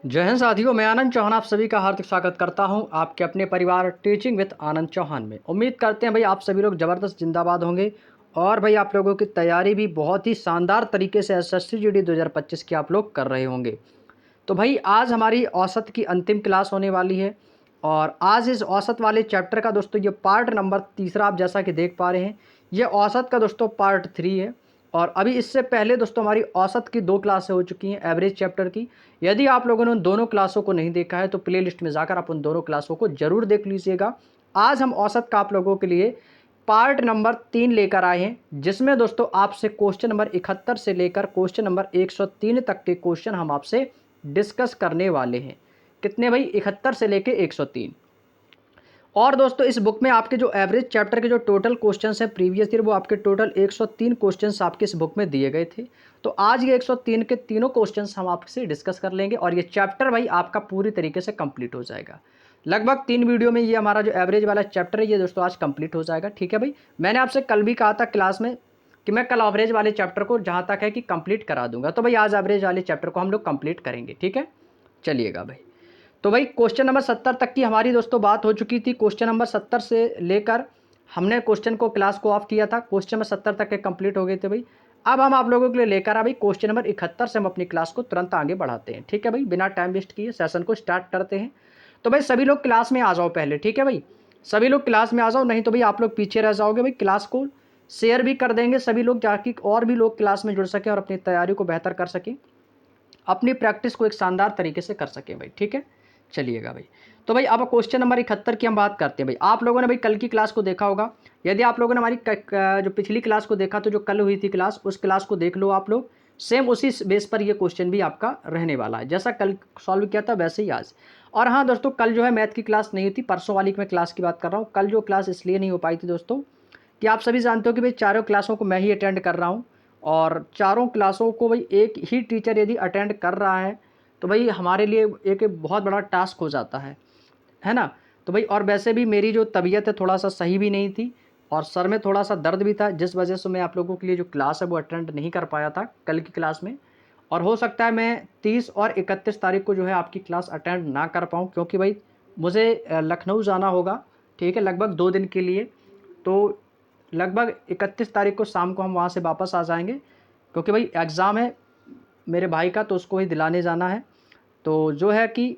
जय हिंद साथियों, मैं आनंद चौहान आप सभी का हार्दिक स्वागत करता हूं आपके अपने परिवार टीचिंग विद आनंद चौहान में। उम्मीद करते हैं भाई आप सभी लोग ज़बरदस्त जिंदाबाद होंगे और भाई आप लोगों की तैयारी भी बहुत ही शानदार तरीके से एसएससी जीडी 2025 की आप लोग कर रहे होंगे। तो भाई आज हमारी औसत की अंतिम क्लास होने वाली है और आज इस औसत वाले चैप्टर का दोस्तों ये पार्ट नंबर तीसरा आप जैसा कि देख पा रहे हैं, ये औसत का दोस्तों पार्ट 3 है। और अभी इससे पहले दोस्तों हमारी औसत की 2 क्लासें हो चुकी हैं एवरेज चैप्टर की। यदि आप लोगों ने उन दोनों क्लासों को नहीं देखा है तो प्लेलिस्ट में जाकर आप उन दोनों क्लासों को ज़रूर देख लीजिएगा। आज हम औसत का आप लोगों के लिए पार्ट नंबर 3 लेकर आए हैं, जिसमें दोस्तों आपसे क्वेश्चन नंबर 71 से लेकर क्वेश्चन नंबर 103 तक के क्वेश्चन हम आपसे डिस्कस करने वाले हैं। कितने भाई? 71 से लेके 103। और दोस्तों इस बुक में आपके जो एवरेज चैप्टर के जो टोटल क्वेश्चंस हैं प्रीवियस ईयर, वो आपके टोटल 103 क्वेश्चंस आपके इस बुक में दिए गए थे। तो आज ये 103 के तीनों क्वेश्चंस हम आपसे डिस्कस कर लेंगे और ये चैप्टर भाई आपका पूरी तरीके से कंप्लीट हो जाएगा। लगभग 3 वीडियो में ये हमारा जो एवरेज वाला चैप्टर है ये दोस्तों आज कंप्लीट हो जाएगा। ठीक है भाई, मैंने आपसे कल भी कहा था क्लास में कि मैं कल एवरेज वाले चैप्टर को जहाँ तक है कि कंप्लीट करा दूंगा। तो भाई आज एवरेज वाले चैप्टर को हम लोग कंप्लीट करेंगे। ठीक है, चलिएगा भाई। तो भाई क्वेश्चन नंबर 70 तक की हमारी दोस्तों बात हो चुकी थी। क्वेश्चन नंबर 70 से लेकर हमने क्वेश्चन को क्लास को ऑफ किया था। क्वेश्चन नंबर 70 तक के कंप्लीट हो गए थे भाई। अब हम आप लोगों के लिए लेकर आ भाई क्वेश्चन नंबर 71 से हम अपनी क्लास को तुरंत आगे बढ़ाते हैं। ठीक है भाई, बिना टाइम वेस्ट किए सेशन को स्टार्ट करते हैं। तो भाई सभी लोग क्लास में आ जाओ पहले। ठीक है भाई, सभी लोग क्लास में आ जाओ, नहीं तो भाई आप लोग पीछे रह जाओगे। भाई क्लास को शेयर भी कर देंगे सभी लोग, ताकि और भी लोग क्लास में जुड़ सकें और अपनी तैयारी को बेहतर कर सकें, अपनी प्रैक्टिस को एक शानदार तरीके से कर सकें भाई। ठीक है, चलिएगा भाई। तो भाई अब क्वेश्चन नंबर 71 की हम बात करते हैं। भाई आप लोगों ने भाई कल की क्लास को देखा होगा। यदि आप लोगों ने हमारी जो पिछली क्लास को देखा तो जो कल हुई थी क्लास, उस क्लास को देख लो आप लोग। सेम उसी बेस पर ये क्वेश्चन भी आपका रहने वाला है, जैसा कल सॉल्व किया था वैसे ही आज। और हाँ दोस्तों, कल जो है मैथ की क्लास नहीं थी, परसों वाली मैं क्लास की बात कर रहा हूँ। कल जो क्लास इसलिए नहीं हो पाई थी दोस्तों कि आप सभी जानते हो कि भाई चारों क्लासों को मैं ही अटेंड कर रहा हूँ और चारों क्लासों को भाई एक ही टीचर यदि अटेंड कर रहा है तो भाई हमारे लिए एक बहुत बड़ा टास्क हो जाता है ना। तो भाई और वैसे भी मेरी जो तबीयत है थोड़ा सा सही भी नहीं थी और सर में थोड़ा सा दर्द भी था, जिस वजह से मैं आप लोगों के लिए जो क्लास है वो अटेंड नहीं कर पाया था कल की क्लास में। और हो सकता है मैं 30 और 31 तारीख को जो है आपकी क्लास अटेंड ना कर पाऊँ, क्योंकि भाई मुझे लखनऊ जाना होगा। ठीक है, लगभग 2 दिन के लिए। तो लगभग 31 तारीख को शाम को हम वहाँ से वापस आ जाएंगे, क्योंकि भाई एग्ज़ाम है मेरे भाई का, तो उसको ही दिलाने जाना है। तो जो है कि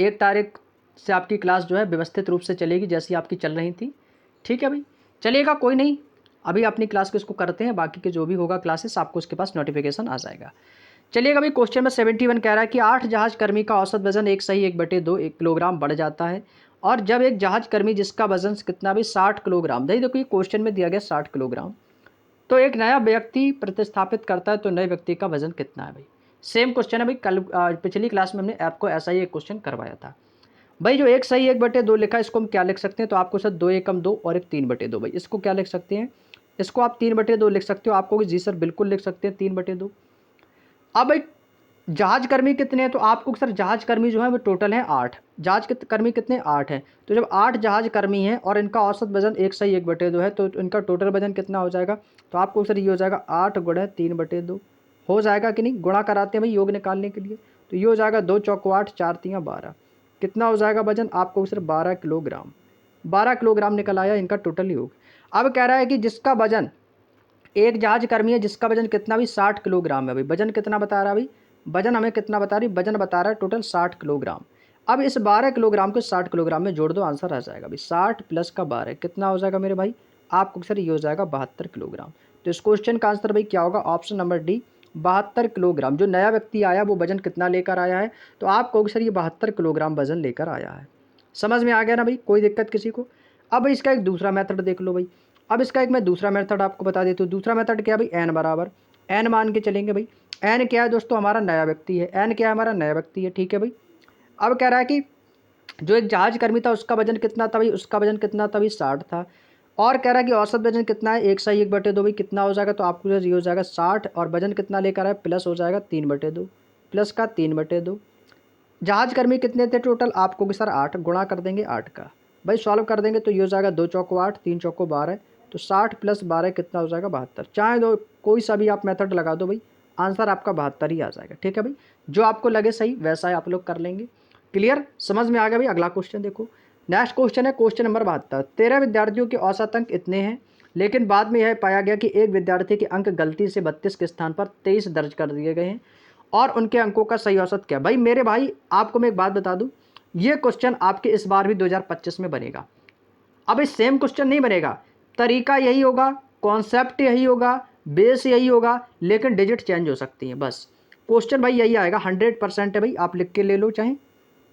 1 तारीख से आपकी क्लास जो है व्यवस्थित रूप से चलेगी, जैसी आपकी चल रही थी। ठीक है भाई, चलिएगा, कोई नहीं। अभी अपनी क्लास को इसको करते हैं, बाकी के जो भी होगा क्लासेस आपको उसके पास नोटिफिकेशन आ जाएगा। चलिएगा भाई, क्वेश्चन में 71 कह रहा है कि 8 जहाज कर्मी का औसत वजन 1 सही 1/2 1 किलोग्राम बढ़ जाता है, और जब एक जहाज कर्मी जिसका वजन कितना भी 60 किलोग्राम, देखो ये क्वेश्चन में दिया गया 60 किलोग्राम, तो एक नया व्यक्ति प्रतिस्थापित करता है तो नए व्यक्ति का वजन कितना है भाई। सेम क्वेश्चन है भाई, कल पिछली क्लास में हमने आपको ऐसा ही एक क्वेश्चन करवाया था। भाई जो 1 सही 1/2 लिखा है, इसको हम क्या लिख सकते हैं? तो आपको सर 2 एकम 2 और एक 3/2 भाई, इसको क्या लिख सकते हैं? इसको आप 3/2 लिख सकते हो। आपको जी सर बिल्कुल लिख सकते हैं 3/2। अब भाई जहाज कर्मी कितने हैं? तो आपको सर जहाज कर्मी जो है वो टोटल है 8। जहाज कर्मी कितने? 8 हैं। तो जब 8 जहाज कर्मी हैं और इनका औसत वजन 1 सही 1/2 है, तो इनका टोटल वजन कितना हो जाएगा? तो आपको सर ये हो जाएगा 8 गुणा 3/2। हो जाएगा कि नहीं? गुणा कराते हैं भाई योग निकालने के लिए, तो ये हो जाएगा 2 चौको 8 4 तियाँ 12। कितना हो जाएगा वजन? आपको सर 12 किलोग्राम। 12 किलोग्राम निकल आया इनका टोटल योग। अब कह रहा है कि जिसका वजन, एक जहाज कर्मी है जिसका वजन कितना भी 60 किलोग्राम है भाई। वजन कितना बता रहा है भाई? वजन हमें कितना बता रही? वजन बता रहा है टोटल 60 किलोग्राम। अब इस 12 किलोग्राम को 60 किलोग्राम में जोड़ दो, आंसर आ जाएगा भाई 60 प्लस का 12 कितना हो जाएगा मेरे भाई? आपको सर ये हो जाएगा 72 किलोग्राम। तो इस क्वेश्चन का आंसर भाई क्या होगा? Option number D 72 kilogram. जो नया व्यक्ति आया वो वजन कितना लेकर आया है? तो आप कहोगे सर ये 72 किलोग्राम वजन लेकर आया है। समझ में आ गया ना भाई? कोई दिक्कत किसी को? अब इसका एक दूसरा मेथड देख लो भाई। अब इसका एक मैं दूसरा मेथड आपको बता देता हूँ। दूसरा मेथड क्या है भाई? एन बराबर एन मान के चलेंगे भाई। एन क्या है दोस्तों? हमारा नया व्यक्ति है। एन क्या है? हमारा नया व्यक्ति है। ठीक है भाई। अब कह रहा है कि जो एक जहाज कर्मी था उसका वजन कितना था भाई? उसका वजन कितना था भाई? 60 था। और कह रहा है कि औसत वजन कितना है? 1 सही 1/2 भाई। कितना हो जाएगा? तो आपको ये हो जाएगा 60, और वजन कितना लेकर आए? प्लस हो जाएगा 3/2, प्लस का 3/2। जहाज कर्मी कितने थे टोटल? आपको कि सर 8, गुणा कर देंगे 8 का भाई, सॉल्व कर देंगे तो ये हो जाएगा 2 चौको 8 3 चौको 12। तो 60 प्लस 12 कितना हो जाएगा? 72। चाहे दो कोई सा भी आप मेथड लगा दो भाई, आंसर आपका 72 ही आ जाएगा। ठीक है भाई, जो आपको लगे सही वैसा ही आप लोग कर लेंगे। क्लियर, समझ में आ गया भाई। अगला क्वेश्चन देखो, नेक्स्ट क्वेश्चन है क्वेश्चन नंबर 72। 13 विद्यार्थियों के औसत अंक इतने हैं, लेकिन बाद में यह पाया गया कि एक विद्यार्थी के अंक गलती से 32 के स्थान पर 23 दर्ज कर दिए गए हैं और उनके अंकों का सही औसत क्या। भाई मेरे भाई आपको मैं एक बात बता दूं, ये क्वेश्चन आपके इस बार भी 2025 में बनेगा। अब इस सेम क्वेश्चन नहीं बनेगा, तरीका यही होगा, कॉन्सेप्ट यही होगा, बेस यही होगा, लेकिन डिजिट चेंज हो सकती हैं बस। क्वेश्चन भाई यही आएगा, 100% है भाई, आप लिख के ले लो चाहे।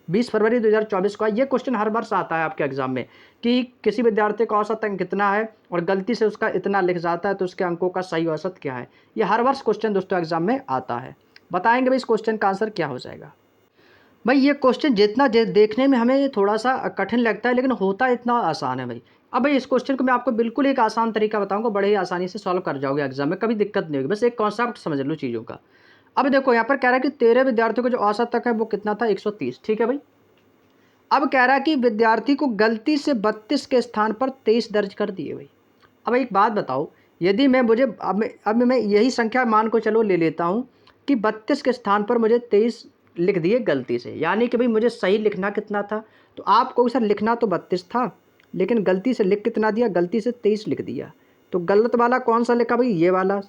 20 फरवरी 2024 का ये क्वेश्चन हर वर्ष आता है आपके एग्जाम में कि किसी विद्यार्थी का औसत अंक कितना है और गलती से उसका इतना लिख जाता है तो उसके अंकों का सही औसत क्या है। ये हर वर्ष क्वेश्चन दोस्तों एग्जाम में आता है। बताएंगे भाई इस क्वेश्चन का आंसर क्या हो जाएगा। भाई ये क्वेश्चन जितना देखने में हमें थोड़ा सा कठिन लगता है, लेकिन होता इतना आसान है भाई। अब भाई इस क्वेश्चन को मैं आपको बिल्कुल एक आसान तरीका बताऊंगा, बड़े ही आसानी से सॉल्व कर जाओगे एग्जाम में, कभी दिक्कत नहीं होगी। बस एक कॉन्सेप्ट समझ लो चीज़ों का। अब देखो यहाँ पर कह रहा है कि 13 विद्यार्थियों का जो औसत तक है वो कितना था, 130। ठीक है भाई, अब कह रहा है कि विद्यार्थी को गलती से 32 के स्थान पर 23 दर्ज कर दिए भाई। अब एक बात बताओ, यदि मैं मुझे अब मैं यही संख्या मान को चलो ले लेता हूँ कि 32 के स्थान पर मुझे 23 लिख दिए गलती से, यानी कि भाई मुझे सही लिखना कितना था, तो आप कहोगे सर लिखना तो 32 था, लेकिन गलती से लिख कितना दिया, गलती से 23 लिख दिया। तो गलत वाला कौन सा लिखा भाई, ये वाला।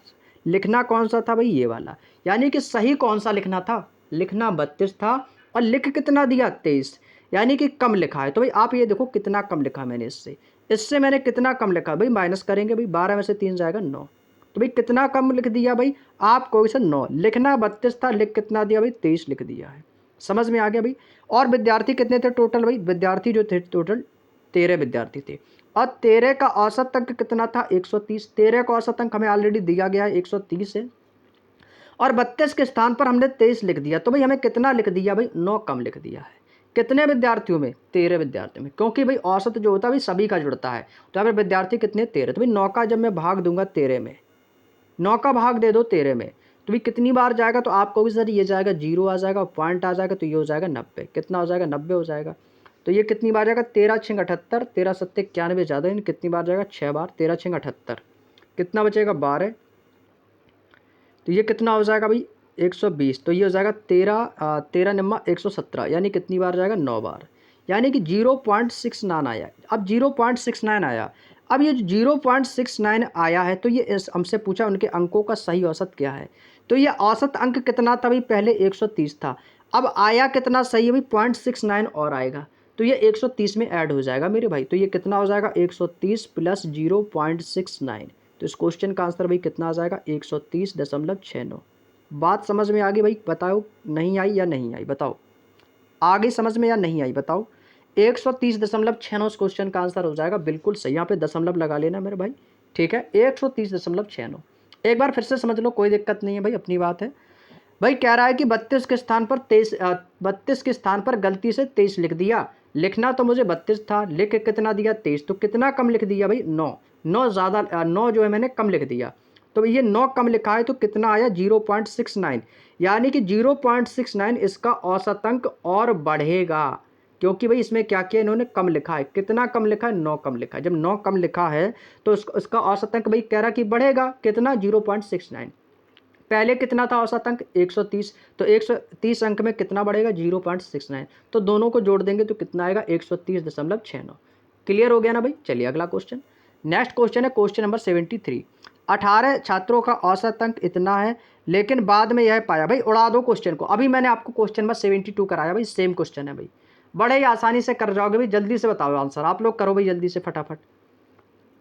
लिखना कौन सा था भाई, ये वाला। यानी कि सही कौन सा लिखना था, लिखना 32 था और लिख कितना दिया, 23, यानी कि कम लिखा है। तो भाई आप ये देखो कितना कम लिखा मैंने, इससे मैंने कितना कम लिखा भाई, माइनस करेंगे भाई, 12 में से 3 जाएगा 9। तो भाई कितना कम लिख दिया भाई, आप कोई सर 9, लिखना 32 था, लिख कितना दिया भाई, 23 लिख दिया है। समझ में आ गया भाई। और विद्यार्थी कितने थे टोटल भाई, विद्यार्थी जो थे टोटल 13 विद्यार्थी थे और 13 का औसत अंक कितना था, 130। 13 का औसत अंक हमें ऑलरेडी दिया गया है 130 है और 32 के स्थान पर हमने 23 लिख दिया। तो भाई हमें कितना लिख दिया भाई, 9 कम लिख दिया है। कितने विद्यार्थियों में, 13 विद्यार्थियों में, क्योंकि भाई औसत जो होता है भाई सभी का जुड़ता है। तो अगर विद्यार्थी कितने, 13, तो भाई 9 का जब मैं भाग दूंगा 13 में, 9 का भाग दे दो 13 में, तो भाई कितनी बार जाएगा, तो आप कहोगे सर ये जाएगा 0 आ जाएगा, पॉइंट आ जाएगा, तो ये हो जाएगा 90। कितना हो जाएगा, 90 हो जाएगा। तो ये कितनी बार जाएगा, 13 6 78, 13 7 91 ज़्यादा, यानी कितनी बार जाएगा, 6 बार। 13 6 78, कितना बचेगा, 12। तो ये कितना हो जाएगा भाई, 120। तो ये हो जाएगा 13 निम्मा 117, यानी कितनी बार जाएगा, 9 बार, यानी कि 0.69 आया। अब 0.69 आया, अब ये 0.69 आया है, तो ये हमसे पूछा उनके अंकों का सही औसत क्या है। तो ये औसत अंक कितना था भाई, पहले 130 था, अब आया कितना सही है भाई, 0.69 और आएगा, तो ये 130 में ऐड हो जाएगा मेरे भाई। तो ये कितना हो जाएगा, 130 प्लस 0.69। तो इस क्वेश्चन का आंसर भाई कितना आ जाएगा, 130.69। बात समझ में आ गई भाई, बताओ नहीं आई या नहीं आई, बताओ आगे समझ में या नहीं आई, बताओ। 130.69 इस क्वेश्चन का आंसर हो जाएगा, बिल्कुल सही। यहाँ पे दशमलव लगा लेना मेरे भाई, ठीक है, 130.69। एक बार फिर से समझ लो, कोई दिक्कत नहीं है भाई, अपनी बात है। भाई कह रहा है कि 32 के स्थान पर 32 के स्थान पर गलती से 23 लिख दिया, लिखना तो मुझे 32 था, लिख कितना दिया, 23। तो कितना कम लिख दिया भाई, 9। 9 ज़्यादा, 9 जो है मैंने कम लिख दिया, तो ये 9 कम लिखा है, तो कितना आया, 0.69, यानी कि 0.69 इसका औसत अंक और बढ़ेगा, क्योंकि भाई इसमें क्या किया इन्होंने, कम लिखा है। कितना कम लिखा है, 9 कम लिखा है। जब 9 कम लिखा है तो इसका औसत अंक भाई कह रहा कि बढ़ेगा, कितना, 0.69। पहले कितना था औसत अंक, 130, तो 130 अंक में कितना बढ़ेगा, 0.69। तो दोनों को जोड़ देंगे तो कितना आएगा, 130.69। क्लियर हो गया ना भाई। चलिए अगला क्वेश्चन, नेक्स्ट क्वेश्चन है क्वेश्चन नंबर 73। 18 छात्रों का औसत अंक इतना है, लेकिन बाद में यह पाया, भाई उड़ा दो क्वेश्चन को, अभी मैंने आपको क्वेश्चन नंबर 72 कराया भाई, सेम क्वेश्चन है भाई, बड़े ही आसानी से कर जाओगे भाई। जल्दी से बताओ आंसर, आप लोग करो भाई जल्दी से फटाफट,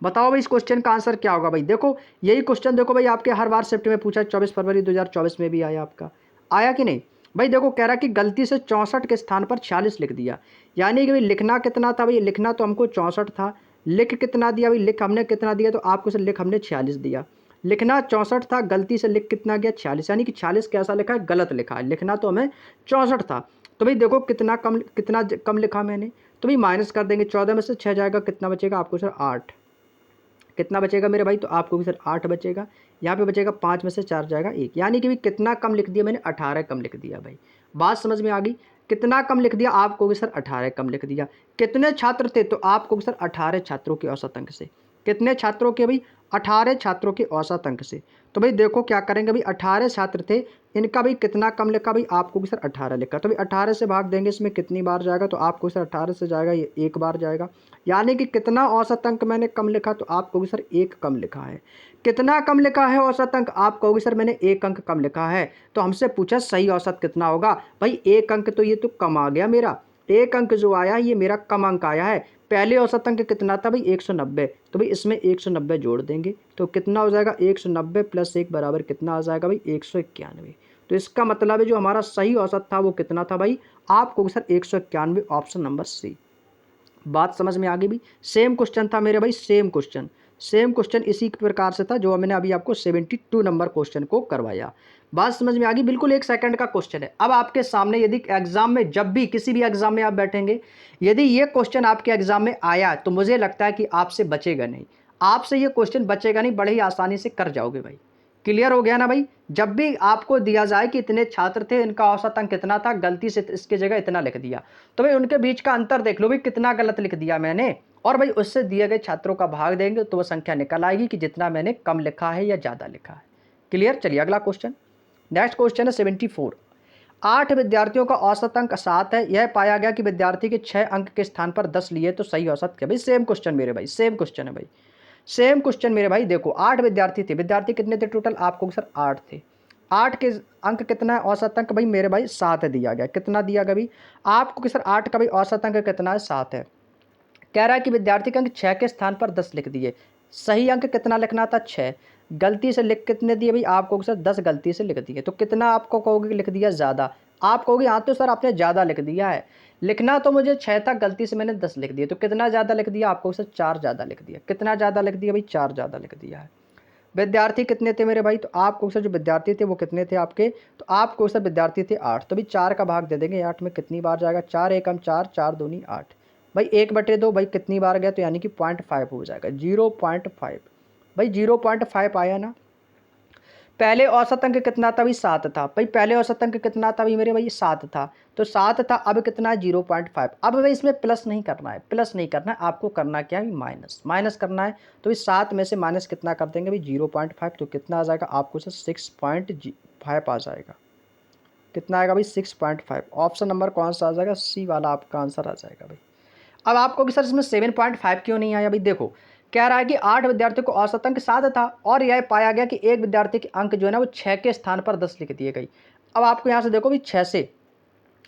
बताओ भाई इस क्वेश्चन का आंसर क्या होगा भाई। देखो यही क्वेश्चन देखो भाई आपके हर बार शिफ्ट में पूछा, 24 फरवरी 2024 में भी आया आपका, आया कि नहीं भाई। देखो कह रहा कि गलती से 64 के स्थान पर 46 लिख दिया, यानी कि भाई लिखना कितना था भाई, लिखना तो हमको 64 था, लिख कितना दिया भाई, लिख हमने कितना दिया, तो आपको से लिख हमने 46 दिया। लिखना 64 था, गलती से लिख कितना गया, 46, यानी कि 46 कैसा लिखा है, गलत लिखा है, लिखना तो हमें 64 था। तो भाई देखो कितना कम लिखा मैंने, तो भाई माइनस कर देंगे, 14 में से 6 जाएगा, कितना बचेगा आपको सर, 8। कितना बचेगा मेरे भाई, तो आपको भी सर 8 बचेगा। यहाँ पे बचेगा 5 में से 4 जाएगा 1, यानी कि भाई कितना कम लिख दिया मैंने, 18 कम लिख दिया भाई। बात समझ में आ गई, कितना कम लिख दिया, आपको भी सर 18 कम लिख दिया। कितने छात्र थे, तो आपको भी सर 18 छात्रों के औसत अंक से। कितने छात्रों के भाई? 18 छात्रों के औसत अंक से। तो भाई देखो क्या करेंगे भाई, 18 छात्र थे, इनका भाई कितना कम लिखा भाई? आपको भी सर 18 लिखा। तो भाई 18 से भाग देंगे, इसमें कितनी बार जाएगा? तो आपको सर 18 से जाएगा, ये एक बार जाएगा। यानी कि कितना औसत अंक मैंने कम लिखा? तो आप कहोगे सर एक कम लिखा है। कितना कम लिखा है औसत अंक? आप कहोगे सर मैंने एक अंक कम लिखा है। तो हमसे पूछा सही औसत कितना होगा? भाई एक अंक तो ये तो कम आ गया मेरा, एक अंक जो आया ये मेरा कम अंक आया है। पहले औसत अंक कितना था भाई? 190। तो भाई इसमें 190 जोड़ देंगे तो कितना हो जाएगा? 190 प्लस 1 बराबर कितना आ जाएगा भाई? 191। तो इसका मतलब है जो हमारा सही औसत था वो कितना था भाई? आपको सर 191, ऑप्शन नंबर सी। बात समझ में आ गई भी? सेम क्वेश्चन था मेरे भाई, सेम क्वेश्चन इसी प्रकार से था जो मैंने अभी आपको 72 नंबर क्वेश्चन को करवाया। बात समझ में आ गई? बिल्कुल 1 सेकंड का क्वेश्चन है। अब आपके सामने यदि एग्जाम में, जब भी किसी भी एग्जाम में आप बैठेंगे, यदि ये क्वेश्चन आपके एग्जाम में आया तो मुझे लगता है कि आपसे बचेगा नहीं, आपसे ये क्वेश्चन बचेगा नहीं, बड़े ही आसानी से कर जाओगे भाई। क्लियर हो गया ना भाई? जब भी आपको दिया जाए कि इतने छात्र थे, इनका औसत अंक कितना था, गलती से इसकी जगह इतना लिख दिया, तो भाई उनके बीच का अंतर देख लो भाई, कितना गलत लिख दिया मैंने, और भाई उससे दिए गए छात्रों का भाग देंगे तो वह संख्या निकल आएगी कि जितना मैंने कम लिखा है या ज़्यादा लिखा है। क्लियर? चलिए अगला क्वेश्चन। नेक्स्ट क्वेश्चन है 74। 8 विद्यार्थियों का औसत अंक 7 है, यह पाया गया कि विद्यार्थी के 6 अंक के स्थान पर 10 लिए तो सही औसत क्या? भाई सेम क्वेश्चन मेरे भाई, सेम क्वेश्चन है भाई, सेम क्वेश्चन मेरे भाई। देखो 8 विद्यार्थी थे, विद्यार्थी कितने थे टोटल? आपको सर 8 थे। 8 के अंक कितना है? औसत अंक भाई मेरे भाई 7 दिया गया। कितना दिया गया भाई? आपको कि सर 8 का भाई औसत अंक कितना है? 7 है। कह रहा है कि विद्यार्थी के अंक 6 के स्थान पर 10 लिख दिए। सही अंक कितना लिखना था? 6। गलती से लिख कितने दिए भाई? आपको सर 10 गलती से लिख दिए। तो कितना आपको कहोगे कि लिख दिया? ज़्यादा। आप कहोगे हाँ तो सर आपने ज़्यादा लिख दिया है, लिखना तो मुझे 6 था, गलती से मैंने 10 लिख दिए। तो कितना ज़्यादा लिख दिया? आपको सर 4 ज़्यादा लिख दिया। कितना ज़्यादा लिख दिया भाई? 4 ज़्यादा लिख दिया है। विद्यार्थी कितने थे मेरे भाई? तो आपको सर जो विद्यार्थी थे वो कितने थे आपके? तो आपको सर विद्यार्थी थे 8। तो भाई 4 का भाग दे देंगे, 8 में कितनी बार जाएगा? 4 एकम 4, 4 दूनी 8। भाई 1/2 भाई कितनी बार गया? तो यानी कि 0.5 हो जाएगा, 0.5। भाई 0.5 आया ना। पहले औसत अंक कितना था भाई? 7 था। भाई पहले औसत अंक कितना था भाई मेरे भाई? 7 था। तो 7 था, अब कितना है? 0.5। अब भाई इसमें प्लस नहीं करना है, प्लस नहीं करना है, आपको करना क्या है? माइनस, माइनस करना है। तो इस 7 में से माइनस कितना कर देंगे भाई? 0.5। तो कितना आ जाएगा? आपको सर 6.5 आ जाएगा। कितना आएगा भाई? 6.5। ऑप्शन नंबर कौन सा आ जाएगा? सी वाला आपका आंसर आ जाएगा भाई। अब आपको कि सर इसमें 7.5 क्यों नहीं आया भाई? देखो कह रहा है कि 8 विद्यार्थियों को औसत अंक 7 था और यह पाया गया कि एक विद्यार्थी के अंक जो है ना वो 6 के स्थान पर 10 लिख दिए गई। अब आपको यहाँ से देखो भाई 6 से,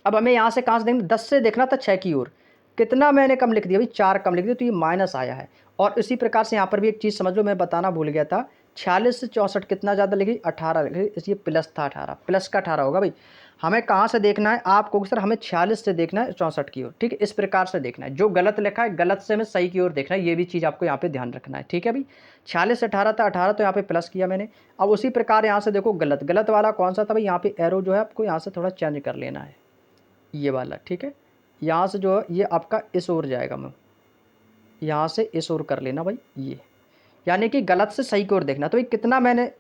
अब हमें यहाँ से कहाँ से देखेंगे? 10 से देखना था 6 की ओर। कितना मैंने कम लिख दिया भाई? 4 कम लिख दिया, तो ये माइनस आया है। और इसी प्रकार से यहाँ पर भी एक चीज़ समझ लो, मैं बताना भूल गया था, 46 से 64 कितना ज़्यादा लिखी? 18 लिखी, इसलिए प्लस था 18, प्लस का 18 होगा भाई। हमें कहाँ से देखना है? आपको सर हमें 46 से देखना है 64 की ओर, ठीक है? इस प्रकार से देखना है, जो गलत लिखा है गलत से हमें सही की ओर देखना है, ये भी चीज़ आपको यहाँ पे ध्यान रखना है, ठीक है भाई? 46 से 18 था, 18 तो यहाँ पे प्लस किया मैंने। अब उसी प्रकार यहाँ से देखो गलत, गलत वाला कौन सा था भाई? यहाँ पे एरो जो है आपको यहाँ से थोड़ा चेंज कर लेना है, ये वाला, ठीक है? यहाँ से जो है ये आपका इस ओर जाएगा, मैं यहाँ से इस ओर कर लेना भाई, ये यानी कि गलत से सही की ओर देखना। तो भाई कितना मैंने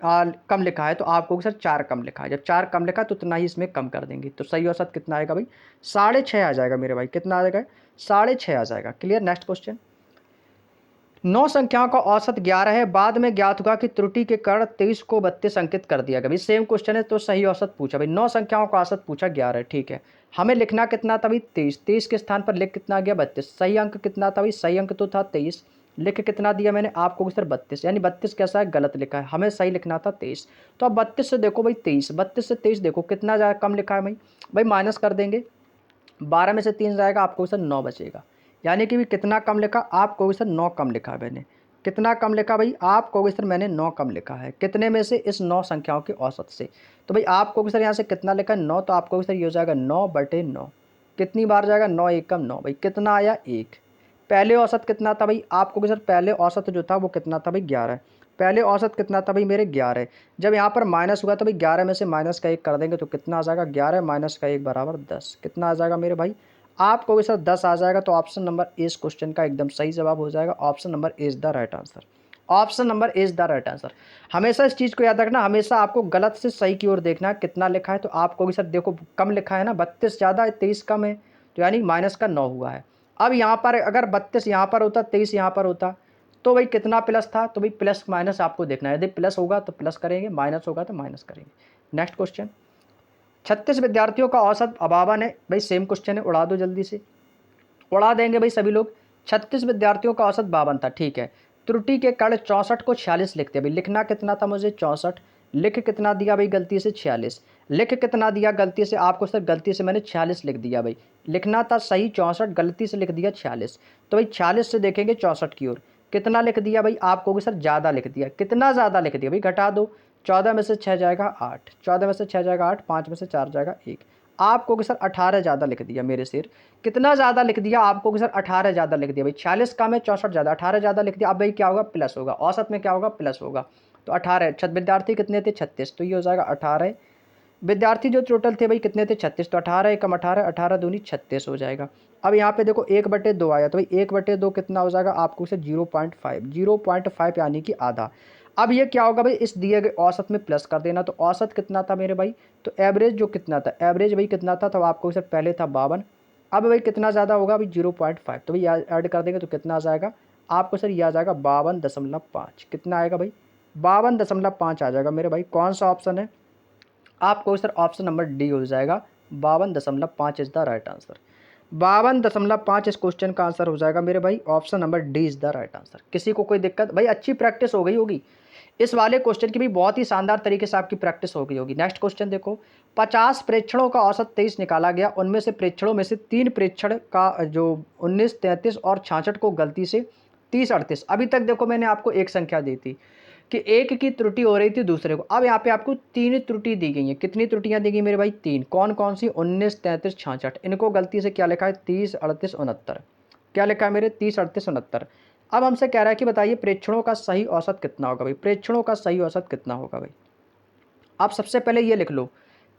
कम लिखा है? तो आपको सर 4 कम लिखा है। जब 4 कम लिखा तो उतना ही इसमें कम कर देंगे, तो सही औसत कितना आएगा भाई? 6.5 आ जाएगा मेरे भाई। कितना आ जाएगा? 6.5 आ जाएगा। क्लियर? Next question. 9 संख्याओं का औसत 11 है, बाद में ज्ञात हुआ कि त्रुटि के कारण 23 को 32 अंकित कर दिया गया। भाई सेम क्वेश्चन है, तो सही औसत पूछा भाई। 9 संख्याओं का औसत पूछा 11, ठीक है। हमें लिखना कितना था भाई? 23। 23 के स्थान पर लिख कितना गया? 32। सही अंक कितना था भाई? सही अंक तो था 23, लिख कितना दिया मैंने? आपको सर 32, यानी 32 कैसा है? गलत लिखा है, हमें सही लिखना था 23। तो अब 32 से देखो भाई 23, 32 से 23 देखो कितना ज़्यादा कम लिखा है भाई? भाई माइनस कर देंगे, 12 में से 3 जाएगा, आपको सर 9 बचेगा। यानी कि भी कितना कम लिखा? आप कहोगे सर 9 कम लिखा है मैंने। कितना कम लिखा भाई? आप कहोगे सर मैंने 9 कम लिखा है। कितने में से? इस 9 संख्याओं के औसत से। तो भाई आप कहोगे सर यहाँ से कितना लिखा है? 9। तो आप कहोगे सर ये हो जाएगा 9/9। कितनी बार जाएगा? 9 एकम 9। भाई कितना आया? 1। पहले औसत कितना था भाई? आप कहोगे सर पहले औसत जो था वो कितना था भाई? 11। पहले औसत कितना था भाई मेरे? 11। जब यहाँ पर माइनस हुआ तो भाई 11 में से माइनस का 1 कर देंगे तो कितना आ जाएगा? 11 माइनस का 1 बराबर 10। कितना आ जाएगा मेरे भाई? आप कहोगे सर 10 आ जाएगा। तो ऑप्शन नंबर ए इस क्वेश्चन का एकदम सही जवाब हो जाएगा। Option number A is the right answer. Option number A is the right answer. हमेशा इस चीज़ को याद रखना, हमेशा आपको गलत से सही की ओर देखना है। कितना लिखा है? तो आप कहोगे सर देखो कम लिखा है ना, 32 ज़्यादा है 23 कम है, तो यानी माइनस का 9 हुआ है। अब यहाँ पर अगर 32 यहाँ पर होता, 23 यहाँ पर होता, तो भाई कितना प्लस था, तो भाई प्लस माइनस आपको देखना है, यदि प्लस होगा तो प्लस करेंगे, माइनस होगा तो माइनस करेंगे। नेक्स्ट क्वेश्चन, 36 विद्यार्थियों का औसत अबावन है। भाई सेम क्वेश्चन है, उड़ा दो जल्दी से, उड़ा देंगे भाई सभी लोग। 36 विद्यार्थियों का औसत 52 था, ठीक है। त्रुटि के कारण 64 को 46 लिखते हैं। भाई लिखना कितना था मुझे, 64। लिख कितना दिया भाई गलती से, 46। लिख कितना दिया गलती से, आपको सर गलती से मैंने 46 लिख दिया। भाई लिखना था सही 64, गलती से लिख दिया 46। तो भाई 46 से देखेंगे 64 की ओर, कितना लिख दिया भाई, आपको सर ज़्यादा लिख दिया। कितना ज़्यादा लिख दिया भाई, घटा दो। 14 में से 6 जाएगा 8, 14 में से 6 जाएगा 8, 5 में से 4 जाएगा 1। आपको सर 18 ज़्यादा लिख दिया मेरे सिर। कितना ज़्यादा लिख दिया आपको सर, 18 ज़्यादा लिख दिया भाई। 46 का में 64 ज़्यादा, 18 ज़्यादा लिख दिया। अब भाई क्या होगा, प्लस होगा, औसत में क्या होगा, प्लस होगा। तो 18, विद्यार्थी कितने थे, 36, तो ये हो जाएगा 18। विद्यार्थी जो टोटल थे भाई कितने थे, 36, तो 18 एकम 18, 18 दूनी 36 हो जाएगा। अब यहाँ पे देखो 1/2 आया, तो भाई 1/2 कितना हो जाएगा आपको से 0.5, 0.5 यानी कि आधा। अब ये क्या होगा भाई, इस दिए गए औसत में प्लस कर देना। तो औसत कितना था मेरे भाई, तो एवरेज जो कितना था, एवरेज भाई कितना था, तो आपको सर पहले था 52। अब भाई कितना ज़्यादा होगा भाई, 0.5, तो भाई ऐड कर देंगे तो कितना आ जाएगा आपको सर, यह आ जाएगा 52.5। कितना आएगा भाई, 52.5 आ जाएगा मेरे भाई। कौन सा ऑप्शन है आपको सर, ऑप्शन नंबर डी हो जाएगा, 52.5 इज द राइट आंसर। 52.5 इस क्वेश्चन का आंसर हो जाएगा मेरे भाई, option number D is the right answer. किसी को कोई दिक्कत भाई, अच्छी प्रैक्टिस हो गई होगी इस वाले क्वेश्चन की भी, बहुत ही शानदार तरीके से आपकी प्रैक्टिस हो गई होगी। नेक्स्ट क्वेश्चन देखो, 50 प्रेक्षणों का औसत 23 निकाला गया। उनमें से प्रेक्षणों में से 3 प्रेक्षण का जो 19, 33 और 66 को गलती से 30, 38। अभी तक देखो मैंने आपको एक संख्या दी थी कि एक की त्रुटि हो रही थी दूसरे को। अब यहाँ पे आपको 3 त्रुटि दी गई हैं। कितनी त्रुटियां दी गई मेरे भाई, 3। कौन कौन सी, 19, 33, 66। इनको गलती से क्या लिखा है, 30, 38, 69। क्या लिखा है मेरे, 30, 38, 69। अब हमसे कह रहा है कि बताइए प्रेक्षणों का सही औसत कितना होगा भाई, प्रेक्षणों का सही औसत कितना होगा भाई। आप सबसे पहले ये लिख लो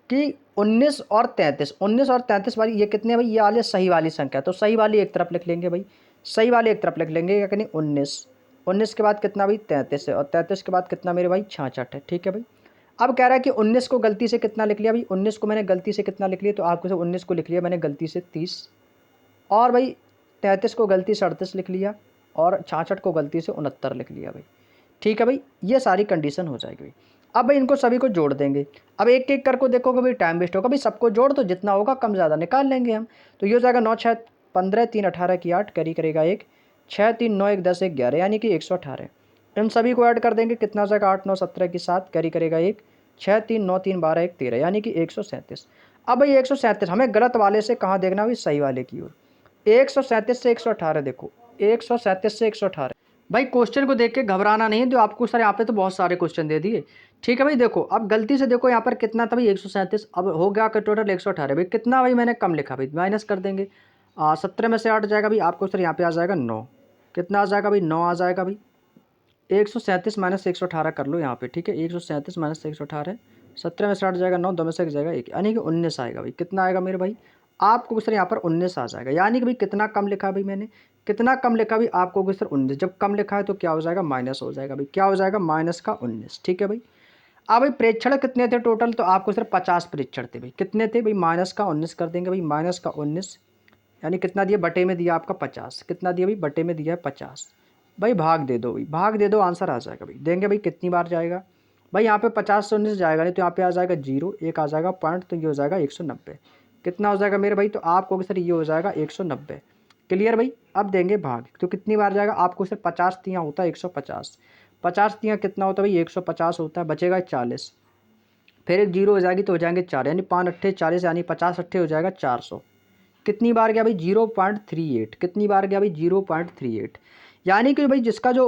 कि 19 और 33, 19 और 33 वाली ये कितने भाई, ये वाले सही वाली संख्या। तो सही वाली एक तरफ लिख लेंगे भाई, सही वाली एक तरफ लिख लेंगे। क्या करें, 19, 19 के बाद कितना भाई 33 है, और 33 के बाद कितना मेरे भाई 66 है, ठीक है भाई। अब कह रहा है कि 19 को गलती से कितना लिख लिया भाई, 19 को मैंने गलती से कितना लिख लिया, तो आपको से 19 को लिख लिया मैंने गलती से 30, और भाई 33 को गलती से 38 लिख लिया, और 66 को गलती से 69 लिख लिया भाई, ठीक है भाई। ये सारी कंडीशन हो जाएगी भाई। अब भाई इनको सभी को जोड़ देंगे। अब एक एक करके देखोगे भाई, टाइम वेस्ट होगा भाई, सबको जोड़ तो जितना होगा कम ज़्यादा निकाल लेंगे हम। तो ये हो जाएगा 9, 6, 15, 3, 18 की 8, कैरी करेगा 1, 6, 3, 9, 1, 10, 1, 11, यानी कि 118। इन सभी को ऐड कर देंगे, कितना हो जाएगा 8, 9, 17 की 7, कैरी करेगा 1, 6, 3, 9, 3, 12, 1, 13, यानी कि 137। अब भाई 137 हमें गलत वाले से कहाँ देखना भाई, सही वाले की ओर। 137 से 118 देखो, 137 से 118। भाई क्वेश्चन को देख के घबराना नहीं है, जो आपको सर यहाँ पे तो बहुत सारे क्वेश्चन दे दिए, ठीक है भाई। देखो अब गलती से देखो यहाँ पर कितना था भाई, 137। अब हो गया का टोटल 118। भाई कितना भाई मैंने कम लिखा भाई, माइनस कर देंगे। 17 में से 8 जाएगा भाई, आपको सर यहाँ पे आ जाएगा 9। कितना आ जाएगा भाई, 9 आ जाएगा भाई। 137 माइनस 118 कर लो यहाँ पे, ठीक है। 137 माइनस 118, 17 में से 8 जाएगा 9, 2 में से 1 जाएगा 1, यानी कि 19 आएगा भाई। कितना आएगा मेरे भाई, आपको सर यहाँ पर 19 आ जाएगा। यानी कि भाई कितना कम लिखा भाई मैंने, कितना कम लिखा भाई, आपको सर 19। जब कम लिखा है तो क्या हो जाएगा, माइनस हो जाएगा भाई। क्या हो जाएगा, माइनस का 19, ठीक है भाई। अब भाई प्रेक्षण कितने थे टोटल, तो आपको सर 50 प्रेक्षण थे भाई। कितने थे भाई, माइनस का 19 कर देंगे भाई, माइनस का 19, यानी कितना दिया, बटे में दिया आपका 50। कितना दिया भाई, बटे में दिया है 50। भाई भाग दे दो भाई, भाग दे दो, आंसर आ जाएगा भाई। देंगे भाई कितनी बार जाएगा भाई, यहाँ पे 50 से 19 जाएगा नहीं, तो यहाँ पे आ जाएगा 0, एक आ जाएगा पॉइंट, तो ये हो जाएगा 190। कितना हो जाएगा मेरे भाई, तो आपको सर ये हो जाएगा 190। क्लियर भाई। अब देंगे भाग, तो कितनी बार जाएगा, आपको सर 50 तियाँ होता है 150, 50 तियाँ कितना होता है भाई 150 होता है, बचेगा 40, फिर एक 0 हो जाएगी तो हो जाएंगे 4, यानी 5 अट्ठे 40, यानी 50 अट्ठे हो जाएगा 400। कितनी बार गया भाई, 0.38। कितनी बार गया भाई, 0.38। यानी कि भाई जिसका जो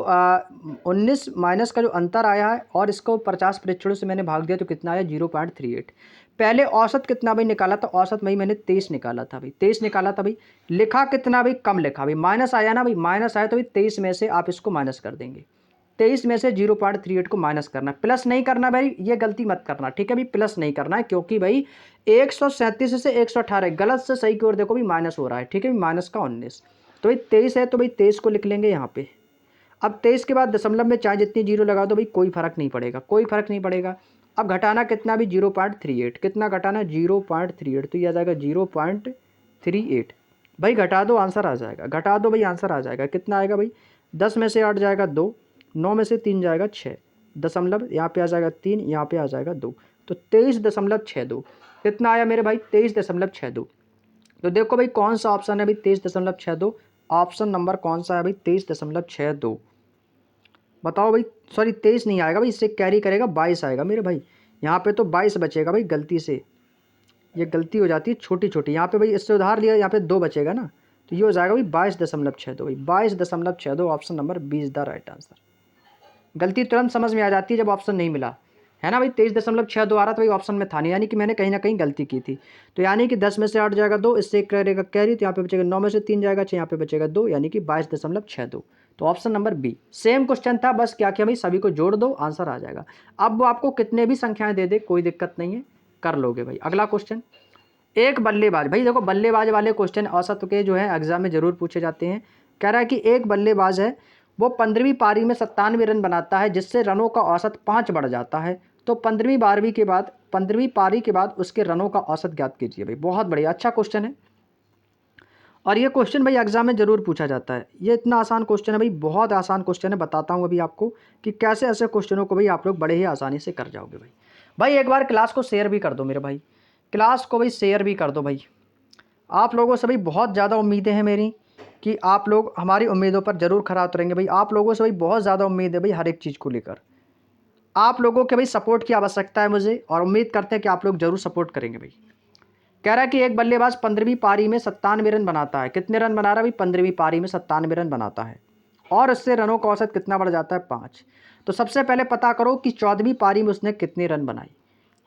19 माइनस का जो अंतर आया है, और इसको 50 प्रेक्षणों से मैंने भाग दिया, तो कितना आया 0.38। पहले औसत कितना भाई निकाला था, औसत भाई मैंने 23 निकाला था भाई, 23 निकाला था भाई। लिखा कितना भाई, कम लिखा भाई, माइनस आया ना भाई, माइनस आया तो भाई 23 में से आप इसको माइनस कर देंगे। 23 में से 0.38 को माइनस करना, प्लस नहीं करना भाई, ये गलती मत करना, ठीक है भाई। प्लस नहीं करना है, क्योंकि भाई 137 से 118 गलत से सही की ओर देखो भाई माइनस हो रहा है, ठीक है। माइनस का 19, तो भाई 23 है, तो भाई 23 को लिख लेंगे यहाँ पे। अब 23 के बाद दशमलव में चाहे जितनी 0 लगा दो भाई, कोई फर्क नहीं पड़ेगा, कोई फर्क नहीं पड़ेगा। अब घटाना कितना भी, 0.38। कितना घटाना, 0.38, तो ये आ जाएगा 0.38। भाई घटा दो, आंसर आ जाएगा, घटा दो भाई, आंसर आ जाएगा। कितना आएगा भाई, 10 में से 8 जाएगा 2, 9 में से 3 जाएगा 6, दशमलव यहाँ पे आ जाएगा 3, यहाँ पे आ जाएगा 2, तो 23.62 कितना आया मेरे भाई? 23.62। तो देखो भाई कौन सा ऑप्शन है भाई 23.62? ऑप्शन नंबर कौन सा है भाई? 23.62। बताओ भाई, सॉरी 23 नहीं आएगा भाई, इससे कैरी करेगा 22 आएगा मेरे भाई। यहाँ पे तो 22 बचेगा भाई, गलती से ये गलती हो जाती है छोटी छोटी। यहाँ पे भाई इससे उधार लिया, यहाँ पे 2 बचेगा ना, तो ये हो जाएगा भाई 22.62 भाई, 22.62 option number B is the right answer. गलती तुरंत समझ में आ जाती है जब ऑप्शन नहीं मिला, है ना भाई। 23.62 आ रहा था भाई, ऑप्शन में था नहीं, यानी कि मैंने कहीं ना कहीं गलती की थी। तो यानी कि 10 में से 8 जाएगा 2, इससे करेगा कैरी, तो यहाँ पे बचेगा 9 में से 3 जाएगा 6, यहाँ पे बचेगा 2, यानी कि 22.62। तो option number B. Same question था, बस क्या किया भाई, सभी को जोड़ दो, आंसर आ जाएगा। अब वो आपको कितने भी संख्याएं दे दे, कोई दिक्कत नहीं है, कर लोगे भाई। अगला क्वेश्चन, एक बल्लेबाज, भाई देखो बल्लेबाज वाले क्वेश्चन औसत के जो है एग्जाम में जरूर पूछे जाते हैं। कह रहा है कि एक बल्लेबाज है, वो 15वीं पारी में 97 रन बनाता है, जिससे रनों का औसत 5 बढ़ जाता है। तो 15वीं पारी के बाद उसके रनों का औसत ज्ञात कीजिए भाई। बहुत बढ़िया, अच्छा क्वेश्चन है, और ये क्वेश्चन भाई एग्जाम में जरूर पूछा जाता है। ये इतना आसान क्वेश्चन है भाई, बहुत आसान क्वेश्चन है। बताता हूँ अभी आपको कि कैसे ऐसे क्वेश्चनों को भाई आप लोग बड़े ही आसानी से कर जाओगे भाई। भाई एक बार क्लास को शेयर भी कर दो मेरे भाई, क्लास को भाई शेयर भी कर दो भाई। आप लोगों से भाई बहुत ज़्यादा उम्मीदें हैं मेरी कि आप लोग हमारी उम्मीदों पर ज़रूर खरा उतरेंगे भाई। आप लोगों से भाई बहुत ज़्यादा उम्मीद है भाई, हर एक चीज़ को लेकर आप लोगों के भाई सपोर्ट की आवश्यकता है मुझे, और उम्मीद करते हैं कि आप लोग ज़रूर सपोर्ट करेंगे भाई। कह रहा है कि एक बल्लेबाज 15वीं पारी में 97 रन बनाता है। कितने रन बना रहा है भाई? 15वीं पारी में 97 रन बनाता है, और उससे रनों का औसत कितना बढ़ जाता है? 5। तो सबसे पहले पता करो कि 14वीं पारी में उसने कितने रन बनाए,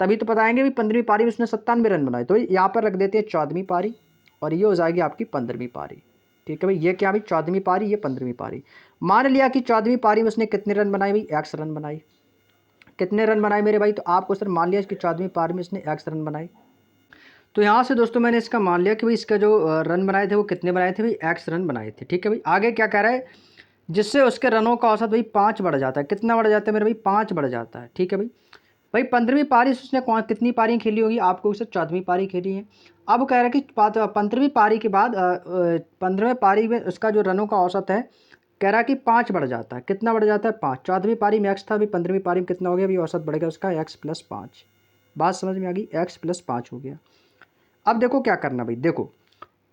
तभी तो बताएंगे भी 15वीं पारी में उसने 97 रन बनाए। तो यहाँ पर रख देते हैं 14वीं पारी, और ये हो जाएगी आपकी 15वीं पारी। ठीक है भाई, ये क्या भाई 14वीं पारी, ये 15वीं पारी। मान लिया कि 14वीं पारी में उसने कितने रन बनाए भाई? एक्स रन बनाए। कितने रन बनाए मेरे भाई? तो आपको सर मान लिया कि 14वीं पारी में इसने एक्स रन बनाए। तो यहाँ से दोस्तों मैंने इसका मान लिया कि भाई इसका जो रन बनाए थे वो कितने बनाए थे भाई? एक्स रन बनाए थे। ठीक है भाई, आगे क्या कह रहा है? जिससे उसके रनों का औसत भाई 5 बढ़ जाता है। कितना बढ़ जाता है मेरे भाई? 5 बढ़ जाता है। ठीक है भाई, भाई 15वीं पारी से उसने कितनी पारी खेली होगी? आपको उससे 14वीं पारी खेली है। अब कह रहा है कि 15वीं पारी के बाद 15वें पारी में उसका जो रनों का औसत है, कह रहा है कि 5 बढ़ जाता है। कितना बढ़ जाता है? 5। 14वीं पारी में एक्स था, अभी 15वीं पारी में कितना हो गया? अभी औसत बढ़ गया उसका x+5। बात समझ में आ गई? x+5 हो गया। अब देखो क्या करना भाई, देखो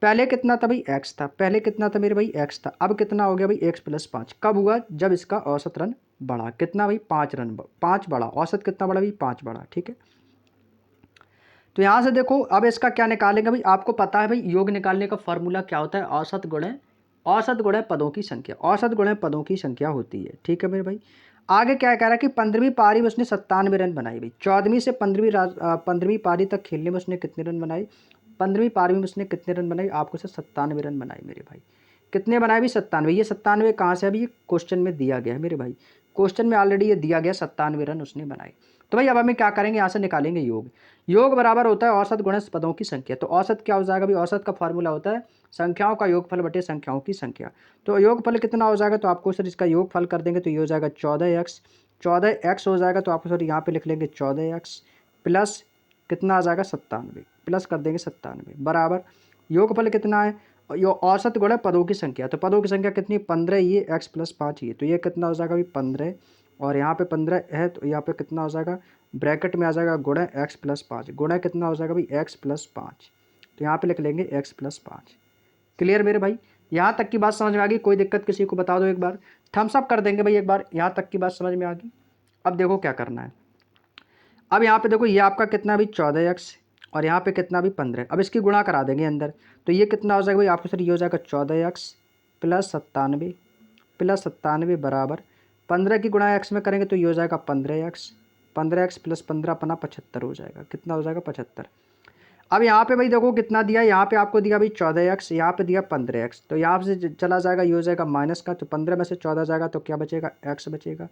पहले कितना था भाई? एक्स था। पहले कितना था मेरे भाई? एक्स था। अब कितना हो गया भाई? x+5। कब हुआ? जब इसका औसत रन बढ़ा। कितना भाई? 5 रन, 5 बढ़ा। औसत कितना बढ़ा भाई? 5 बढ़ा। ठीक है, तो यहाँ से देखो अब इसका क्या निकालेंगे भाई? आपको पता है भाई योग निकालने का फॉर्मूला क्या होता है? औसत गुणे पदों की संख्या। औसत गुणे पदों की संख्या होती है। ठीक है मेरे भाई, आगे क्या कह रहा है कि 15वीं पारी में उसने 97 रन बनाए भाई। 14वीं से 15वीं पारी तक खेलने में उसने कितने रन बनाए? 15वीं पारी में उसने कितने रन बनाए? आपको से 97 रन बनाए मेरे भाई। कितने बनाए भी? 97। ये 97 कहाँ से? अभी ये क्वेश्चन में दिया गया है मेरे भाई, क्वेश्चन में ऑलरेडी ये दिया गया 97 रन उसने बनाए। तो भाई अब हमें क्या करेंगे? यहाँ से निकालेंगे योग। योग बराबर होता है औसत गुणा पदों की संख्या। तो औसत क्या हो जाएगा भाई? औसत का फॉर्मूला होता है संख्याओं का योगफल बटे संख्याओं की संख्या। तो योगफल कितना हो जाएगा? तो आपको सर इसका योगफल कर देंगे तो ये हो जाएगा 14x। 14x हो जाएगा तो आपको सर यहाँ पे लिख लेंगे 14x प्लस कितना आ जाएगा? 97। प्लस कर देंगे 97 बराबर योगफल कितना है? यो औसत गुणा पदों की संख्या। तो पदों की संख्या कितनी? 15। ये x+5 ये, तो ये कितना हो जाएगा भाई? 15, और यहाँ पे 15 है तो यहाँ पे कितना हो जाएगा? ब्रैकेट में आ जाएगा गुणा x+5। गुणा कितना हो जाएगा भाई? x+5। तो यहाँ पे लिख लेंगे x+5। क्लियर मेरे भाई? यहाँ तक की बात समझ में आ गई? कोई दिक्कत किसी को बता दो एक बार, थम्स अप कर देंगे भाई एक बार। यहाँ तक की बात समझ में आ गई? अब देखो क्या करना है। अब यहाँ पे देखो ये आपका कितना भी 14x, और यहाँ पे कितना भी 15। अब इसकी गुणा करा देंगे अंदर, तो ये कितना हो जाएगा भाई? आपको सर ये हो जाएगा 14x प्लस 97 बराबर 15 की गुणा x में करेंगे तो ये हो जाएगा 15x। 15x प्लस 15 अपना 75 हो जाएगा। कितना हो जाएगा? 75। अब यहाँ पे भाई देखो कितना दिया, यहाँ पे आपको दिया भाई 14x, यहाँ पे दिया 15x। तो यहाँ से चला जाएगा, ये हो जाएगा माइनस का, तो 15 में से 14 जाएगा तो क्या बचेगा? x बचेगा।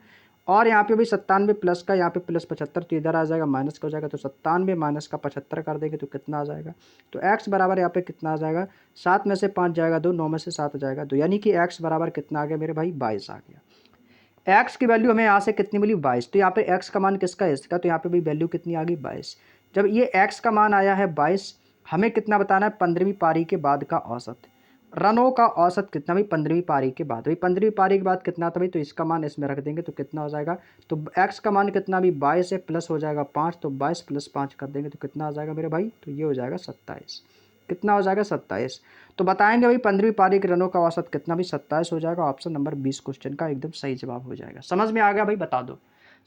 और यहाँ पे भाई 97 प्लस का, यहाँ पे प्लस 75, तो इधर आ जाएगा माइनस का हो जाएगा। तो 97 माइनस का 75 कर देंगे तो कितना आ जाएगा? तो x बराबर यहाँ पे कितना आ जाएगा? 7 में से 5 जाएगा 2, 9 में से 7 जाएगा 2, यानी कि x बराबर कितना आ गया मेरे भाई? 22 आ गया। x की वैल्यू हमें यहाँ से कितनी मिली? 22। तो यहाँ पे x का मान किसका है? इसका। तो यहाँ पे भाई वैल्यू कितनी आ गई? 22। जब ये x का मान आया है 22, हमें कितना बताना है? 15वीं पारी के बाद का औसत। रनों का औसत कितना भाई 15वीं पारी के बाद, भाई 15वीं पारी के बाद कितना था भाई, तो इसका मान इसमें रख देंगे तो कितना हो जाएगा, तो एक्स का मान कितना भी 22 है, प्लस हो जाएगा 5, तो 22 + 5 कर देंगे तो कितना आ जाएगा मेरे भाई, तो ये हो जाएगा 27। कितना हो जाएगा 27। तो बताएंगे भाई 15वीं पारी के रनों का औसत कितना भी 27 हो जाएगा। ऑप्शन नंबर 20 क्वेश्चन का एकदम सही जवाब हो जाएगा। समझ में आ गया भाई, बता दो।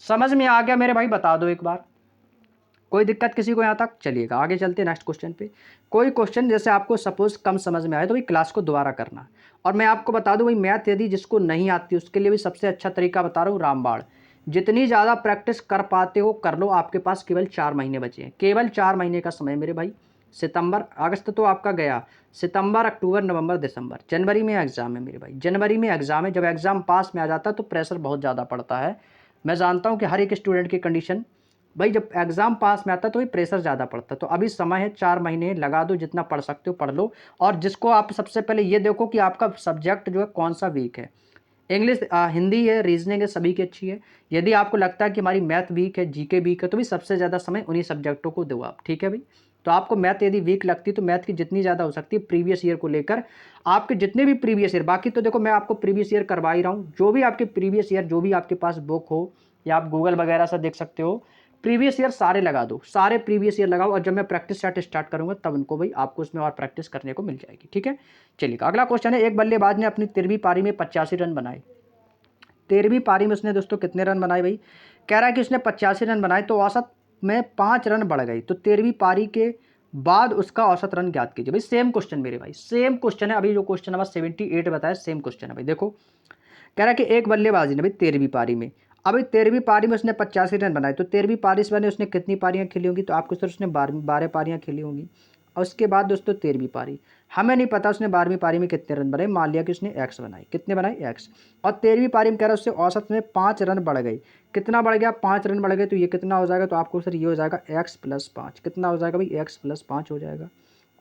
समझ में आ गया मेरे भाई, बता दो एक बार। कोई दिक्कत किसी को यहाँ तक? चलिएगा आगे चलते हैं नेक्स्ट क्वेश्चन पे। कोई क्वेश्चन जैसे आपको सपोज कम समझ में आए तो भाई क्लास को दोबारा करना। और मैं आपको बता दूं भाई, मैथ यदि जिसको नहीं आती उसके लिए भी सबसे अच्छा तरीका बता रहा हूँ, रामबाण। जितनी ज़्यादा प्रैक्टिस कर पाते हो कर लो। आपके पास केवल 4 महीने बचे हैं, केवल 4 महीने का समय मेरे भाई। सितंबर अगस्त तो आपका गया, सितंबर अक्टूबर नवंबर दिसंबर, जनवरी में एग्जाम है मेरे भाई। जनवरी में एग्जाम है। जब एग्जाम पास में आ जाता है तो प्रेशर बहुत ज़्यादा पड़ता है। मैं जानता हूँ कि हर एक स्टूडेंट की कंडीशन, भाई जब एग्जाम पास में आता है तो भी प्रेशर ज़्यादा पड़ता है। तो अभी समय है, 4 महीने लगा दो, जितना पढ़ सकते हो पढ़ लो। और जिसको आप सबसे पहले ये देखो कि आपका सब्जेक्ट जो है कौन सा वीक है। इंग्लिश, हिंदी है, रीजनिंग है, सभी की अच्छी है। यदि आपको लगता है कि हमारी मैथ वीक है, जीके वीक है, तो भी सबसे ज़्यादा समय उन्हीं सब्जेक्टों को दो आप, ठीक है भाई। तो आपको मैथ यदि वीक लगती है तो मैथ की जितनी ज़्यादा हो सकती है प्रीवियस ईयर को लेकर, आपके जितने भी प्रीवियस ईयर, बाकी तो देखो मैं आपको प्रीवियस ईयर करवा ही रहा हूँ। जो भी आपके प्रीवियस ईयर, जो भी आपके पास बुक हो या आप गूगल वगैरह से देख सकते हो, प्रीवियस ईयर सारे लगा दो, सारे प्रीवियस ईयर लगाओ। और जब मैं प्रैक्टिस सेट स्टार्ट करूंगा तब उनको भाई आपको उसमें और प्रैक्टिस करने को मिल जाएगी, ठीक है। चलिए अगला क्वेश्चन है, एक बल्लेबाज ने अपनी 13वीं पारी में 85 रन बनाए। 13वीं पारी में उसने दोस्तों कितने रन बनाए भाई? कह रहा है कि उसने 85 रन बनाए तो औसत में 5 रन बढ़ गई। तो 13वीं पारी के बाद उसका औसत रन ज्ञात कीजिए। भाई सेम क्वेश्चन मेरे भाई, सेम क्वेश्चन है। अभी जो क्वेश्चन नंबर 78 बताया सेम क्वेश्चन है भाई। देखो कह रहा है कि एक बल्लेबाजी ने भाई 13वीं पारी में, अभी 13वीं पारी में उसने 85 रन बनाए। तो 13वीं पारी से पहले उसने कितनी पारियां खेली होंगी? तो आपको सर उसने 12 पारियां खेली होंगी। और उसके बाद दोस्तों 13वीं पारी, हमें नहीं पता उसने 12वीं पारी में कितने रन बनाए। मान लिया कि उसने एक्स बनाए, कितने बनाए? एक्स। और 13वीं पारी में कह रहा है उससे औसत में 5 रन बढ़ गई। कितना बढ़ गया? 5 रन बढ़ गए। तो ये कितना हो जाएगा? तो आपको सर ये हो जाएगा एक्स प्लस 5। कितना हो जाएगा भाई? एक्स प्लस 5 हो जाएगा।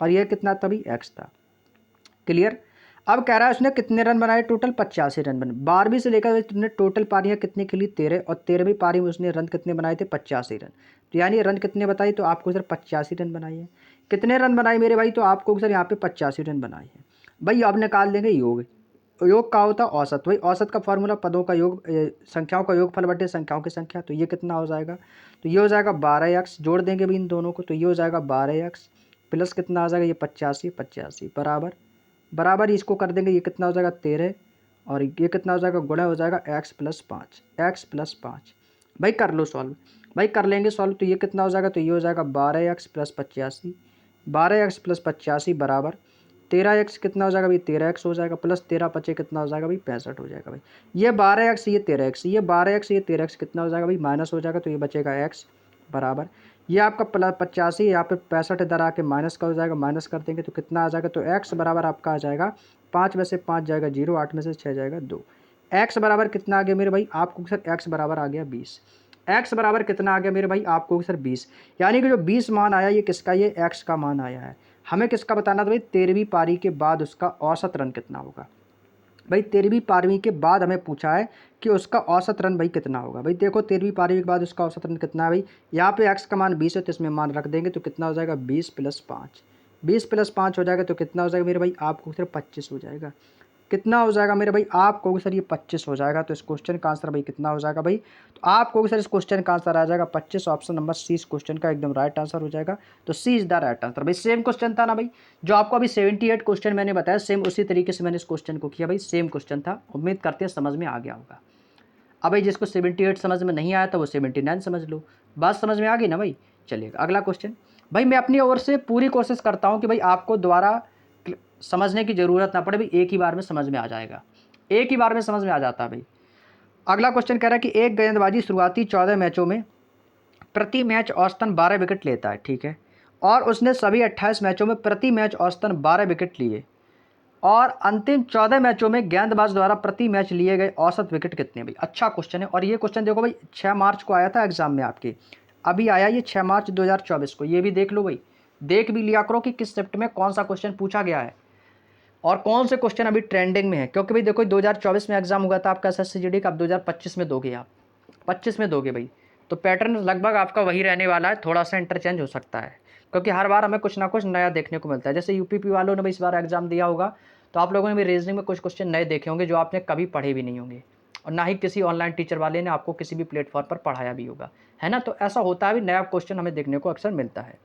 और ये कितना था भाई? एक्स था। क्लियर। अब कह रहा है उसने कितने रन बनाए? टोटल 85 रन बने। 12वीं से लेकर उसने टोटल पारियां कितनी खेली? 13। और 13वीं पारी में उसने रन कितने बनाए थे? 85 रन। तो यानी रन कितने बताई? तो आपको सर 85 रन बनाई है। कितने रन बनाए मेरे भाई? तो आपको सर यहाँ पे 85 रन बनाए हैं भाई। अब निकाल देंगे योग। योग का होता है औसत। वही औसत का फॉर्मूला पदों का योग, संख्याओं का योगफल बटे संख्याओं की संख्या। तो ये कितना हो जाएगा? तो ये हो जाएगा 12x। जोड़ देंगे भी इन दोनों को, तो ये हो जाएगा 12x प्लस कितना आ जाएगा? ये 85 85 बराबर बराबर इसको कर देंगे। ये कितना हो जाएगा? 13। और ये कितना हो जाएगा? गुणा हो जाएगा एक्स प्लस 5। एक्स प्लस 5 भाई कर लो सॉल्व। भाई कर लेंगे सॉल्व। तो ये कितना हो जाएगा? तो ये हो जाएगा 12x प्लस 85, 12x प्लस 85 बराबर 13x। कितना हो जाएगा भाई? 13x हो जाएगा। प्लस 13 पचे कितना हो जाएगा भाई? 65 हो जाएगा भाई। ये 12x, ये 13x, ये 12x, ये 13x कितना हो जाएगा भाई? माइनस हो जाएगा। तो ये बचेगा x बराबर, ये आपका प्लस 85, यहाँ पे 65 इधर आके माइनस का हो जाएगा। माइनस कर देंगे तो कितना आ जाएगा? तो x बराबर आपका आ जाएगा 5 में से 5 जाएगा 0, 8 में से 6 जाएगा 2। x बराबर कितना आ गया मेरे भाई? आपको सर x बराबर आ गया 20। x बराबर कितना आ गया मेरे भाई? आपको सर 20। यानी कि जो 20 मान आया ये किसका? ये x का मान आया है। हमें किसका बताना था भाई? 13वीं पारी के बाद उसका औसत रन कितना होगा। भाई 13वीं पारी के बाद हमें पूछा है कि उसका औसत रन भाई कितना होगा। भाई देखो 13वीं पारी के बाद उसका औसत रन कितना है भाई? यहाँ पे x का मान 20 है तो इसमें मान रख देंगे। तो कितना हो जाएगा? 20 प्लस 5, 20 प्लस 5 हो जाएगा। तो कितना हो जाएगा मेरे भाई? आपको सिर्फ 25 हो जाएगा। कितना हो जाएगा मेरे भाई? आप कहोगे सर ये 25 हो जाएगा। तो इस क्वेश्चन का आंसर भाई कितना हो जाएगा भाई? तो आप कहोगे सर इस क्वेश्चन का आंसर आ जाएगा 25। ऑप्शन नंबर सी इस क्वेश्चन का एकदम राइट आंसर हो जाएगा। तो सी इज द राइट आंसर भाई। सेम क्वेश्चन था ना भाई, जो आपको अभी 78 क्वेश्चन मैंने बताया, सेम उसी तरीके से मैंने इस क्वेश्चन को किया भाई। सेम क्वेश्चन था। उम्मीद करते हैं समझ में आ गया होगा। अब भाई जिसको 78 समझ में नहीं आया तो वो 79 समझ लो। बात समझ में आ गई ना भाई। चलिएगा अगला क्वेश्चन। भाई मैं अपनी ओर से पूरी कोशिश करता हूँ कि भाई आपको दोबारा समझने की ज़रूरत ना पड़े भाई, एक ही बार में समझ में आ जाएगा, एक ही बार में समझ में आ जाता है भाई। अगला क्वेश्चन कह रहा है कि एक गेंदबाजी शुरुआती 14 मैचों में प्रति मैच औसतन 12 विकेट लेता है, ठीक है। और उसने सभी 28 मैचों में प्रति मैच औसतन 12 विकेट लिए। और अंतिम 14 मैचों में गेंदबाज द्वारा प्रति मैच लिए गए औसत विकेट कितने? भाई अच्छा क्वेश्चन है। और ये क्वेश्चन देखो भाई 6 मार्च को आया था एग्जाम में आपके, अभी आया ये 6 मार्च 2024 को। ये भी देख लो भाई, देख भी लिया करो कि किस शिफ्ट में कौन सा क्वेश्चन पूछा गया है और कौन से क्वेश्चन अभी ट्रेंडिंग में है। क्योंकि भाई देखो 2024 में एग्जाम हुआ था आपका SSCGD का, अब 2025 में दोगे आप, 25 में दोगे भाई। तो पैटर्न लगभग आपका वही रहने वाला है, थोड़ा सा इंटरचेंज हो सकता है क्योंकि हर बार हमें कुछ ना कुछ नया देखने को मिलता है। जैसे यूपीपी वालों ने भी इस बार एग्जाम दिया होगा तो आप लोगों ने भी रीजनिंग में कुछ क्वेश्चन नए देखे होंगे जो आपने कभी पढ़े भी नहीं होंगे, और ना ही किसी ऑनलाइन टीचर वाले ने आपको किसी भी प्लेटफॉर्म पर पढ़ाया भी होगा, है ना। तो ऐसा होता है, भी नया क्वेश्चन हमें देखने को अक्सर मिलता है।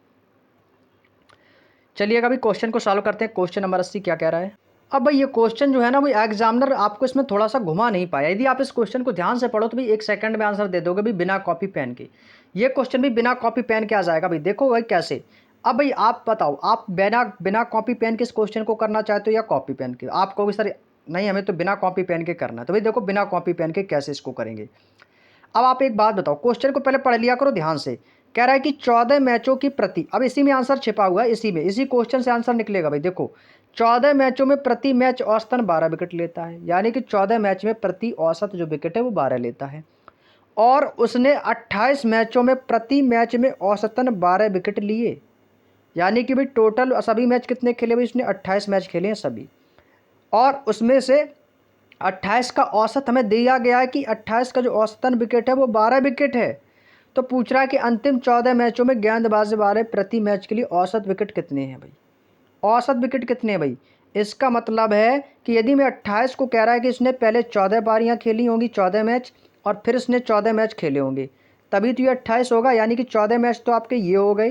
चलिए अभी क्वेश्चन को सॉल्व करते हैं। क्वेश्चन नंबर 80 क्या कह रहा है। अब भाई ये क्वेश्चन जो है ना, भाई एग्जामिनर आपको इसमें थोड़ा सा घुमा नहीं पाया। यदि आप इस क्वेश्चन को ध्यान से पढ़ो तो भाई 1 सेकंड में आंसर दे दोगे भाई, बिना कॉपी पेन के। ये क्वेश्चन भी बिना कॉपी पेन के आ जाएगा भाई। देखो भाई कैसे। अब भाई आप बताओ, आप बिना बिना कॉपी पेन के इस क्वेश्चन को करना चाहते हो या कॉपी पेन के। आप कहोगे सर नहीं, हमें तो बिना कॉपी पेन के करना है। तो भाई देखो बिना कॉपी पेन के कैसे इसको करेंगे। अब आप एक बात बताओ, क्वेश्चन को पहले पढ़ लिया करो ध्यान से। कह रहा है कि 14 मैचों की प्रति, अब इसी में आंसर छिपा हुआ है, इसी क्वेश्चन से आंसर निकलेगा भाई। देखो 14 मैचों में प्रति मैच औसतन 12 विकेट लेता है, यानी कि 14 मैच में प्रति औसत जो विकेट है वो 12 लेता है। और उसने 28 मैचों में प्रति मैच में औसतन 12 विकेट लिए, यानी कि भाई टोटल सभी मैच कितने खेले भाई, उसने 28 मैच खेले हैं सभी। और उसमें से 28 का औसत हमें दिया गया है कि 28 का जो औसतन विकेट है वो 12 विकेट है। तो पूछ रहा है कि अंतिम 14 मैचों में गेंदबाजी 12 प्रति मैच के लिए औसत विकेट कितने हैं भाई। औसत विकेट कितने हैं भाई। इसका मतलब है कि यदि मैं 28 को कह रहा है कि इसने पहले 14 पारियां खेली होंगी, 14 मैच, और फिर इसने 14 मैच खेले होंगे, तभी तो ये 28 होगा। यानी कि 14 मैच तो आपके ये हो गए,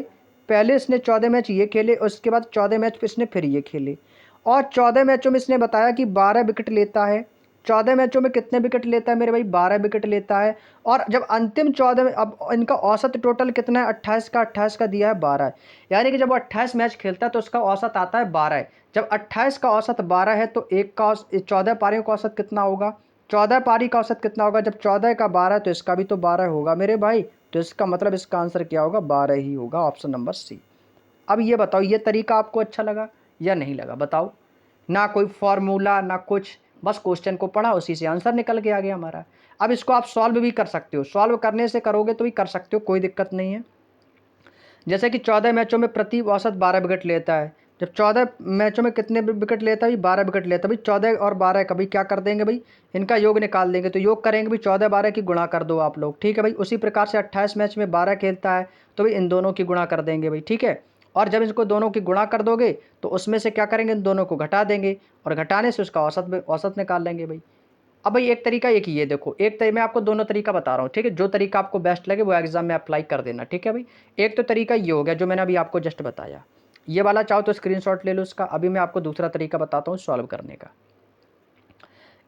पहले इसने 14 मैच ये खेले, उसके बाद 14 मैच फिर इसने फिर ये खेले, और 14 मैचों में इसने बताया कि 12 विकेट लेता है। 14 मैचों में कितने विकेट लेता है मेरे भाई, 12 विकेट लेता है। और जब अंतिम 14 में, अब इनका औसत टोटल कितना है, 28 का दिया है 12 है। यानी कि जब वो 28 मैच खेलता है तो उसका औसत आता है 12 है। जब 28 का औसत 12 है तो एक का 14 पारियों का औसत कितना होगा, 14 पारी का औसत कितना होगा। जब 14 का 12 तो इसका भी तो 12 होगा मेरे भाई। तो इसका मतलब इसका आंसर क्या होगा, 12 ही होगा, ऑप्शन नंबर सी। अब ये बताओ, ये तरीका आपको अच्छा लगा या नहीं लगा, बताओ। ना कोई फॉर्मूला ना कुछ, बस क्वेश्चन को पढ़ा, उसी से आंसर निकल के आ गया हमारा। अब इसको आप सॉल्व भी कर सकते हो, सॉल्व करने से करोगे तो भी कर सकते हो, कोई दिक्कत नहीं है। जैसे कि 14 मैचों में प्रति औसत 12 विकेट लेता है। जब 14 मैचों में कितने विकेट लेता है भाई, 12 विकेट लेता है भाई। 14 और 12 का भाई क्या कर देंगे भाई, इनका योग निकाल देंगे। तो योग करेंगे भाई, 14 12 की गुणा कर दो आप लोग, ठीक है भाई। उसी प्रकार से 28 मैच में 12 खेलता है तो भाई इन दोनों की गुणा कर देंगे भाई, ठीक है। और जब इसको दोनों की गुणा कर दोगे तो उसमें से क्या करेंगे, इन दोनों को घटा देंगे, और घटाने से उसका औसत निकाल लेंगे भाई। अब भाई एक तरीका एक ही है, देखो एक तरीका, मैं आपको दोनों तरीका बता रहा हूँ, ठीक है। जो तरीका आपको बेस्ट लगे वो एग्जाम में अप्लाई कर देना, ठीक है भाई। एक तो तरीका ये हो गया जो मैंने अभी आपको जस्ट बताया, ये वाला चाहो तो स्क्रीनशॉट ले लो इसका। अभी मैं आपको दूसरा तरीका बताता हूँ सॉल्व करने का।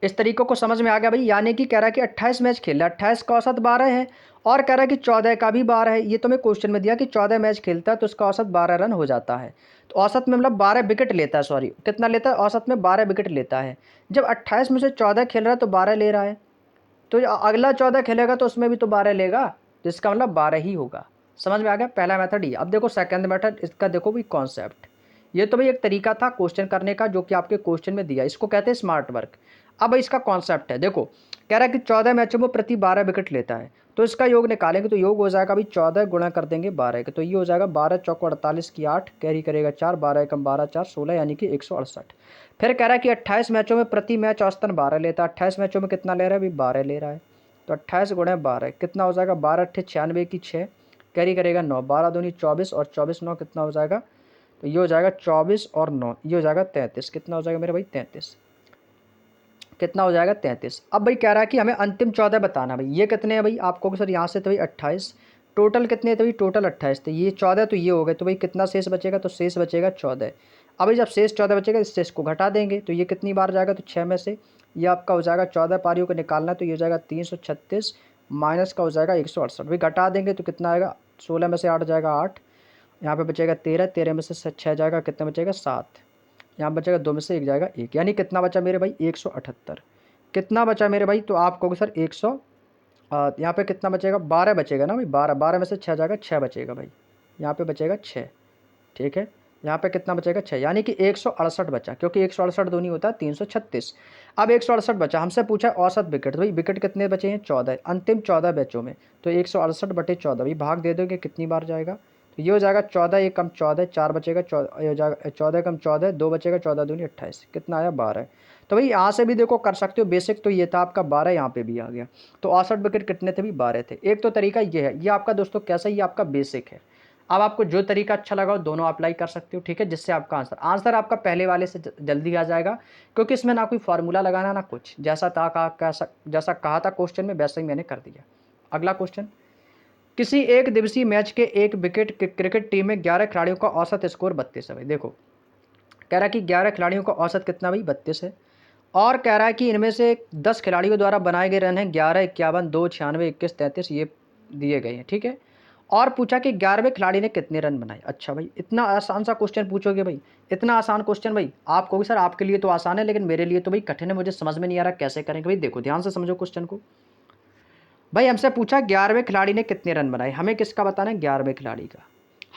इस तरीकों को समझ में आ गया भाई। यानी कि कह रहा है कि 28 मैच खेला, 28 का औसत 12 है, और कह रहा है कि 14 का भी 12 है। ये तो मैं क्वेश्चन में दिया कि 14 मैच खेलता है तो उसका औसत 12 रन हो जाता है। तो औसत में मतलब 12 विकेट लेता है, सॉरी कितना लेता है, औसत में 12 विकेट लेता है। जब 28 में से 14 खेल रहा है तो 12 ले रहा है, तो अगला 14 खेलेगा तो उसमें भी तो 12 लेगा, तो इसका मतलब 12 ही होगा। समझ में आ गया पहला मेथड ये। अब देखो सेकंड मेथड, इसका देखो भाई कॉन्सेप्ट। ये तो भाई एक तरीका था क्वेश्चन करने का जो कि आपके क्वेश्चन में दिया, इसको कहते हैं स्मार्ट वर्क। अब भाई इसका कॉन्सेप्ट है, देखो कह रहा है कि 14 मैचों में प्रति 12 विकेट लेता है, तो इसका योग निकालेंगे तो योग हो जाएगा भाई 14 गुणा कर देंगे 12 के, तो ये हो जाएगा 12 चौको 48 की 8, कैरी करेगा 4, 12 एकम 12 4 16, यानी कि 168। फिर कह रहा है कि 28 मैचों में प्रति मैच औसतन 12 लेता है। 28 मैचों में कितना ले रहा है भाई, 12 ले रहा है। तो 28 गुणा 12 कितना हो जाएगा, 12 अट्ठे 96 की 6, कैरी करेगा 9, 12 दूनी 24, और 24 9 कितना हो जाएगा, तो ये हो जाएगा 24 और 9, ये हो जाएगा 33। कितना हो जाएगा मेरे भाई, 33। कितना हो जाएगा, 33। अब भाई कह रहा है कि हमें अंतिम 14 बताना भाई। ये कितने हैं भाई, आपको सर यहाँ से तो भाई 28, टोटल कितने थे भाई, टोटल 28 थे। ये 14 तो ये हो गए, तो भाई कितना शेष बचेगा, तो शेष बचेगा 14। अब भाई जब शेष 14 बचेगा इस शेष को घटा देंगे, तो ये कितनी बार जाएगा, तो 6 में से ये आपका हो जाएगा 14 पारियों को निकालना, तो ये हो जाएगा 336 माइनस का हो जाएगा 168। भाई घटा देंगे तो कितना आएगा, 16 में से 8 जाएगा 8, यहाँ पे बचेगा 13, 13 में से 6 जाएगा, कितना बचेगा 7, यहाँ बचेगा 2 में से 1 जाएगा 1, यानी कितना बचा मेरे भाई 178। कितना बचा मेरे भाई, तो आप कहोगे सर 100, यहाँ पे कितना बचेगा, 12 बचेगा ना भाई, 12, 12 में से 6 जाएगा 6 बचेगा भाई, यहाँ पे बचेगा 6, ठीक है। यहाँ पे कितना बचेगा 6, यानी कि 168 बचा, क्योंकि 168 दूनी होता है 336। अब 168 बचा, हमसे पूछा औसत विकेट, तो भाई विकेट कितने बचे हैं 14, अंतिम 14 मैचों में, तो 168 बटे 14 भाई भाग दे दोगे कितनी बार जाएगा, तो ये हो जाएगा 14 एक कम 14, 4 बचेगा, 14 कम 14, 2 बचेगा, 14 दूनी 28, कितना आया 12। तो भाई यहाँ से भी देखो कर सकते हो, बेसिक तो ये था आपका 12, यहाँ पे भी आ गया। तो औसत विकेट कितने थे भी, 12 थे। एक तो तरीका ये है, ये आपका दोस्तों कैसा, ये आपका बेसिक है। अब आपको जो तरीका अच्छा लगा हो दोनों अप्लाई कर सकते हो, ठीक है, जिससे आपका आंसर आपका पहले वाले से जल्दी आ जाएगा, क्योंकि इसमें ना कोई फार्मूला लगाना ना कुछ, जैसा कहा था क्वेश्चन में वैसा ही मैंने कर दिया। अगला क्वेश्चन, किसी एक दिवसीय मैच के एक विकेट क्रिकेट टीम में 11 खिलाड़ियों का औसत स्कोर 32 है भाई। देखो कह रहा है कि 11 खिलाड़ियों का औसत कितना भाई 32 है, और कह रहा है कि इनमें से 10 खिलाड़ियों द्वारा बनाए गए रन हैं 11, 51, 2, 96, 21, 33 ये दिए गए हैं, ठीक है। और पूछा कि 11वें खिलाड़ी ने कितने रन बनाए। अच्छा भाई इतना आसान सा क्वेश्चन पूछोगे भाई, इतना आसान क्वेश्चन भाई, आप कहोगे सर आपके लिए तो आसान है लेकिन मेरे लिए तो भाई कठिन है, मुझे समझ में नहीं आ रहा कैसे करेंगे। भाई देखो ध्यान से समझो क्वेश्चन को। भाई हमसे पूछा 11वें खिलाड़ी ने कितने रन बनाए, हमें किसका बताना है 11वें खिलाड़ी का,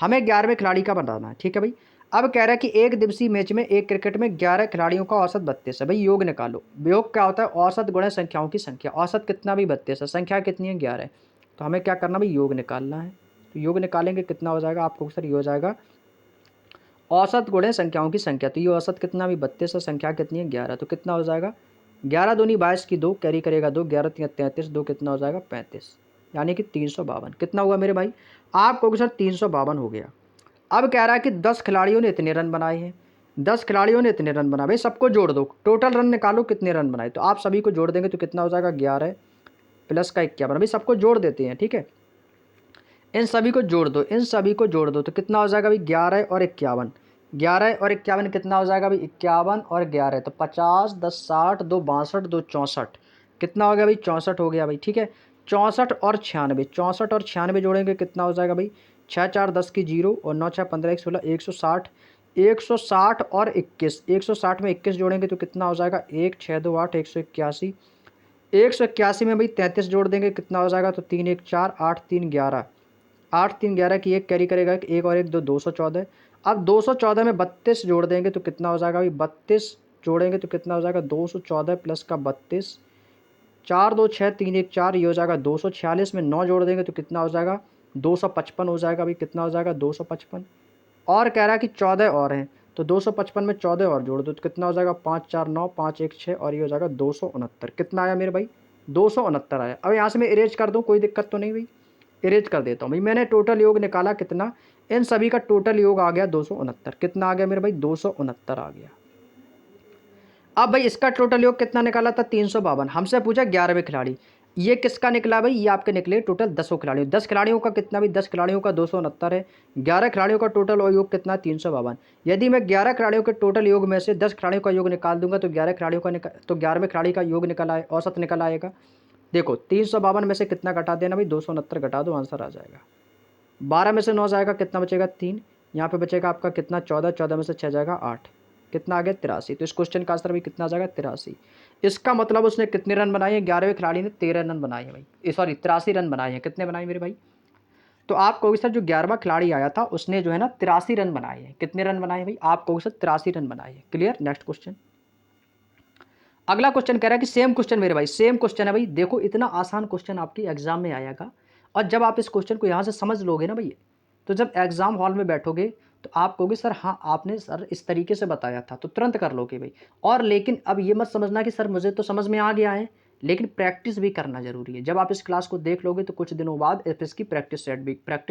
हमें 11वें खिलाड़ी का बताना है, ठीक है भाई। अब कह रहा है कि एक दिवसीय मैच में एक क्रिकेट में 11 खिलाड़ियों का औसत 32 है। भाई योग निकालो, योग क्या होता है औसत गुणा संख्याओं की संख्या, औसत कितना भी 32 है, संख्या कितनी है 11 है, तो हमें क्या करना भाई योग निकालना है। तो योग निकालेंगे कितना हो जाएगा आपको सर, ये हो जाएगा औसत गुणे संख्याओं की संख्या, तो ये औसत कितना भी 32 है, संख्या कितनी है 11, तो कितना हो जाएगा 11 दूनी 22 की 2 कैरी करेगा 2, 11 तिया 33, 2 कितना हो जाएगा 35, यानी कि 352। कितना हुआ मेरे भाई, आप कहोगे सर 352 हो गया। अब कह रहा है कि 10 खिलाड़ियों ने इतने रन बनाए हैं, 10 खिलाड़ियों ने इतने रन बनाए, भाई सबको जोड़ दो, टोटल रन निकालो कितने रन बनाए, तो आप सभी को जोड़ देंगे तो कितना हो जाएगा 11 प्लस का 51, भाई सबको जोड़ देते हैं, ठीक है, इन सभी को जोड़ दो, इन सभी को जोड़ दो तो कितना हो जाएगा भाई 11 और 51, 11 और 51 कितना हो जाएगा भाई 51 और 11, तो 50, 10, 60, 2, 62, 2, 64, कितना हो गया भाई 64 हो गया भाई, ठीक है। 64 और 96, 64 और 96 जोड़ेंगे कितना हो जाएगा भाई 6, 4, 10 की 0 और 9, 6, 15, 1, 16, 160, 160 और 21, 160 में 21 जोड़ेंगे तो कितना हो जाएगा 1, 6, 2, 8, 181, 181 में भाई 33 जोड़ देंगे कितना हो जाएगा, तो 3, 1, 4, 8, 3, 11, 8, 3, 11 की एक कैरी करेगा, एक और एक 2, 214। अब 214 में 32 जोड़ देंगे तो कितना हो जाएगा भाई 32 जोड़ेंगे तो कितना हो जाएगा 214 प्लस का 32, 4, 2, 6, 3, 1, 4, ये हो जाएगा 246 में 9 जोड़ देंगे तो कितना हो जाएगा 255 हो जाएगा भाई, कितना हो जाएगा 255। और कह रहा है कि 14 और हैं, तो 255 में 14 और जोड़ दो तो कितना हो जाएगा 5, 4, 9, 5, 1, 6 और ये हो जाएगा 269। कितना आया मेरे भाई 269 आया। अब यहाँ से मैं इरेज कर दूँ, कोई दिक्कत तो नहीं भाई, इरेज कर देता हूँ भाई। मैंने टोटल योग निकाला कितना, इन सभी का टोटल योग आ गया 269। कितना आ गया मेरे भाई 269 आ गया। अब भाई इसका टोटल योग कितना निकाला था 352, हमसे पूछा 11वें खिलाड़ी, ये किसका निकला भाई, ये आपके निकले टोटल 10 खिलाड़ियों, 10 खिलाड़ियों का कितना भाई 10 खिलाड़ियों का 269 है, 11 खिलाड़ियों का टोटल योग कितना 352। यदि मैं 11 खिलाड़ियों के टोटल योग में से 10 खिलाड़ियों का योग निकाल दूंगा तो 11 खिलाड़ियों का तो 11वें खिलाड़ी का योग निकल आए, औसत निकल आएगा। देखो 352 में से कितना घटा देना भाई 269 घटा दो, आंसर आ जाएगा। 12 में से 9 जाएगा कितना बचेगा 3, यहाँ पे बचेगा आपका कितना 14, 14 में से 6 जाएगा 8, कितना आ गया 83। तो इस क्वेश्चन का आंसर भी कितना आ जाएगा 83। इसका मतलब उसने कितने रन बनाए हैं, 11वें खिलाड़ी ने 13 रन बनाए हैं भाई, सॉरी 83 रन बनाए हैं। कितने बनाए मेरे भाई, तो आप कहोगे सर जो 11वां खिलाड़ी आया था उसने जो है ना 83 रन बनाए हैं, कितने रन बनाए भाई, आप कहोगे सर 83 रन बनाए हैं। Clear, next question. अगला क्वेश्चन कह रहा है कि सेम क्वेश्चन मेरे भाई, सेम क्वेश्चन है भाई, देखो इतना आसान क्वेश्चन आपकी एग्जाम में आएगा, और जब आप इस क्वेश्चन को यहाँ से समझ लोगे ना भाई, तो जब एग्जाम हॉल में बैठोगे तो आप कहोगे सर हाँ आपने सर इस तरीके से बताया था, तो तुरंत कर लोगे भाई। और लेकिन अब ये मत समझना कि सर मुझे तो समझ में आ गया है, लेकिन प्रैक्टिस भी करना जरूरी है। जब आप इस क्लास को देख लोगे तो कुछ दिनों बाद इसकी प्रैक्टिस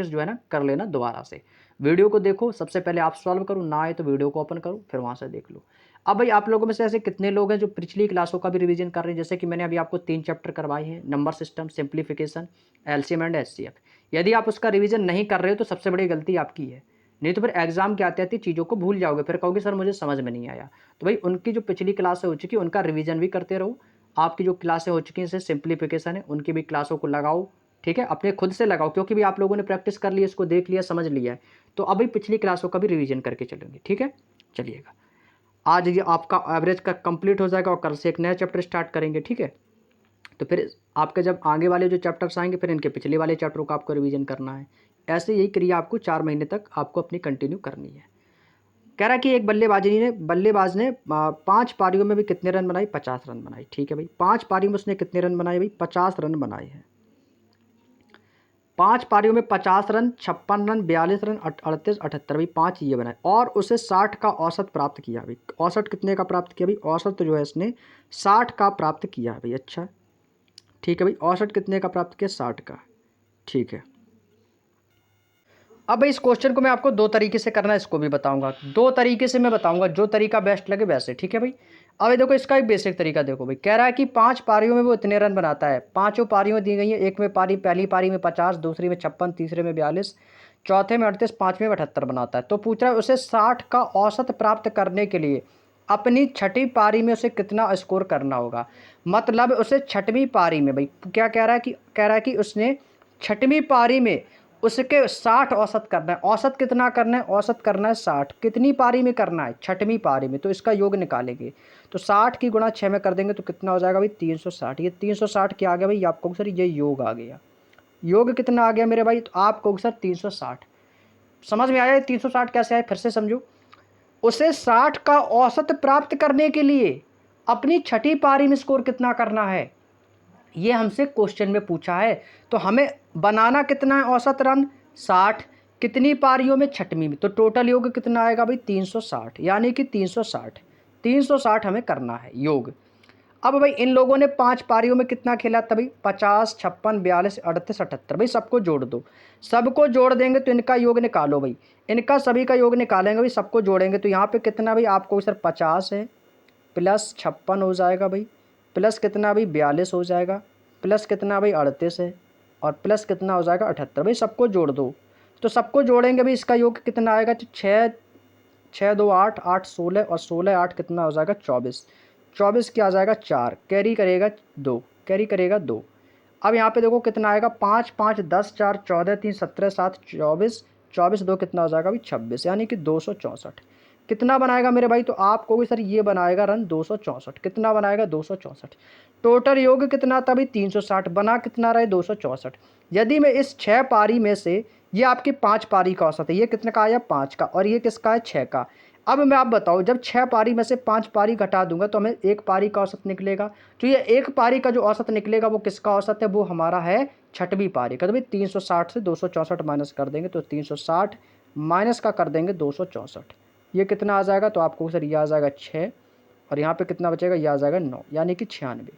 जो है ना कर लेना दोबारा से। वीडियो को देखो, सबसे पहले आप सॉल्व करो, ना आए तो वीडियो को ओपन करो फिर वहाँ से देख लो। अब भाई आप लोगों में से ऐसे कितने लोग हैं जो पिछली क्लासों का भी रिवीजन कर रहे हैं, जैसे कि मैंने अभी आपको 3 चैप्टर करवाए हैं, number system, simplification, LCM and HCF. यदि आप उसका रिवीजन नहीं कर रहे हो तो सबसे बड़ी गलती आपकी है, नहीं तो फिर एग्जाम के आते आते चीज़ों को भूल जाओगे, फिर कहोगे सर मुझे समझ में नहीं आया। तो भाई उनकी जो पिछली क्लासें हो चुकी है उनका रिवीजन भी करते रहो, आपकी जो क्लासें हो चुकी हैं जैसे सिंप्लीफिकेशन है उनकी भी क्लासों को लगाओ, ठीक है, अपने खुद से लगाओ, क्योंकि भी आप लोगों ने प्रैक्टिस कर लिया, इसको देख लिया, समझ लिया है, तो अभी पिछली क्लासों का भी रिवीजन करके चलेंगे, ठीक है। चलिएगा, आज ये आपका एवरेज का कंप्लीट हो जाएगा और कल से एक नया चैप्टर स्टार्ट करेंगे, ठीक है। तो फिर आपके जब आगे वाले जो चैप्टर्स आएंगे फिर इनके पिछले वाले चैप्टरों का आपको रिवीजन करना है। ऐसे यही क्रिया आपको 4 महीने तक आपको अपनी कंटिन्यू करनी है। कह रहा है कि एक बल्लेबाज ने 5 पारियों में भी कितने रन बनाए, 50 रन बनाए, ठीक है भाई। 5 पारियों में उसने कितने रन बनाए भाई, 50 रन बनाए हैं। 5 पारियों में 50 रन, 56 रन, 42 रन, 38, 78 भाई 5 ये बनाए, और उसे 60 का औसत प्राप्त किया भाई। औसत कितने का प्राप्त किया भाई, औसत जो है इसने 60 का प्राप्त किया भाई। अच्छा ठीक है भाई, औसत कितने का प्राप्त किया 60 का, ठीक है। अब भाई इस क्वेश्चन को मैं आपको दो तरीके से करना है, इसको भी बताऊंगा। दो तरीके से मैं बताऊंगा, जो तरीका बेस्ट लगे वैसे, ठीक है भाई। अब ये देखो इसका एक बेसिक तरीका देखो भाई, कह रहा है कि 5 पारियों में वो इतने रन बनाता है। पांचों पारियों दी गई है, एक में पारी, पहली पारी में 50, दूसरी में 56, तीसरे में 42, चौथे में 38, पांचवें में 78 बनाता है। तो पूछ रहा है उसे 60 का औसत प्राप्त करने के लिए अपनी छठी पारी में उसे कितना स्कोर करना होगा। मतलब उसे छठवीं पारी में भाई क्या कह रहा है कि उसने छठवीं पारी में उसके 60 औसत करना है। औसत कितना करना है? औसत करना है 60। कितनी पारी में करना है? छठवीं पारी में। तो इसका योग निकालेंगे, तो 60 की गुणा 6 में कर देंगे तो कितना हो जाएगा भाई? 360। ये 360 क्या आ गया भाई? आप कहोगे सर ये योग आ गया। योग कितना आ गया मेरे भाई? तो आप कहोगे सर 360। समझ में आया 360 कैसे आए? फिर से समझो। उसे 60 का औसत प्राप्त करने के लिए अपनी छठी पारी में स्कोर कितना करना है, ये हमसे क्वेश्चन में पूछा है। तो हमें बनाना कितना है औसत रन? 60। कितनी पारियों में? छठवीं में। तो टोटल योग कितना आएगा भाई? 360। यानी कि 360 360 हमें करना है योग। अब भाई इन लोगों ने 5 पारियों में कितना खेला था भाई? 50, 56, 42, 38, 78। भाई सबको जोड़ दो। सबको जोड़ देंगे तो इनका योग निकालो भाई। इनका सभी का योग निकालेंगे भाई, सबको जोड़ेंगे तो यहाँ पे कितना भाई? आपको सर 50 है, प्लस 56 हो जाएगा भाई, प्लस कितना भाई? 42 हो जाएगा, प्लस कितना भाई? 38 है, और प्लस कितना हो जाएगा? 78। भाई सबको जोड़ दो। तो सबको जोड़ेंगे भाई, इसका योग कितना आएगा? तो 6 6 2 8 8 16, और 16 8 कितना हो जाएगा? 24। 24 क्या आ जाएगा? 4। कैरी करेगा 2, कैरी करेगा 2। अब यहाँ पे देखो कितना आएगा? 5 5 10 4 14 3 17 7 24, 24 2 कितना हो जाएगा भाई? 26। यानी कि 264। कितना बनाएगा मेरे भाई? तो आप कहोगे सर ये बनाएगा रन 264। कितना बनाएगा? 264। टोटल योग कितना था भाई? 360। बना कितना रहे? 264। यदि मैं इस 6 पारी में से, ये आपकी 5 पारी का औसत है, ये कितने का आया? 5 का, और ये किसका है? 6 का। अब मैं आप बताओ, जब 6 पारी में से 5 पारी घटा दूंगा तो हमें एक पारी का औसत निकलेगा। तो ये एक पारी का जो औसत निकलेगा वो किसका औसत है? वो हमारा है छठवीं पारी का। तो भाई 360 से 264 माइनस कर देंगे तो 360 माइनस का कर देंगे 264। ये कितना आ जाएगा? तो आपको सर ये आ जाएगा 6, और यहाँ पे कितना बचेगा? ये आ जाएगा 9, यानी कि 96।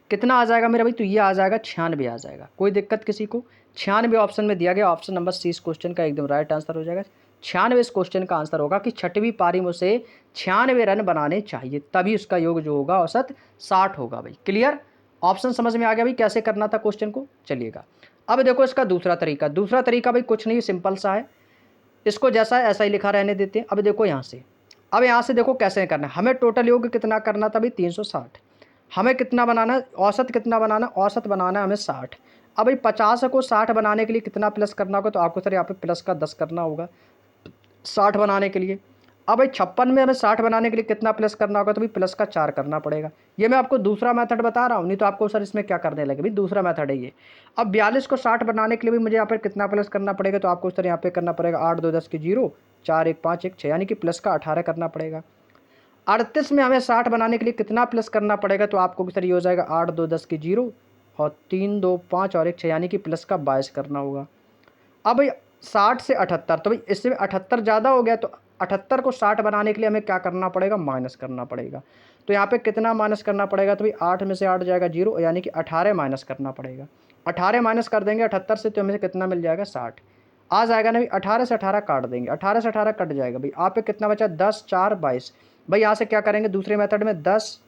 कितना आ जाएगा मेरा भाई? तो ये आ जाएगा 96 आ जाएगा। कोई दिक्कत किसी को? 96 ऑप्शन में दिया गया। ऑप्शन नंबर सी इस क्वेश्चन का एकदम राइट आंसर हो जाएगा। 96 इस क्वेश्चन का आंसर होगा कि छठवीं पारी में से 96 रन बनाने चाहिए, तभी उसका योग जो होगा औसत 60 होगा भाई। क्लियर? ऑप्शन समझ में आ गया भाई कैसे करना था क्वेश्चन को? चलिएगा अब देखो इसका दूसरा तरीका। दूसरा तरीका भाई कुछ नहीं, सिंपल सा है। इसको जैसा है ऐसा ही लिखा रहने देते हैं। अब देखो यहाँ से, अब यहाँ से देखो कैसे करना है। हमें टोटल योग कितना करना था भाई? 360। हमें कितना बनाना है? औसत कितना बनाना? औसत बनाना है हमें 60। अब भाई 50 को 60 बनाने के लिए कितना प्लस करना होगा? तो आपको सर यहाँ पे प्लस का 10 करना होगा 60 बनाने के लिए। अब भाई 56 में हमें 60 बनाने के लिए कितना प्लस करना होगा? तो भाई प्लस का 4 करना पड़ेगा। ये मैं आपको दूसरा मेथड बता रहा हूँ, नहीं तो आपको सर इसमें क्या करने लगे भाई, दूसरा मेथड है ये। अब 42 को 60 बनाने के लिए भी मुझे यहाँ पर कितना प्लस करना पड़ेगा? तो आपको सर यहाँ पे करना पड़ेगा 8 2 10 की 0, 4 1 5 1 6, यानी कि प्लस का 18 करना पड़ेगा। 38 में हमें 60 बनाने के लिए कितना प्लस करना पड़ेगा? तो आपको सर ये हो जाएगा 8 2 10 की 0, और 3 2 5 और 1 6, यानी कि प्लस का 22 करना होगा। अब भाई 60 से 78, तो भाई इससे 78 ज़्यादा हो गया, तो 78 को 60 बनाने के लिए हमें क्या करना पड़ेगा? माइनस करना पड़ेगा। तो यहाँ पे कितना माइनस करना पड़ेगा? तो भाई 8 में से 8 जाएगा 0, यानी कि 18 माइनस करना पड़ेगा। 18 माइनस कर देंगे 78 से, तो हमें कितना मिल जाएगा? 60 आ जाएगा ना भाई। 18 से 18 काट देंगे, 18 से 18 कट जाएगा भाई। आप पे कितना बचा? 10 4 22। भाई यहाँ से क्या करेंगे दूसरे मेथड में? 10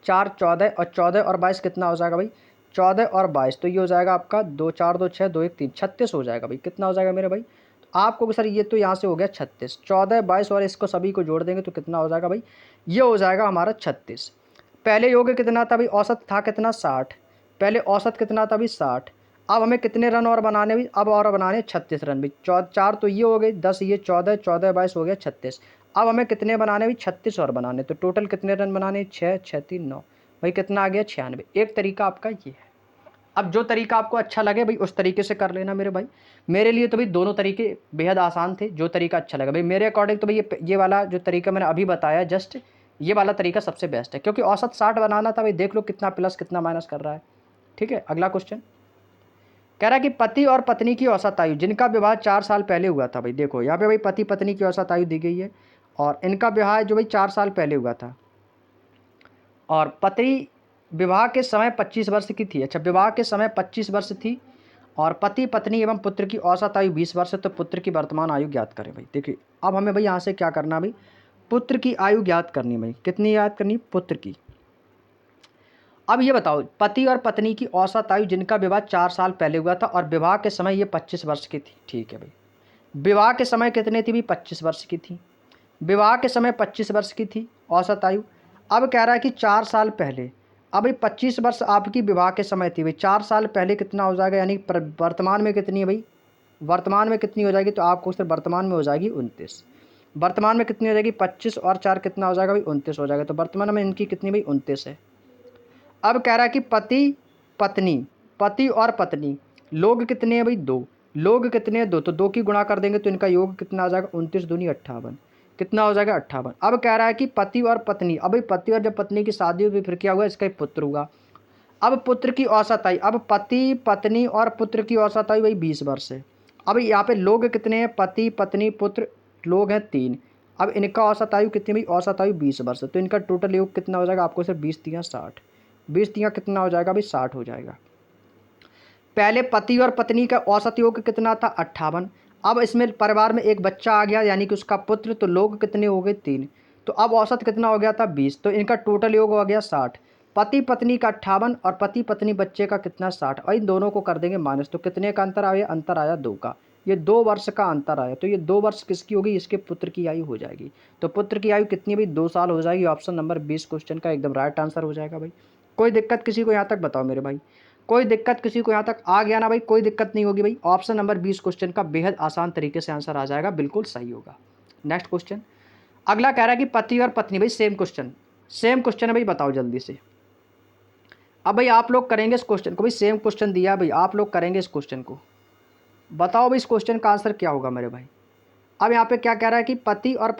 4 14, और 14 और 22 कितना हो जाएगा भाई? 14 और 22, तो ये हो जाएगा आपका 2 4 2 6 2 1 3, 36 हो जाएगा भाई। कितना हो जाएगा मेरे भाई? तो आपको सर ये तो यहाँ से हो गया 36, 14 22 और इसको सभी को जोड़ देंगे तो कितना हो जाएगा भाई? ये हो जाएगा हमारा 36। पहले योग कितना था भाई? औसत था कितना? 60। पहले औसत कितना था भाई? 60। अब हमें कितने रन और बनाने भाई? अब और बनाने 36 रन भाई। 4 तो ये हो गए, 10 ये 14, 14 22 हो गया 36। अब हमें कितने बनाने भाई? 36 और बनाने। तो टोटल कितने रन बनाने? 6 6 3 9 भाई। कितना आ गया? 96। एक तरीका आपका ये है। अब जो तरीका आपको अच्छा लगे भाई उस तरीके से कर लेना मेरे भाई। मेरे लिए तो भाई दोनों तरीके बेहद आसान थे, जो तरीका अच्छा लगा भाई मेरे अकॉर्डिंग तो भाई ये वाला जो तरीका मैंने अभी बताया जस्ट, ये वाला तरीका सबसे बेस्ट है, क्योंकि औसत 60 बनाना था भाई। देख लो कितना प्लस कितना माइनस कर रहा है। ठीक है, अगला क्वेश्चन कह रहा है कि पति और पत्नी की औसत आयु जिनका विवाह 4 साल पहले हुआ था भाई। देखो यहाँ पे भाई पति पत्नी की औसत आयु दी गई है, और इनका विवाह जो भाई 4 साल पहले हुआ था, और पति विवाह के समय 25 वर्ष की थी। अच्छा, विवाह के समय 25 वर्ष थी, और पति पत्नी एवं पुत्र की औसत आयु 20 वर्ष है, तो पुत्र की वर्तमान आयु ज्ञात करें भाई। देखिए अब हमें भाई यहाँ से क्या करना भाई, पुत्र की आयु ज्ञात करनी है भाई। कितनी याद करनी, पुत्र की। अब ये बताओ, पति और पत्नी की औसत आयु जिनका विवाह 4 साल पहले हुआ था और विवाह के समय ये 25 वर्ष की थी। ठीक है भाई, विवाह के समय कितने थी भी, 25 वर्ष की थी। विवाह के समय 25 वर्ष की थी औसत आयु। अब कह रहा है कि 4 साल पहले, अब भाई 25 वर्ष आपकी विवाह के समय थी भाई, 4 साल पहले कितना हो जाएगा, यानी वर्तमान में कितनी है भाई, वर्तमान में कितनी हो जाएगी, तो आपको सिर्फ वर्तमान में हो जाएगी 29। वर्तमान में कितनी हो जाएगी, 25 और 4 कितना हो जाएगा भाई, 29 हो जाएगा। तो वर्तमान में इनकी कितनी भाई, 29 है। अब कह रहा है कि पति और पत्नी लोग कितने हैं भाई, 2। लोग कितने हैं, 2, तो 2 की गुणा कर देंगे तो इनका योग कितना आ जाएगा, 29 दूनी 58। कितना हो जाएगा, 58। अब कह रहा है कि पति और पत्नी, अब भाई पति और जब पत्नी की शादी हुई फिर क्या हुआ, इसका एक पुत्र हुआ। अब पुत्र की औसत आयु, अब पति पत्नी और पुत्र की औसत आयु भाई 20 वर्ष है। अब यहाँ पे लोग कितने हैं, पति पत्नी पुत्र, लोग हैं 3। अब इनका औसत आयु कितनी भाई, औसत आयु 20 वर्ष है, तो इनका टोटल योग कितना हो जाएगा, आपको सिर्फ 20 तिया 60। 20 तिया कितना हो जाएगा भाई, 60 हो जाएगा। पहले पति और पत्नी का औसत योग कितना था, 58। अब इसमें परिवार में एक बच्चा आ गया यानी कि उसका पुत्र, तो लोग कितने हो गए, 3। तो अब औसत कितना हो गया था, 20, तो इनका टोटल योग हो गया 60। पति पत्नी का 58 और पति पत्नी बच्चे का कितना, 60, और इन दोनों को कर देंगे माइनस, तो कितने का अंतर आया, अंतर आया 2 का। ये 2 वर्ष का अंतर आया, तो ये 2 वर्ष किसकी होगी, इसके पुत्र की आयु हो जाएगी। तो पुत्र की आयु कितनी भाई, 2 साल हो जाएगी। ऑप्शन नंबर 20 क्वेश्चन का एकदम राइट आंसर हो जाएगा भाई। कोई दिक्कत किसी को यहाँ तक, बताओ मेरे भाई, कोई दिक्कत किसी को यहाँ तक आ गया ना भाई, कोई दिक्कत नहीं होगी भाई। ऑप्शन नंबर 20 क्वेश्चन का बेहद आसान तरीके से आंसर आ जाएगा, बिल्कुल सही होगा। नेक्स्ट क्वेश्चन, अगला कह रहा है कि पति और पत्नी, भाई सेम क्वेश्चन है भाई, बताओ जल्दी से। अब भाई आप लोग करेंगे इस क्वेश्चन को, भाई सेम क्वेश्चन दिया भाई, आप लोग करेंगे इस क्वेश्चन को। बताओ भाई इस क्वेश्चन का आंसर क्या होगा मेरे भाई। अब यहाँ पे क्या कह रहा है कि पति और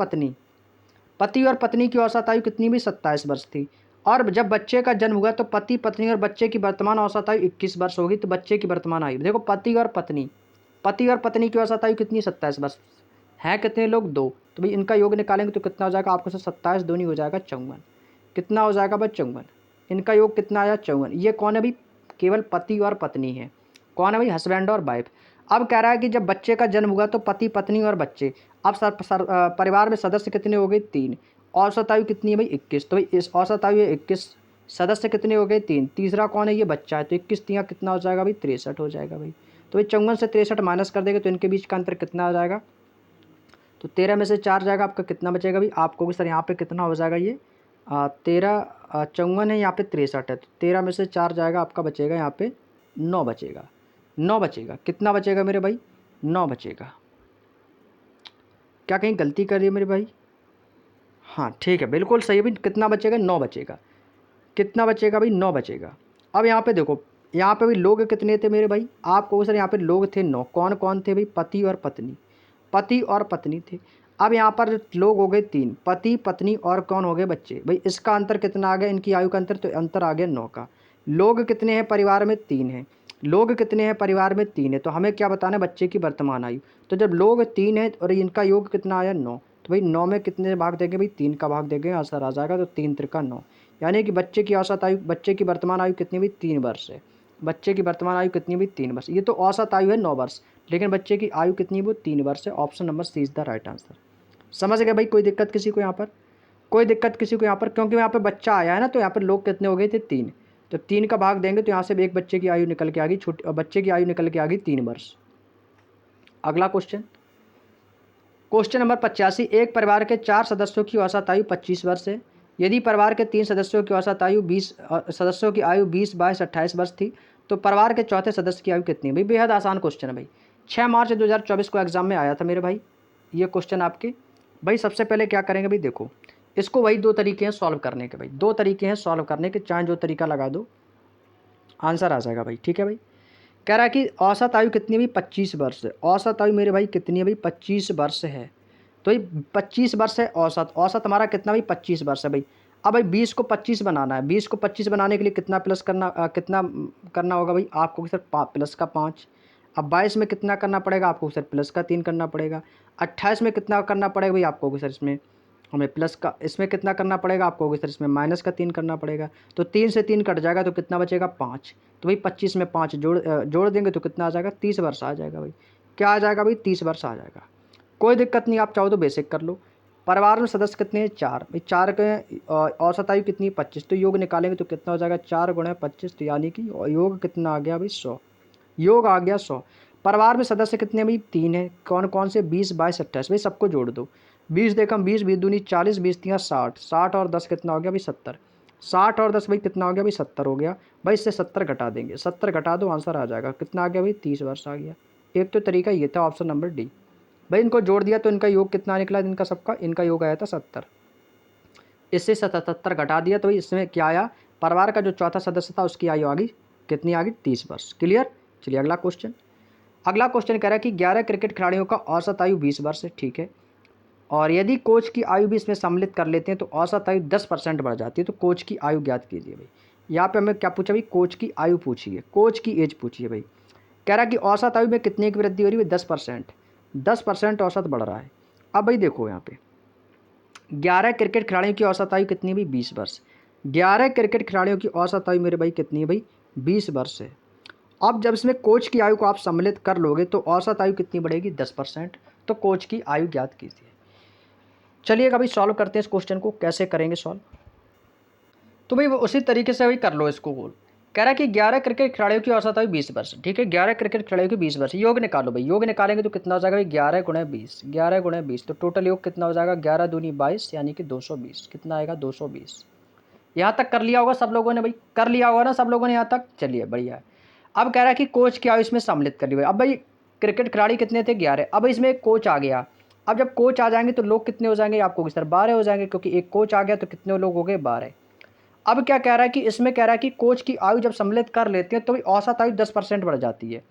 पत्नी की औसत आयु कितनी भी, 27 वर्ष थी। और जब बच्चे का जन्म हुआ तो पति पत्नी और बच्चे की वर्तमान औसत आयु 21 वर्ष होगी। तो बच्चे की वर्तमान आयु देखो, पति और पत्नी की औसत आयु कितनी, 27 वर्ष है। कितने लोग, 2, तो भाई इनका योग निकालेंगे तो कितना हो जाएगा, आपको से 27 दूनी हो जाएगा 54। कितना हो जाएगा भाई, 54। इनका योग कितना आया, 54। ये कौन है भाई, केवल पति और पत्नी है। कौन है भाई, हस्बैंड और वाइफ। अब कह रहा है कि जब बच्चे का जन्म हुआ तो पति पत्नी और बच्चे, अब परिवार में सदस्य कितने हो गए, 3। औसत आयु कितनी है भाई, 21। तो भाई इस औसत आयु है 21, सदस्य कितने हो गए, 3। तीसरा कौन है, ये बच्चा है, तो 21 तिया कितना हो जाएगा भाई, 63 हो जाएगा भाई। तो भाई 54 से 63 माइनस कर देंगे तो इनके बीच का अंतर कितना आ जाएगा, तो 13 में से 4 जाएगा, आपका कितना बचेगा भाई, आपको भी सर यहाँ पे कितना हो जाएगा, ये 13, 54 है, यहाँ पे 63 है, तो 13 में से 4 जाएगा, आपका बचेगा यहाँ पे 9 बचेगा। 9 बचेगा, कितना बचेगा मेरे भाई, 9 बचेगा। क्या कहीं गलती कर रही है मेरे भाई, हाँ ठीक है, बिल्कुल सही है भाई। कितना बचेगा, 9 बचेगा। कितना बचेगा भाई, 9 बचेगा। अब यहाँ पे देखो, यहाँ पे भी लोग कितने थे मेरे भाई, आपको सर यहाँ पे लोग थे 9। कौन कौन थे भाई, पति और पत्नी थे। अब यहाँ पर लोग हो गए 3, पति पत्नी और कौन हो गए, बच्चे। भाई इसका अंतर कितना आ गया, इनकी आयु का अंतर, तो अंतर आ गया 9 का। लोग कितने हैं परिवार में, 3 हैं। लोग कितने हैं परिवार में, 3 है, तो हमें क्या बताना है, बच्चे की वर्तमान आयु। तो जब लोग 3 हैं और इनका योग कितना आया, 9, तो भाई 9 में कितने भाग देंगे भाई, 3 का भाग देंगे, आंसर आ जाएगा। तो 3 त्रिका 9, यानी कि बच्चे की औसत आयु, बच्चे की वर्तमान आयु कितनी भी, 3 वर्ष है। बच्चे की वर्तमान आयु कितनी भी, 3 वर्ष। ये तो औसत आयु है 9 वर्ष, लेकिन बच्चे की आयु कितनी, वो 3 वर्ष है। Option number C is the right answer. समझ गए भाई, कोई दिक्कत किसी को यहाँ पर, कोई दिक्कत किसी को यहाँ पर, क्योंकि यहाँ पर बच्चा आया है ना, तो यहाँ पर लोग कितने हो गए थे, 3। तो 3 का भाग देंगे तो यहाँ से एक बच्चे की आयु निकल के आ गई, छोटे बच्चे की आयु निकल के आ गई 3 वर्ष। अगला क्वेश्चन, क्वेश्चन नंबर 85, एक परिवार के 4 सदस्यों की औसत आयु 25 वर्ष है। यदि परिवार के 3 सदस्यों की औसत आयु 20 सदस्यों की आयु 20, 22, 28 वर्ष थी, तो परिवार के चौथे सदस्य की आयु कितनी है भाई। बेहद आसान क्वेश्चन है भाई, 6 मार्च 2024 को एग्जाम में आया था मेरे भाई ये क्वेश्चन आपके। भाई सबसे पहले क्या करेंगे भाई, देखो इसको वही 2 तरीके हैं सॉल्व करने के भाई, 2 तरीके हैं सॉल्व करने के, चाहे जो तरीका लगा दो आंसर आ जाएगा भाई। ठीक है भाई, कह रहा है कि औसत आयु कितनी है भाई, 25 वर्ष है। औसत आयु मेरे भाई कितनी है भाई, 25 वर्ष है। तो ये 25 वर्ष है औसत, औसत हमारा कितना भाई, 25 वर्ष है भाई। अब भाई 20 को 25 बनाना है, 20 को 25 बनाने के लिए कितना प्लस करना, कितना करना होगा भाई, आपको सर प्लस का 5। अब 22 में कितना करना पड़ेगा, आपको सर प्लस का 3 करना पड़ेगा। 28 में कितना करना पड़ेगा भाई, आपको सर इसमें हमें प्लस का इसमें कितना करना पड़ेगा, आप कहोगे सर इसमें माइनस का 3 करना पड़ेगा, तो 3 से 3 कट जाएगा तो कितना बचेगा 5। तो भाई 25 में 5 जोड़ देंगे तो कितना आ जाएगा 30 वर्ष आ जाएगा भाई। क्या आ जाएगा भाई 30 वर्ष आ जाएगा। कोई दिक्कत नहीं, आप चाहो तो बेसिक कर लो। परिवार में सदस्य कितने हैं 4, भाई 4 के औसत आयु कितनी है 25, तो योग निकालेंगे तो कितना हो जाएगा 4 गुणा 25, तो यानी कि योग कितना आ गया भाई 100, योग आ गया 100। परिवार में सदस्य कितने भाई 3 है, कौन कौन से 20 22 28, भाई सबको जोड़ दो। 20 देखम 20 20 दूनी 40, 20 तिया 60, 60 और 10 कितना हो गया भाई 70, 60 और 10 भाई कितना हो गया भाई 70 हो गया भाई। इससे 70 घटा देंगे, 70 घटा दो आंसर आ जाएगा कितना आ गया भाई 30 वर्ष आ गया। एक तो तरीका ये था ऑप्शन नंबर डी। भाई इनको जोड़ दिया तो इनका योग कितना निकला, इनका सबका इनका योग आया था 70, इससे 77 घटा दिया तो भाई इसमें क्या आया, परिवार का जो चौथा सदस्य था उसकी आयु आ गई कितनी आ गई 30 वर्ष। क्लियर। चलिए अगला क्वेश्चन। अगला क्वेश्चन कह रहा है कि 11 क्रिकेट खिलाड़ियों का औसत आयु 20 वर्ष है, ठीक है, और यदि कोच की आयु भी इसमें सम्मिलित कर लेते हैं तो औसत आयु 10% बढ़ जाती है। तो कोच की आयु ज्ञात कीजिए भाई। यहाँ पे हमें क्या पूछा भाई, कोच की आयु पूछिए, कोच की एज पूछिए भाई। कह रहा है कि औसत आयु में कितने की वृद्धि हो रही है, 10%, 10% औसत बढ़ रहा है। अब भाई देखो यहाँ पे 11 क्रिकेट खिलाड़ियों की औसत आयु कितनी है भाई 20 वर्ष, 11 क्रिकेट खिलाड़ियों की औसत आयु मेरे भाई कितनी है भाई 20 वर्ष है। अब जब इसमें कोच की आयु को आप सम्मिलित कर लोगे तो औसत आयु कितनी बढ़ेगी 10%, तो कोच की आयु ज्ञात कीजिए। चलिएगा भाई सॉल्व करते हैं इस क्वेश्चन को, कैसे करेंगे सॉल्व। तो भाई वो उसी तरीके से भाई कर लो इसको गोल। कह रहा है कि 11 क्रिकेट खिलाड़ियों की औसत आयु 20 वर्ष, ठीक है, 11 क्रिकेट खिलाड़ियों की 20 वर्ष। योग निकालो भाई, योग निकालेंगे तो कितना हो जाएगा भाई 11 गुणे 20, 11 गुणे 20, तो टोटल योग कितना हो जाएगा 11 दूनी 22 यानी कि 220, कितना आएगा 220। यहाँ तक कर लिया होगा सब लोगों ने भाई, कर लिया होगा ना सब लोगों ने यहाँ तक, चलिए बढ़िया है। अब कह रहा है कि कोच की आयु इसमें सम्मिलित कर ली भाई। अब भाई क्रिकेट खिलाड़ी कितने थे 11, अब इसमें एक कोच आ गया। अब जब कोच आ जाएंगे तो लोग कितने हो जाएंगे, आपको सर 12 हो जाएंगे, क्योंकि एक कोच आ गया तो कितने लोग हो गए 12। अब क्या कह रहा है कि इसमें कह रहा है कि कोच की आयु जब सम्मिलित कर लेते हैं तो औसत आयु 10% बढ़ जाती है।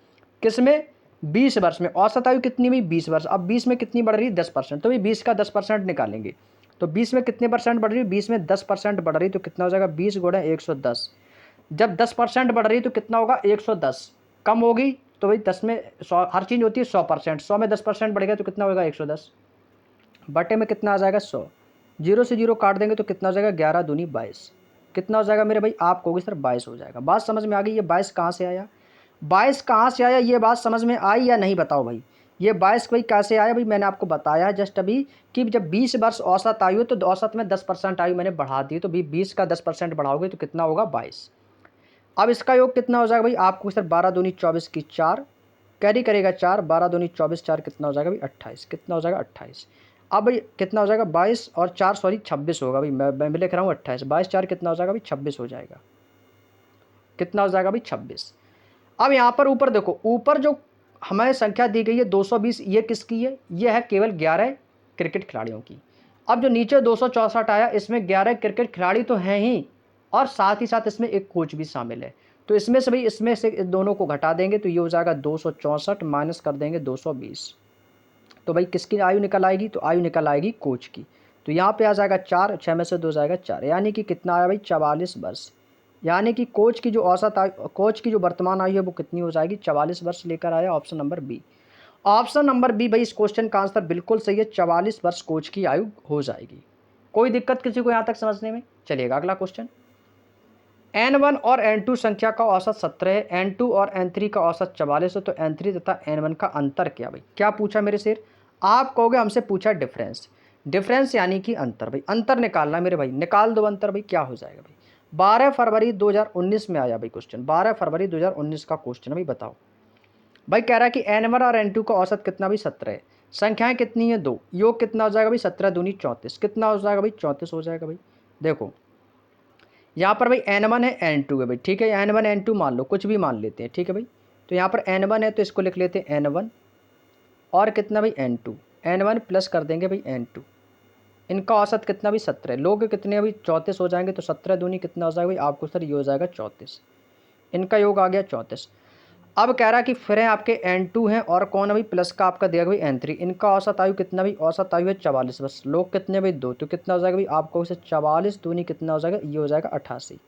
किसमें 20 वर्ष में औसत आयु कितनी हुई 20 वर्ष। अब 20 में कितनी बढ़ रही है 10%, तो भाई 20 का 10% निकालेंगे तो 20 में कितने परसेंट बढ़ रही है, 20 में 10% बढ़ रही है तो कितना हो जाएगा 20 गुणा 110। जब 10% बढ़ रही है तो कितना होगा 110, कम होगी तो भाई 10 में 100, हर चीज़ होती है 100%, 100 में 10% बढ़ गया तो कितना होगा 110, बटे में कितना आ जाएगा 100, जीरो से जीरो काट देंगे तो कितना हो जाएगा 11 दूनी 22, कितना हो जाएगा मेरे भाई, आप कहोगे सर 22 हो जाएगा। बात समझ में आ गई, ये 22 कहाँ से आया, 22 कहाँ से आया, ये बात समझ में आई या नहीं बताओ भाई। ये 22 भाई कैसे आया भाई, मैंने आपको बताया जस्ट अभी कि जब 20 वर्ष औसत आयु है तो औसत में 10% आयु मैंने बढ़ा दी, तो भी 20 का 10% बढ़ाओगे तो कितना होगा 22। अब इसका योग कितना हो जाएगा भाई, आपको सर 12 दूनी 24 की 4 कैरी करेगा 4, 12 दूनी 24, 4 कितना हो जाएगा भाई 28, कितना हो जाएगा 28। अब भाई कितना हो जाएगा 22 और 4 सॉरी 26 होगा भाई, मैं लिख रहा हूँ 28, 22 4 कितना हो जाएगा भाई 26 हो जाएगा, कितना हो जाएगा भाई 26। अब यहाँ पर ऊपर देखो, ऊपर जो हमें संख्या दी गई है 220, ये किसकी है, ये है केवल 11 क्रिकेट खिलाड़ियों की। अब जो नीचे 264 आया इसमें 11 क्रिकेट खिलाड़ी तो हैं ही, और साथ ही साथ इसमें एक कोच भी शामिल है, तो इसमें से भाई इसमें से दोनों को घटा देंगे तो ये हो जाएगा 264 माइनस कर देंगे 220, तो भाई किसकी आयु निकल आएगी, तो आयु निकल आएगी कोच की। तो यहाँ पे आ जाएगा 4, 6 में से 2 जाएगा 4, यानी कि कितना आया भाई 44 वर्ष। यानी कि कोच की जो औसत आयु, कोच की जो वर्तमान आयु है वो कितनी हो जाएगी 44 वर्ष लेकर आया option number B. Option number B भाई इस क्वेश्चन का आंसर बिल्कुल सही है, 44 वर्ष कोच की आयु हो जाएगी। कोई दिक्कत किसी को यहाँ तक समझने में। चलिएगा अगला क्वेश्चन। N1 और N2 संख्या का औसत 17 है, N2 और N3 का औसत 44 है, तो N3 तथा N1 का अंतर क्या भाई, क्या पूछा मेरे शेर, आप कहोगे हमसे पूछा डिफरेंस, डिफरेंस यानी कि अंतर, भाई अंतर निकालना मेरे भाई, निकाल दो अंतर भाई, क्या हो जाएगा भाई। 12 फरवरी 2019 में आया भाई क्वेश्चन, 12 फरवरी 2019 का क्वेश्चन है भाई, बताओ भाई। कह रहा है कि N1 और N2 का औसत कितना भाई 17 है, संख्याएं कितनी है 2, योग कितना हो जाएगा भाई 17 दूनी 34, कितना हो जाएगा भाई 34 हो जाएगा भाई। देखो यहाँ पर भाई N1 है N2 है भाई, ठीक है, N1 N2 मान लो, कुछ भी मान लेते हैं, ठीक है भाई। तो यहाँ पर N1 है तो इसको लिख लेते हैं N1, और कितना भाई N2, N1 प्लस कर देंगे भाई N2, इनका औसत कितना भी 17, लोग कितने अभी 34 हो जाएंगे, तो 17 दूनी कितना हो जाएगा भाई, आपको सर ये हो जाएगा 34, इनका योग आ गया 34। अब कह रहा है कि फिर है आपके N2 हैं और कौन है भाई प्लस का आपका दिया भाई N3, इनका औसत आयु कितना भाई, औसत आयु है 44 बस, लोग कितने भाई 2, तो कितना हो जाएगा भाई, आपको इसे 44 दूनी कितना हो जाएगा, ये हो जाएगा 88,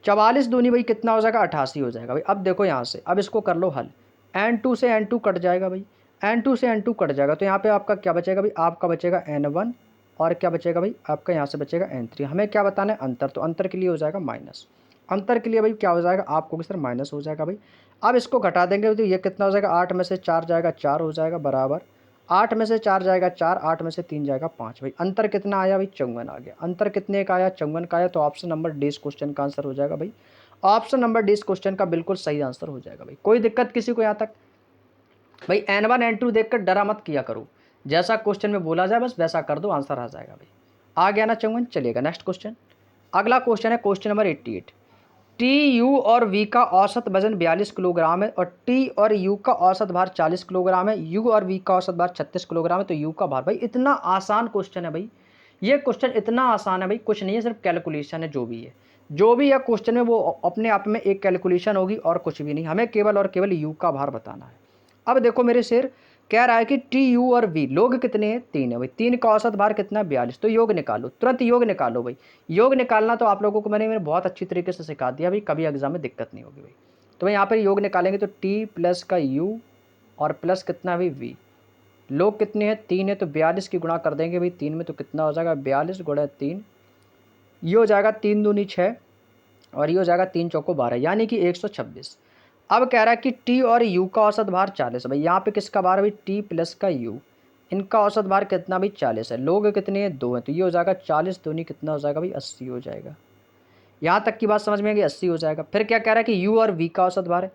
44 दूनी भाई कितना हो जाएगा 88 हो जाएगा भाई। अब देखो यहाँ से, अब इसको कर लो हल, N2 से N2 कट जाएगा भाई, N2 से N2 कट जाएगा, तो यहाँ पे आपका क्या बचेगा भाई, आपका बचेगा N1 और क्या बचेगा भाई आपका यहाँ से बचेगा n3। हमें क्या बताना है अंतर, तो अंतर के लिए हो जाएगा माइनस। अंतर के लिए भाई क्या हो जाएगा आपको सर माइनस हो जाएगा भाई। अब इसको घटा देंगे तो ये कितना हो जाएगा 8 में से 4 जाएगा 4 हो जाएगा बराबर 8 में से 4 जाएगा 4, 8 में से 3 जाएगा 5। भाई अंतर कितना आया भाई 54 आ गया। अंतर कितने का आया 54 का आया। तो ऑप्शन नंबर डी इस क्वेश्चन का आंसर हो जाएगा भाई। ऑप्शन नंबर डी इस क्वेश्चन का बिल्कुल सही आंसर हो जाएगा भाई। कोई दिक्कत किसी को यहाँ तक भाई n1 n2 देखकर डरा मत किया करो, जैसा क्वेश्चन में बोला जाए बस वैसा कर दो आंसर आ जाएगा भाई। आ गया ना 54। चलिएगा नेक्स्ट क्वेश्चन। अगला क्वेश्चन है क्वेश्चन नंबर 88। टी यू और वी का औसत वजन 42 किलोग्राम है और टी और यू का औसत भार 40 किलोग्राम है। यू और वी का औसत भार 36 किलोग्राम है। तो यू का भार भाई इतना आसान क्वेश्चन है भाई। ये क्वेश्चन इतना आसान है भाई, कुछ नहीं है सिर्फ कैलकुलेशन है। जो भी है क्वेश्चन में वो अपने आप में एक कैलकुलेशन होगी और कुछ भी नहीं। हमें केवल और केवल यू का भार बताना है। अब देखो मेरे शेर कह रहा है कि टी यू और वी लोग कितने हैं 3 है भाई। 3 का औसत भार कितना है 42। तो योग निकालो, तुरंत योग निकालो भाई। योग निकालना तो आप लोगों को मैंने बहुत अच्छी तरीके से सिखा दिया भाई, कभी एग्जाम में दिक्कत नहीं होगी भाई। तो भाई यहाँ पर योग निकालेंगे तो टी प्लस का यू और प्लस कितना भाई वी। लोग कितने हैं 3 है तो 42 की गुणा कर देंगे भाई 3 में, तो कितना हो जाएगा 42 गुणा 3। ये हो जाएगा 3 दूनी 6 और ये हो जाएगा 3 चौको 12 यानी कि 126। अब कह रहा है कि टी और यू का औसत भार 40 है भाई। यहाँ पे किसका भार है भाई टी प्लस का यू, इनका औसत भार कितना भाई 40 है। लोग कितने हैं 2 हैं तो ये हो जाएगा 40 दूनी कितना हो जाएगा भाई 80 हो जाएगा। यहाँ तक की बात समझ में आ गई 80 हो जाएगा। फिर क्या कह रहा है कि यू और वी का औसत भार है।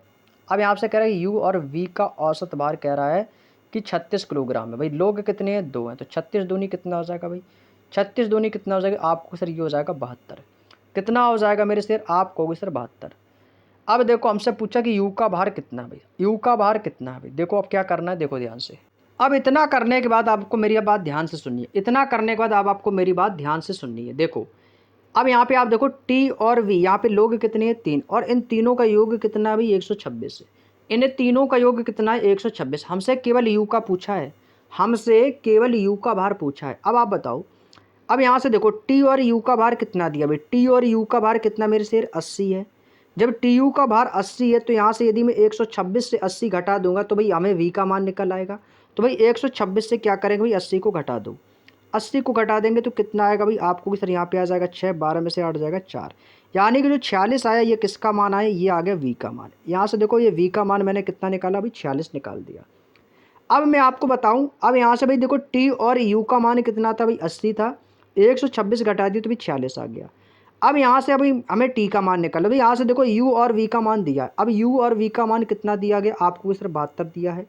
अब यहाँ से कह रहा है यू और वी का औसत भार कह रहा है कि 36 किलोग्राम है भाई। लोग कितने हैं 2 हैं तो 36 दूनी कितना हो जाएगा भाई 36 दूनी कितना हो जाएगा आपको सर ये हो जाएगा 72। कितना हो जाएगा मेरे सर आप कहोगे सर 72। अब देखो हमसे पूछा कि यू का भार कितना है भाई, यू का भार कितना है भाई। देखो अब क्या करना है देखो ध्यान से। अब इतना करने के बाद आपको मेरी बात ध्यान से सुनिए। इतना करने के बाद अब आपको मेरी बात ध्यान से सुननी है। देखो अब यहाँ पे आप देखो टी और वी, यहाँ पे लोग कितने हैं 3 और इन तीनों का योग कितना है भाई 126 है। इन तीनों का योग कितना है 126। हमसे केवल यू का पूछा है, हमसे केवल यू का भार पूछा है। अब आप बताओ, अब यहाँ से देखो टी और यू का भार कितना दिया भाई। टी और यू का भार कितना मेरे शेर 80 है। जब टी यू का भार 80 है तो यहाँ से यदि मैं 126 से 80 घटा दूंगा तो भाई हमें वी का मान निकल आएगा। तो भाई 126 से क्या करेंगे भाई 80 को घटा दो। 80 को घटा देंगे तो कितना आएगा भाई आपको सर यहाँ पे आ जाएगा 6, 12 में से 8 जाएगा 4, यानी कि जो 46 आया ये किसका मान आया ये आ गया वी का मान। यहाँ से देखो ये वी का मान मैंने कितना निकाला भाई 46 निकाल दिया। अब मैं आपको बताऊं, अब यहाँ से भाई देखो टी और यू का मान कितना था भाई 80 था, 126 घटा दिया तो भाई 46 आ गया। अब यहाँ से अभी हमें टी का मान निकालो भाई। यहाँ से देखो यू और वी का मान दिया, अब यू और वी का मान कितना दिया गया आपको सिर्फ 72 दिया है।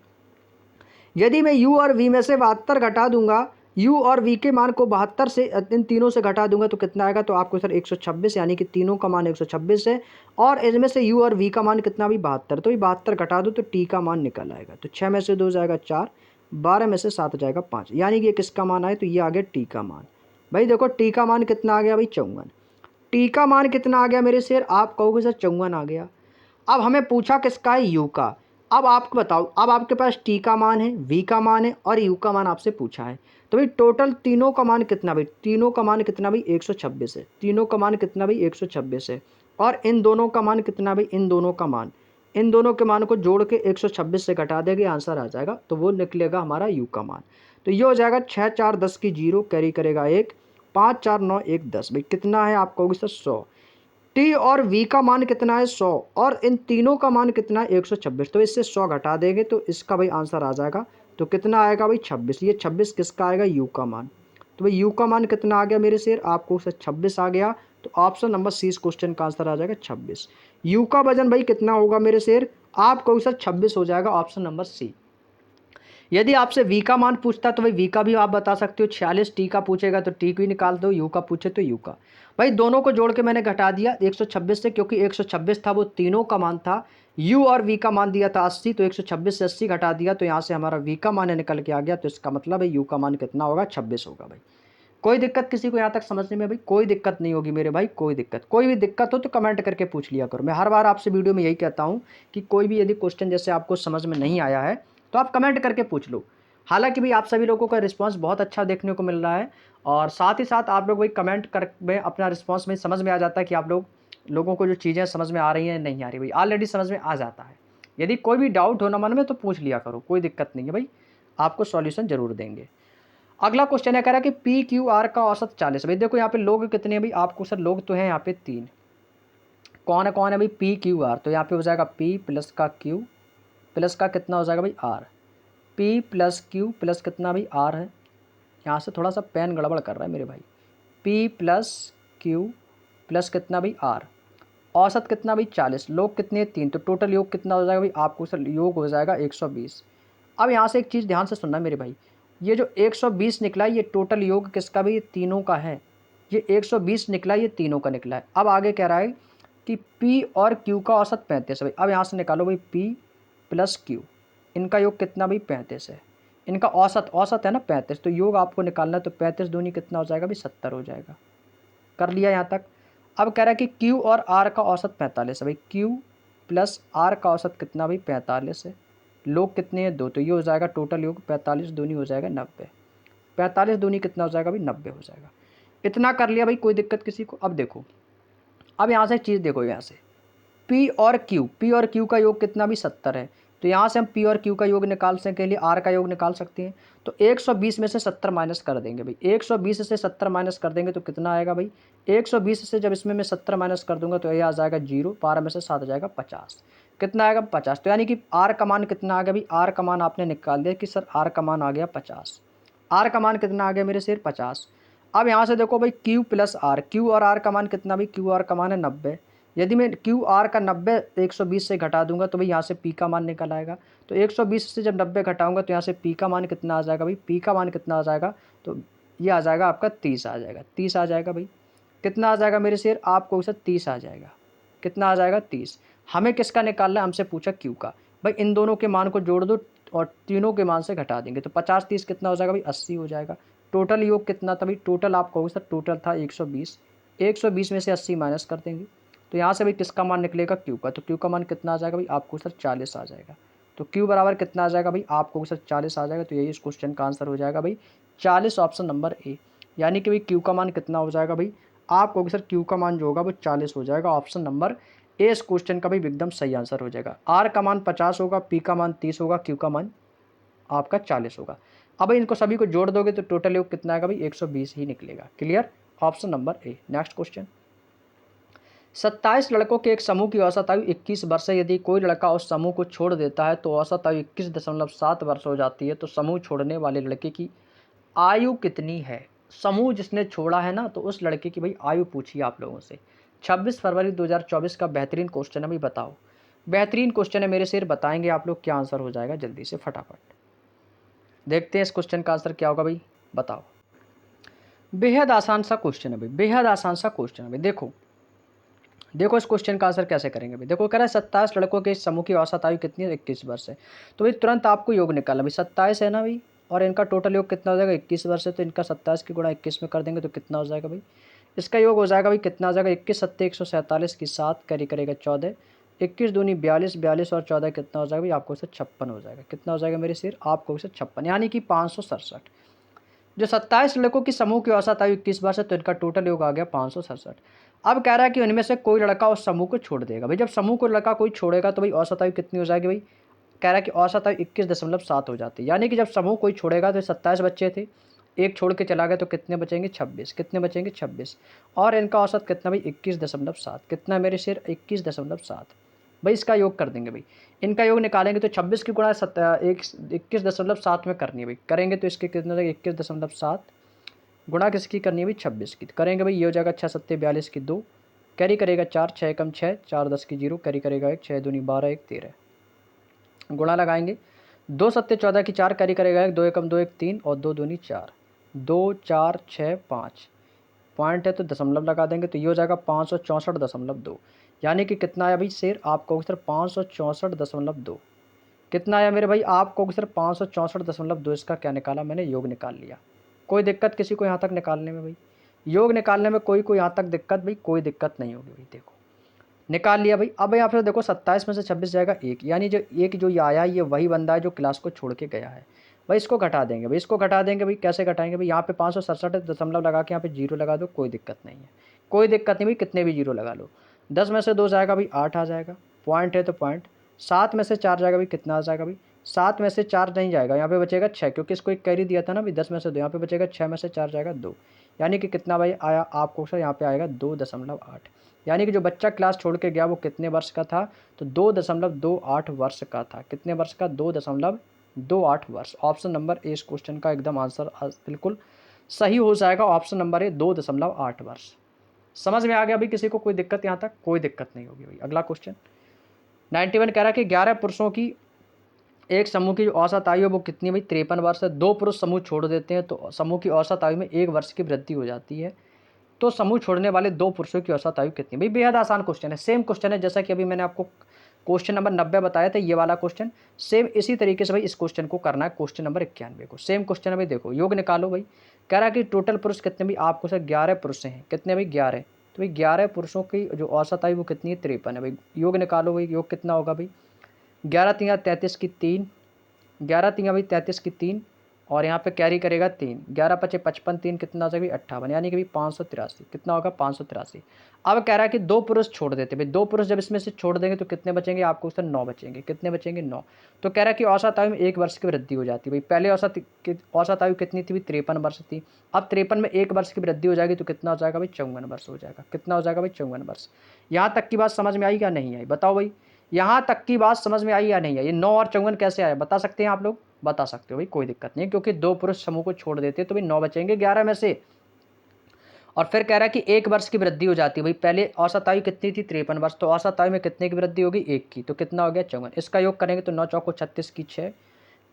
यदि मैं u और v में से 72 घटा दूंगा, u और v के मान को 72 से इन तीनों से घटा दूंगा तो कितना आएगा तो आपको सर 126, यानी कि तीनों का मान 126 है और इसमें से u और v का मान कितना भी 72। तो 72 घटा दो तो t का मान निकल आएगा। तो 6 में से 2 जाएगा 4, 12 में से 7 जाएगा 5, यानी कि ये किसका मान आए तो ये आ गया t का मान। भाई देखो t का मान कितना आ गया भाई 54। t का मान कितना आ गया मेरे शेर आप कहोगे सर 54 आ गया। अब हमें पूछा किसका है u का। अब आपको बताओ, अब आपके पास टी का मान है, वी का मान है और यू का मान आपसे पूछा है। तो भाई टोटल तीनों का मान कितना भाई, तीनों का मान कितना भाई 126 है। तीनों का मान कितना भाई 126 है और इन दोनों का मान कितना भाई, इन दोनों का मान, इन दोनों के मान को जोड़ के 126 से घटा देंगे आंसर आ जाएगा। तो वो निकलेगा हमारा यू का मान। तो ये हो जाएगा 6 4 10 की 0 कैरी करेगा 1, 5 4 9 1 10। भाई कितना है आप कहोगे सर 100। टी और वी का मान कितना है 100 और इन तीनों का मान कितना है 126। तो इससे 100 घटा देंगे तो इसका भाई आंसर आ जाएगा। तो कितना आएगा भाई 26। ये 26 किसका आएगा यू का मान। तो भाई यू का मान कितना आ गया मेरे शेर आपको सर 26 आ गया। तो ऑप्शन नंबर सी इस क्वेश्चन का आंसर आ जाएगा 26। यू का वजन भाई कितना होगा मेरे शेर आप कहोगे सर 26 हो जाएगा, ऑप्शन नंबर सी। यदि आपसे v का मान पूछता तो भाई v का भी आप बता सकते हो 46, t का पूछेगा तो t को ही निकाल दो, u का पूछे तो u का। भाई दोनों को जोड़ के मैंने घटा दिया 126 से, क्योंकि 126 था वो तीनों का मान था। u और v का मान दिया था 80, तो 126 से 80 घटा दिया तो यहाँ से हमारा v का मान निकल के आ गया। तो इसका मतलब है u का मान कितना होगा 26 होगा भाई। कोई दिक्कत किसी को यहाँ तक समझने में भाई कोई दिक्कत नहीं होगी मेरे भाई, कोई दिक्कत, कोई भी दिक्कत हो तो कमेंट करके पूछ लिया करो। मैं हर बार आपसे वीडियो में यही कहता हूँ कि कोई भी यदि क्वेश्चन जैसे आपको समझ में नहीं आया है तो आप कमेंट करके पूछ लो। हालांकि भाई आप सभी लोगों का रिस्पांस बहुत अच्छा देखने को मिल रहा है और साथ ही साथ आप लोग भाई कमेंट कर में अपना रिस्पांस में समझ में आ जाता है कि आप लोगों को जो चीज़ें समझ में आ रही हैं नहीं आ रही। भाई ऑलरेडी समझ में आ जाता है। यदि कोई भी डाउट हो ना मन में तो पूछ लिया करो, कोई दिक्कत नहीं है भाई, आपको सॉल्यूशन ज़रूर देंगे। अगला क्वेश्चन है, कह रहा है कि पी क्यू आर का औसत 40। भाई देखो यहाँ पे लोग कितने हैं भाई, आपको सर लोग तो हैं यहाँ पे 3। कौन है भाई, पी क्यू आर, तो यहाँ पे हो जाएगा पी प्लस का क्यू प्लस का कितना हो जाएगा भाई r. P plus q plus कितना भाई आर है। यहाँ से थोड़ा सा पेन गड़बड़ कर रहा है मेरे भाई। पी प्लस क्यू प्लस कितना भाई आर। औसत कितना भाई 40, लोग कितने 3, तो टोटल योग कितना हो जाएगा भाई, आपको सर योग हो जाएगा 120। अब यहाँ से एक चीज़ ध्यान से सुनना मेरे भाई, ये जो 120 निकला है ये टोटल योग किसका भाई, ये तीनों का है। ये 120 निकला, ये तीनों का निकला है। अब आगे कह रहा है कि P और Q का औसत 35 है भाई। अब यहाँ से निकालो भाई P प्लस Q, इनका योग कितना भाई 35 है। इनका औसत है ना 35, तो योग आपको निकालना है, तो 35 दूनी कितना हो जाएगा भाई 70 हो जाएगा। कर लिया यहाँ तक। अब कह रहा है कि Q और R का औसत 45 है भाई। Q प्लस R का औसत कितना भाई 45 है। लोग कितने हैं 2, तो ये हो जाएगा टोटल योग 45 दूनी हो जाएगा 90। 45 दूनी कितना हो जाएगा भाई 90 हो जाएगा। इतना कर लिया भाई, कोई दिक्कत किसी को। अब देखो, अब यहाँ से चीज़ देखो, यहाँ से P और Q का योग कितना भी 70 है, तो यहाँ से हम P और Q का योग निकालने के लिए R का योग निकाल सकते हैं। तो 120 में से 70 माइनस कर देंगे भाई। 120 से 70 माइनस कर देंगे तो कितना आएगा भाई, 120 से जब इसमें मैं 70 माइनस कर दूंगा तो ये आ जाएगा 0, 12 में से 7 आ जाएगा 50। कितना आएगा 50। तो यानी कि R का मान कितना आ गया भाई, R का मान आपने निकाल दिया कि सर R का मान आ गया 50। R का मान कितना आ गया मेरे शेर 50। अब यहाँ से देखो भाई Q प्लस R, Q और R का मान कितना भाई, Q R का मान है 90। यदि मैं Q R का 90 120 से घटा दूंगा तो भाई यहाँ से P का मान निकल आएगा। तो 120 से जब 90 घटाऊंगा तो यहाँ से P का मान कितना आ जाएगा भाई, P का मान कितना आ जाएगा, तो ये आ जाएगा आपका 30 आ जाएगा। 30 आ जाएगा भाई। कितना आ जाएगा मेरे शेर, आपको सर 30 आ जाएगा। कितना आ जाएगा 30। हमें किसका निकालना है, हमसे पूछा Q का। भाई इन दोनों के मान को जोड़ दो और तीनों के मान से घटा देंगे, तो 50 30 कितना हो जाएगा भाई 80 हो जाएगा। टोटल योग कितना था भाई, टोटल आप कहोगे सर टोटल था 120। 120 में से 80 माइनस कर देंगे, तो यहाँ से भाई किसका मान निकलेगा, Q का। तो Q का मान कितना आ जाएगा भाई, आपको सर 40 आ जाएगा। तो Q बराबर कितना आ जाएगा भाई, आपको सर 40 आ जाएगा। तो यही इस क्वेश्चन का आंसर हो जाएगा भाई 40, ऑप्शन नंबर ए। यानी कि भाई Q का मान कितना हो जाएगा भाई, आपको सर Q का मान जो होगा वो 40 हो जाएगा। ऑप्शन नंबर ए इस क्वेश्चन का भी एकदम सही आंसर हो जाएगा। R का मान 50 होगा, P का मान 30 होगा, Q का मान आपका 40 होगा। अब भाई इनको सभी को जोड़ दोगे तो टोटल योग कितना आएगा भाई 120 ही निकलेगा। Clear, option number A. Next question, 27 लड़कों के एक समूह की औसत आयु 21 वर्ष है। यदि कोई लड़का उस समूह को छोड़ देता है तो औसत आयु 21.7 वर्ष हो जाती है। तो समूह छोड़ने वाले लड़के की आयु कितनी है। समूह जिसने छोड़ा है ना, तो उस लड़के की भाई आयु पूछी आप लोगों से। 26 फरवरी 2024 का बेहतरीन क्वेश्चन है भाई, बताओ। बेहतरीन क्वेश्चन है मेरे शेर, बताएंगे आप लोग क्या आंसर हो जाएगा, जल्दी से फटाफट देखते हैं इस क्वेश्चन का आंसर क्या होगा भाई, बताओ। बेहद आसान सा क्वेश्चन है भाई, बेहद आसान सा क्वेश्चन है भाई। देखो देखो इस क्वेश्चन का आंसर कैसे करेंगे भाई। देखो कह रहा है 27 लड़कों के इस समूह की औसत आयु कितनी है, 21 वर्ष है। तो भाई तुरंत आपको योग निकालना भाई, 27 है ना भाई, और इनका टोटल योग कितना हो जाएगा 21 वर्ष है। तो इनका 27 की गुणा 21 में कर देंगे तो कितना हो जाएगा भाई, इसका योग हो जाएगा भाई कितना हो जाएगा, 21 सत्ते 147 की 7 कैरी करेगा 14, 21 दूनी 42, 42 और 14 कितना हो जाएगा भाई, आपको से 56 हो जाएगा। कितना हो जाएगा मेरे सिर, आपको से 56, यानी कि 567। जो 27 लड़कों की समूह की औसत आयु 21 वर्ष है, तो इनका टोटल योग आ गया 567। अब कह रहा है कि उनमें से कोई लड़का उस समूह को छोड़ देगा भाई। जब समूह को लड़का कोई छोड़ेगा तो भाई औसत आयु कितनी हो जाएगी भाई, कह रहा है कि औसत आयु 21.7 हो जाती है। यानी कि जब समूह कोई छोड़ेगा तो 27 बच्चे थे, एक छोड़ के चला गया तो कितने बचेंगे 26। कितने बचेंगे 26, और इनका औसत कितना भाई 21.7। कितना मेरे शेर 21.7 भाई। इसका योग कर देंगे भाई, इनका योग निकालेंगे तो 26 की गुणा 21.7 में करनी है भाई। करेंगे तो इसके कितना हो जाएगा 21.7 गुणा किसकी करनी है भाई 26 की। तो करेंगे भाई, ये हो जाएगा 6 सत्ते 42 की 2 कैरी करेगा 4, 6 कम 6, 4 10 की 0 कैरी करेगा 1, 6 दूनी 12, 1 13 गुणा लगाएंगे, 2 सत्ते 14 की 4 कैरी करेगा 1, 2 एकम 2 1 3 और 2 दूनी 4, 2 4 6 5 पॉइंट है तो दशमलव लगा देंगे तो ये हो जाएगा 564.2। यानी कि कितना आया भाई शेर, आपको सर 564.2। कितना आया मेरे भाई, आपको सर 564.2। इसका क्या निकाला मैंने, योग निकाल लिया। कोई दिक्कत किसी को यहाँ तक निकालने में भाई, योग निकालने में कोई यहाँ तक दिक्कत भाई, कोई दिक्कत नहीं होगी भाई। देखो निकाल लिया भाई। अब यहाँ पर देखो 27 में से 26 जाएगा 1, यानी जो एक जो ये आया ये वही बंदा है जो क्लास को छोड़ के गया है भाई। इसको घटा देंगे भाई, इसको घटा देंगे भाई। कैसे घटाएंगे भाई, यहाँ पे 567 लगा के यहाँ पे 0 लगा दो, कोई दिक्कत नहीं है, कोई दिक्कत नहीं भाई, कितने भी 0 लगा लो। 10 में से 2 जाएगा भाई 8 आ जाएगा, पॉइंट है तो पॉइंट। 7 में से 4 जाएगा भाई, कितना आ जाएगा भाई 7 में से 4 नहीं जाएगा, यहाँ पे बचेगा 6, क्योंकि इसको एक कैरी दिया था ना भाई 10 में से 2, यहाँ पे बचेगा 6 में से 4 जाएगा 2, यानी कि कितना भाई आया आपको सर, यहाँ पे आएगा 2.8। यानी कि जो बच्चा क्लास छोड़ के गया वो कितने वर्ष का था, तो 2.28 वर्ष का था। कितने वर्ष का, 2.28 वर्ष। ऑप्शन नंबर ए इस क्वेश्चन का एकदम आंसर बिल्कुल सही हो जाएगा। ऑप्शन नंबर ए 2.8 वर्ष। समझ में आ गया भाई किसी को कोई दिक्कत, यहाँ तक कोई दिक्कत नहीं होगी भाई। अगला क्वेश्चन 91 कह रहा है कि 11 पुरुषों की एक समूह की जो औसत आयु है वो कितनी भाई, 53 वर्ष है। 2 पुरुष समूह छोड़ देते हैं तो समूह की औसत आयु में 1 वर्ष की वृद्धि हो जाती है। तो समूह छोड़ने वाले 2 पुरुषों की औसत आयु कितनी, भाई बेहद आसान क्वेश्चन है। सेम क्वेश्चन है जैसा कि अभी मैंने आपको क्वेश्चन नंबर 90 बताया था, ये वाला क्वेश्चन सेम इसी तरीके से भाई इस क्वेश्चन को करना है। क्वेश्चन नंबर 91 को सेम क्वेश्चन है भाई। देखो योग निकालो भाई, कह रहा है कि टोटल पुरुष कितने, भी आपको सर 11 पुरुष हैं। कितने भाई, 11। तो भाई 11 पुरुषों की जो औसत आयु वो कितनी है, 53 है भाई। योग निकालो भाई, योग कितना होगा भाई, 11 तिया 33 की 3, 11 तिया भाई 33 की 3, और यहाँ पे कैरी करेगा 3, 11 पचे 55, 3 कितना हो जाएगा 58, यानी कि भाई 583। कितना होगा 583। अब कह रहा है कि 2 पुरुष छोड़ देते, भाई 2 पुरुष जब इसमें से छोड़ देंगे तो कितने बचेंगे, आपको उससे 9 बचेंगे। कितने बचेंगे, 9। तो कह रहा है कि औसत आयु में 1 वर्ष की वृद्धि हो जाती है। भाई पहले औसत आयु कितनी थी, 53 वर्ष थी। अब 53 में 1 वर्ष की वृद्धि हो जाएगी तो कितना हो जाएगा भाई, 54 वर्ष हो जाएगा। कितना हो जाएगा भाई, 54 वर्ष। यहाँ तक की बात समझ में आई या नहीं आई, बताओ भाई। यहाँ तक की बात समझ में आई या नहीं आई, ये 9 और 54 कैसे आया, बता सकते हैं आप लोग, बता सकते हो भाई, कोई दिक्कत नहीं है, क्योंकि 2 पुरुष समूह को छोड़ देते तो भाई 9 बचेंगे 11 में से। और फिर कह रहा है कि 1 वर्ष की वृद्धि हो जाती है। भाई पहले औसत आयु कितनी थी, 53 वर्ष, तो औसत आयु में कितने की वृद्धि होगी, 1 की। तो कितना हो गया, 54। इसका योग करेंगे तो 9 चौको 36 की 6,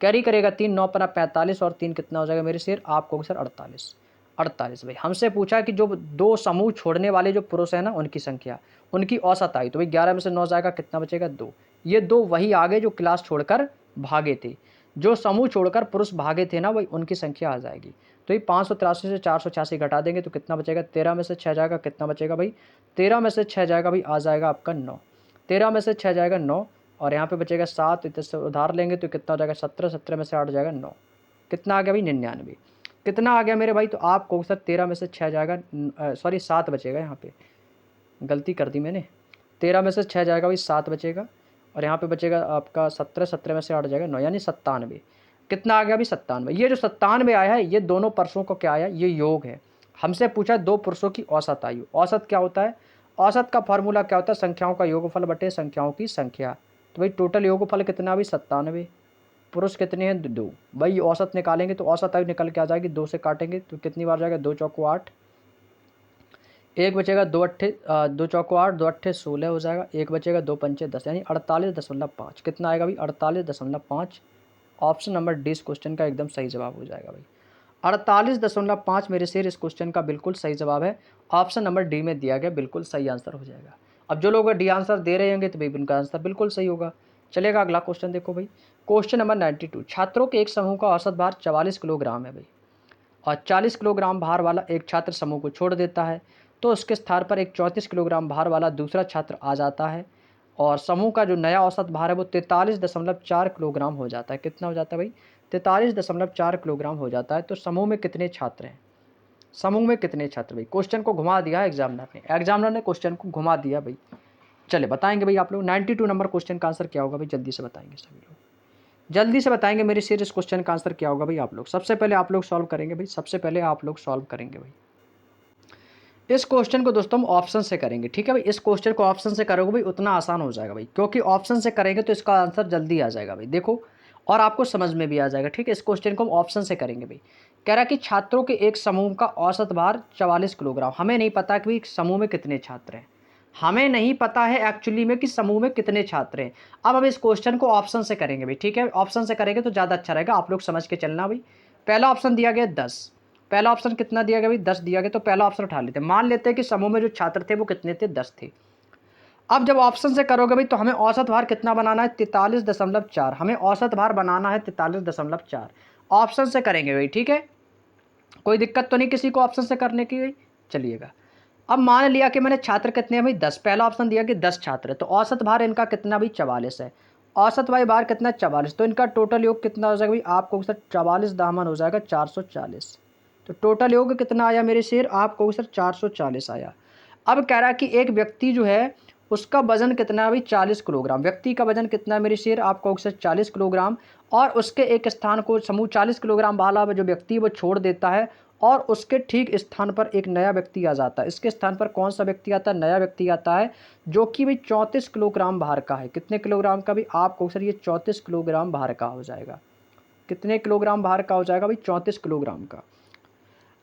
कैरी करेगा 3, 9 पना 45, और 3 कितना हो जाएगा मेरे शेर, आपको सर 48। 48 भाई हमसे पूछा कि जो 2 समूह छोड़ने वाले जो पुरुष है ना उनकी संख्या, उनकी औसत आयु। तो भाई 11 में से 9 जाएगा, कितना बचेगा, 2। ये 2 वही आगे जो क्लास छोड़कर भागे थे, जो समूह छोड़कर पुरुष भागे थे ना, वही उनकी संख्या आ जाएगी। तो ये 583 से 486 घटा देंगे तो कितना बचेगा, 13 में से 6 जाएगा, कितना बचेगा भाई, 13 में से 6 जाएगा भाई, आ जाएगा आपका 9। 13 में से 6 जाएगा 9, और यहाँ पे बचेगा 7, इससे उधार लेंगे तो कितना हो जाएगा 17, 17 में से 8 जाएगा 9, कितना आ गया भाई 99। कितना आ गया मेरे भाई, तो आपको सर 13 में से 6 जाएगा, सॉरी 7 बचेगा, यहाँ पे गलती कर दी मैंने। 13 में से 6 जाएगा भाई, 7 बचेगा, और यहाँ पे बचेगा आपका 17, 17 में से 8 जाएगा 9, यानी 97। कितना आ गया अभी, 97। ये जो 97 आया है ये दोनों पुरुषों को क्या आया, ये योग है। हमसे पूछा 2 पुरुषों की औसत आयु। औसत क्या होता है, औसत का फॉर्मूला क्या होता है, संख्याओं का योगफल बटे संख्याओं की संख्या। तो भाई टोटल योगफल कितना भाई, 97। पुरुष कितने हैं, 2। भाई औसत निकालेंगे तो औसत आयु निकल के आ जाएगी, 2 से काटेंगे तो कितनी बार जाएगा, 2 चौको 8, 1 बचेगा, 2 अट्ठे 2 चौको 8, 2 अट्ठे 16 हो जाएगा, 1 बचेगा, 2 पंचे 10, यानी 48.5। कितना आएगा भाई, 48.5। ऑप्शन नंबर डी इस क्वेश्चन का एकदम सही जवाब हो जाएगा भाई। 48.5 मेरे शेर इस क्वेश्चन का बिल्कुल सही जवाब है। ऑप्शन नंबर डी में दिया गया बिल्कुल सही आंसर हो जाएगा। अब जो लोग डी आंसर दे रहे होंगे तो भाई उनका आंसर बिल्कुल सही होगा। चलेगा अगला क्वेश्चन देखो भाई, क्वेश्चन नंबर 92। छात्रों के एक समूह का औसत भार 44 किलोग्राम है भाई, और 40 किलोग्राम भार वाला एक छात्र समूह को छोड़ देता है, तो उसके स्थान पर एक 34 किलोग्राम भार वाला दूसरा छात्र आ जाता है, और समूह का जो नया औसत भार है वो 43.4 किलोग्राम हो जाता है। कितना हो जाता है भाई, 43.4 किलोग्राम हो जाता है। तो समूह में कितने छात्र हैं, समूह में कितने छात्र, भाई क्वेश्चन को घुमा दिया है एग्जामिनर ने क्वेश्चन को घुमा दिया भाई। चले बताएंगे भाई आप लोग 92 नंबर क्वेश्चन का आंसर क्या होगा भाई, जल्दी से बताएंगे सभी लोग, जल्दी से बताएंगे मेरे सीरियस क्वेश्चन का आंसर क्या होगा भाई। आप लोग सबसे पहले आप लोग सॉल्व करेंगे भाई, सबसे पहले आप लोग सॉल्व करेंगे भाई। इस क्वेश्चन को दोस्तों हम ऑप्शन से करेंगे, ठीक है भाई। इस क्वेश्चन को ऑप्शन से करोगे भाई उतना आसान हो जाएगा भाई, क्योंकि ऑप्शन से करेंगे तो इसका आंसर जल्दी आ जाएगा भाई। देखो और आपको समझ में भी आ जाएगा, ठीक है। इस क्वेश्चन को हम ऑप्शन से करेंगे भाई। कह रहा है कि छात्रों के एक समूह का औसत भार 44 किलोग्राम। हमें नहीं पता कि भाई समूह में कितने छात्र हैं, हमें नहीं पता है एक्चुअली में कि समूह में कितने छात्र हैं। अब हम इस क्वेश्चन को ऑप्शन से करेंगे भाई, ठीक है। ऑप्शन से करेंगे तो ज़्यादा अच्छा रहेगा, आप लोग समझ के चलना भाई। पहला ऑप्शन दिया गया 10, पहला ऑप्शन कितना दिया गया भाई, 10 दिया गया, तो पहला ऑप्शन उठा लेते हैं। मान लेते हैं कि समूह में जो छात्र थे वो कितने थे, 10 थे। अब जब ऑप्शन से करोगे भाई तो हमें औसत भार कितना बनाना है, 43.4। हमें औसत भार बनाना है 43.4। ऑप्शन से करेंगे भाई, ठीक है। कोई दिक्कत तो नहीं किसी को ऑप्शन से करने की भाई, चलिएगा। अब मान लिया कि मैंने छात्र कितने हैं भाई, 10। पहला ऑप्शन दिया कि 10 छात्र है, तो औसत भार इनका कितना भाई, 44 है। औसत भाई भार कितना, 44, तो इनका टोटल योग कितना हो जाएगा भाई, आपको सर 44 दामन हो जाएगा 440। तो टोटल योग कितना आया मेरे शेर, आपको सर 440 आया। अब कह रहा है कि एक व्यक्ति जो है उसका वजन कितना है भाई 40 किलोग्राम। व्यक्ति का वजन कितना है मेरे शेर, आप कहोगे सर 40 किलोग्राम, और उसके एक स्थान को समूह 40 किलोग्राम वाला जो व्यक्ति वो छोड़ देता है और उसके ठीक स्थान पर एक नया व्यक्ति आ जाता है। इसके स्थान पर कौन सा व्यक्ति आता है, नया व्यक्ति आता है जो कि भाई 34 किलोग्राम भार का है। कितने किलोग्राम का भी, आप कहोगे सर ये 34 किलोग्राम भार का हो जाएगा। कितने किलोग्राम भार का हो जाएगा भाई 34 किलोग्राम का।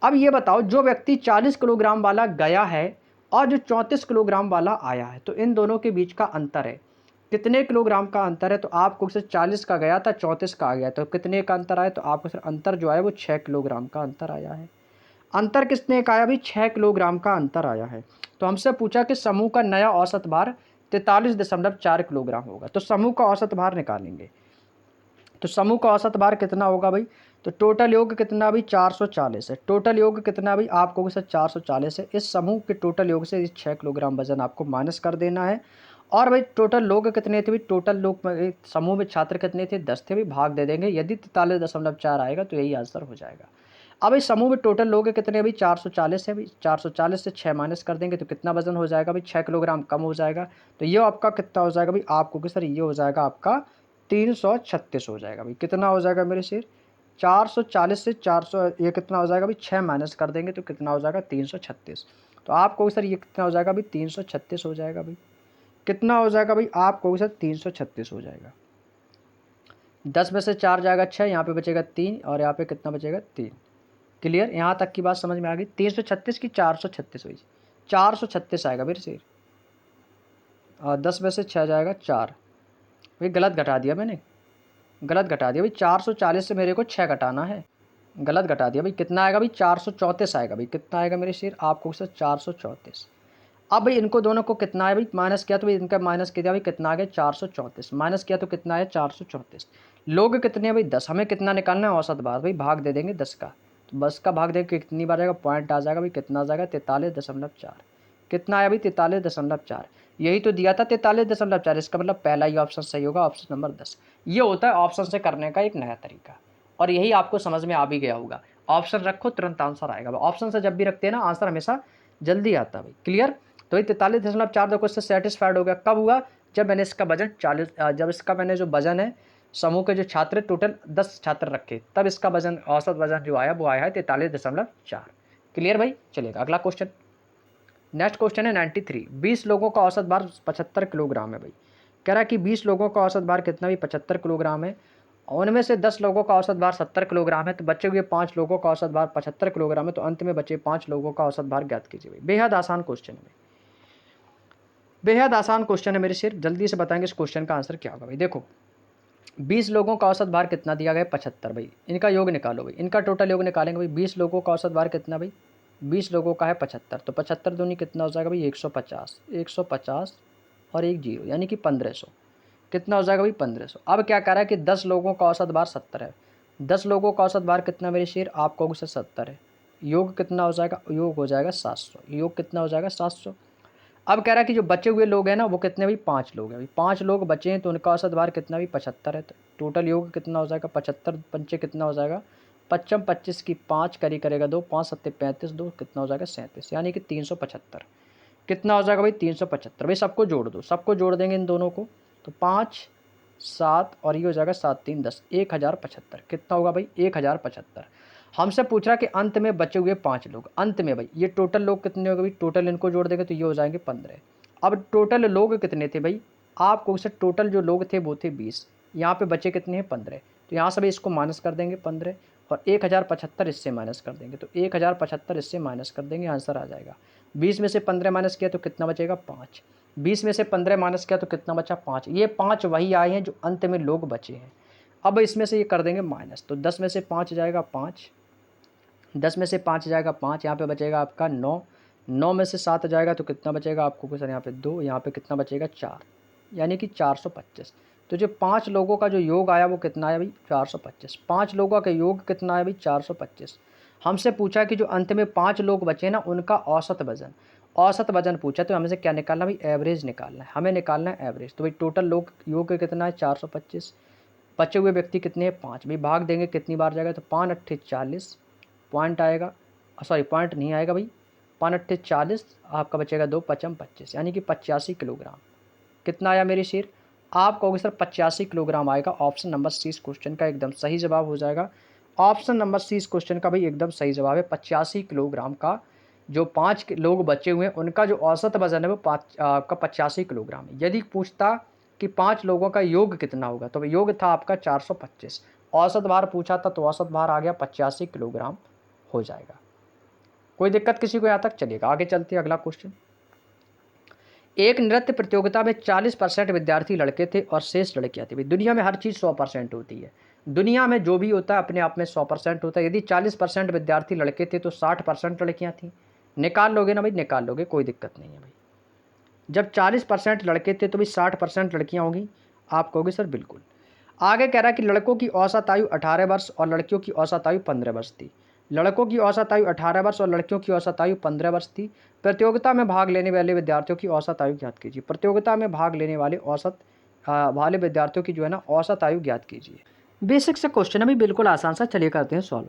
अब ये बताओ जो व्यक्ति 40 किलोग्राम वाला गया है और जो 34 किलोग्राम वाला आया है, तो इन दोनों के बीच का अंतर है कितने किलोग्राम का अंतर है। तो आपको सिर्फ 40 का गया था 34 का आ गया, तो कितने का अंतर आया, तो आपको सिर्फ अंतर जो है वो 6 किलोग्राम का अंतर आया है। अंतर कितने का आया भाई, 6 किलोग्राम का अंतर आया है। तो हमसे पूछा कि समूह का नया औसत भार 43.4 किलोग्राम होगा, तो समूह का औसत भार निकालेंगे। तो समूह का औसत भार कितना होगा भाई, तो टोटल योग कितना भाई 440 है। टोटल योग कितना भाई, आपको सर 440 है। इस समूह के टोटल योग से 6 किलोग्राम वजन आपको माइनस कर देना है। और भाई टोटल लोग कितने थे भाई, टोटल लोग समूह में छात्र कितने थे, 10 थे भाई, भाग दे देंगे। यदि 43.4 आएगा तो यही आंसर हो जाएगा। अब इस समूह में टोटल लोग कितने भाई 440 है भाई, 440 से 6 माइनस कर देंगे तो कितना वजन हो जाएगा भाई, 6 किलोग्राम कम हो जाएगा। तो ये आपका कितना हो जाएगा भाई, आपको कि सर ये हो जाएगा आपका 336 हो जाएगा भाई। कितना हो जाएगा मेरे शेर, 440 से 400 ये कितना हो जाएगा भाई, 6 माइनस कर देंगे तो कितना हो जाएगा 336। तो आपको सर ये कितना हो जाएगा भाई 336 हो जाएगा भाई। कितना हो जाएगा भाई, आपको सर 336 हो जाएगा। 10 में से 4 जाएगा 6, यहाँ पे बचेगा 3 और यहाँ पे कितना बचेगा 3। क्लियर, यहाँ तक की बात समझ में आ गई। 336 की 436 हुई, 436 आएगा मेरे शेर। और 10 में से 6 जाएगा 4, भाई गलत घटा दिया मैंने, गलत घटा दिया भाई। 440 से मेरे को 6 घटाना है, गलत घटा दिया भाई। कितना आएगा भाई 434 आएगा भाई। कितना आएगा मेरे शेर, आपको सर 434। अब भाई इनको दोनों को कितना है भाई माइनस किया तो भाई इनका माइनस किया भाई कितना आ गया 434, माइनस किया तो कितना है 434। लोग कितने हैं भाई 10, हमें कितना निकालना है औसत भार भाई, भाग दे देंगे 10 का। तो 10 का भाग देंगे कितनी बार आएगा, पॉइंट आ जाएगा भाई, कितना आ जाएगा 43.4। कितना आया भाई 43.4, यही तो दिया था 43.4। इसका मतलब पहला ही ऑप्शन सही होगा, ऑप्शन नंबर 10। ये होता है ऑप्शन से करने का एक नया तरीका, और यही आपको समझ में आ भी गया होगा। ऑप्शन रखो तुरंत आंसर आएगा। ऑप्शन से जब भी रखते हैं ना आंसर हमेशा जल्दी आता है भाई। क्लियर, तो ये 43.4 देखो इससे सेटिस्फाइड हो गया। कब हुआ, जब मैंने इसका वजन 40, जब इसका मैंने जो वजन है समूह के जो छात्र टोटल 10 छात्र रखे, तब इसका वजन औसत वजन जो आया वो आया है 43.4। क्लियर भाई, चलेगा अगला क्वेश्चन। नेक्स्ट क्वेश्चन है 93। 20 लोगों का औसत भार 75 किलोग्राम है भाई। कह रहा है कि 20 लोगों का औसत भार कितना भी 75 किलोग्राम है, उनमें से 10 लोगों का औसत भार 70 किलोग्राम है, तो बचे हुए 5 लोगों का औसत भार 75 किलोग्राम है, तो अंत में बचे 5 लोगों का औसत भार ज्ञात कीजिए भाई। बेहद आसान क्वेश्चन है, बेहद आसान क्वेश्चन है मेरे सिर। जल्दी से बताएंगे इस क्वेश्चन का आंसर क्या होगा भाई। देखो 20 लोगों का औसत भार कितना दिया गया 75 भाई, इनका योग निकालो भाई, इनका टोटल योग निकालेंगे भाई। 20 लोगों का औसत भार कितना भाई, 20 लोगों का है 75, तो 75 दूनी कितना हो जाएगा भाई 150, 150 और एक जीरो यानी कि 1500। कितना हो जाएगा भाई 1500। अब क्या कह रहा है कि 10 लोगों का औसत भार 70 है। 10 लोगों का औसत भार कितना मेरे शेर, आप कहोगे से 70 है। योग कितना हो जाएगा, योग हो जाएगा 700, योग कितना हो जाएगा 700। अब कह रहा है कि जो बचे हुए लोग हैं ना वो कितने भाई 5 लोग हैं भाई, 5 लोग बचे हैं तो उनका औसत भार कितना भी 75 है। तो टोटल योग कितना हो जाएगा 75 पंचे कितना हो जाएगा, 55 25 की 5 करी करेगा 2, 5 7 35, 2 कितना हो जाएगा 37, यानी कि 375। कितना हो जाएगा भाई 375 भाई। सबको जोड़ दो, सबको जोड़ देंगे इन दोनों को, तो 5 7 और ये हो जाएगा 7 3 10, 1075। कितना होगा भाई 1075। हमसे पूछ रहा कि अंत में बचे हुए 5 लोग, अंत में भाई ये टोटल लोग कितने हो गए भाई, टोटल इनको जोड़ देंगे तो ये हो जाएंगे 15। अब टोटल लोग कितने थे भाई, आपको से टोटल जो लोग थे वो थे 20, यहाँ पे बचे कितने हैं 15, तो यहाँ से भाई इसको माइनस कर देंगे 15 और 1075 इससे माइनस कर देंगे, तो 1075 इससे माइनस कर देंगे, आंसर आ जाएगा। 20 में से 15 माइनस किया तो कितना बचेगा 5, 20 में से 15 माइनस किया तो कितना बचा 5। ये 5 वही आए हैं जो अंत में लोग बचे हैं। अब इसमें से ये कर देंगे माइनस, तो 10 में से 5 जाएगा 5, 10 में से 5 जाएगा 5, यहाँ पे बचेगा आपका 9, 9 में से 7 जाएगा तो कितना बचेगा आपको क्वेश्चन यहाँ पे 2, यहाँ पे कितना बचेगा 4, यानी कि 425। तो जो 5 लोगों का जो योग आया वो कितना आया भाई 425। 5 लोगों का योग कितना आया भाई 425। हमसे पूछा कि जो अंत में 5 लोग बचे ना उनका औसत वजन, औसत वजन पूछा तो हमसे क्या निकालना भाई, एवरेज निकालना है, हमें निकालना है एवरेज। तो भाई टोटल लोग योग कितना है 425, बचे हुए व्यक्ति कितने हैं 5 भाई, भाग देंगे कितनी बार जाएगा, तो 5 8 40 पॉइंट आएगा, सॉरी पॉइंट नहीं आएगा भाई, 5 अट्ठे 40, आपका बचेगा 2 पचम 25, यानी कि 85 किलोग्राम। कितना आया मेरे शेर? आप कहोगे सर 85 किलोग्राम आएगा। ऑप्शन नंबर सी इस क्वेश्चन का एकदम सही जवाब हो जाएगा। ऑप्शन नंबर सी इस क्वेश्चन का भाई एकदम सही जवाब है। 85 किलोग्राम का जो 5 लोग बचे हुए हैं उनका जो औसत वजन है वो आपका 85 किलोग्राम है। यदि पूछता कि 5 लोगों का योग कितना होगा, तो योग था आपका 425। औसत भार पूछा था तो औसत भार आ गया 85 किलोग्राम हो जाएगा। कोई दिक्कत किसी को यहाँ तक? चलिएगा आगे चलते हैं, अगला क्वेश्चन। एक नृत्य प्रतियोगिता में 40% विद्यार्थी लड़के थे और शेष लड़कियां थी। दुनिया में हर चीज़ 100% होती है। दुनिया में जो भी होता है अपने आप में 100% होता है। यदि 40% विद्यार्थी लड़के थे तो 60% लड़कियां थी। निकाल लोगे ना भाई? निकाल लोगे, कोई दिक्कत नहीं है भाई। जब 40% लड़के थे तो भाई 60% लड़कियां होंगी। आप कहोगे सर बिल्कुल। आगे कह रहा है कि लड़कों की औसत आयु 18 वर्ष और लड़कियों की औसत आयु 15 वर्ष थी। लड़कों की औसत आयु 18 वर्ष और लड़कियों की औसत आयु 15 वर्ष थी। प्रतियोगिता में भाग लेने वाले विद्यार्थियों की औसत आयु ज्ञात कीजिए। प्रतियोगिता में भाग लेने वाले वाले विद्यार्थियों की जो है ना औसत आयु ज्ञात कीजिए। बेसिक से क्वेश्चन है भाई, बिल्कुल आसान सा। चलिए करते हैं सॉल्व।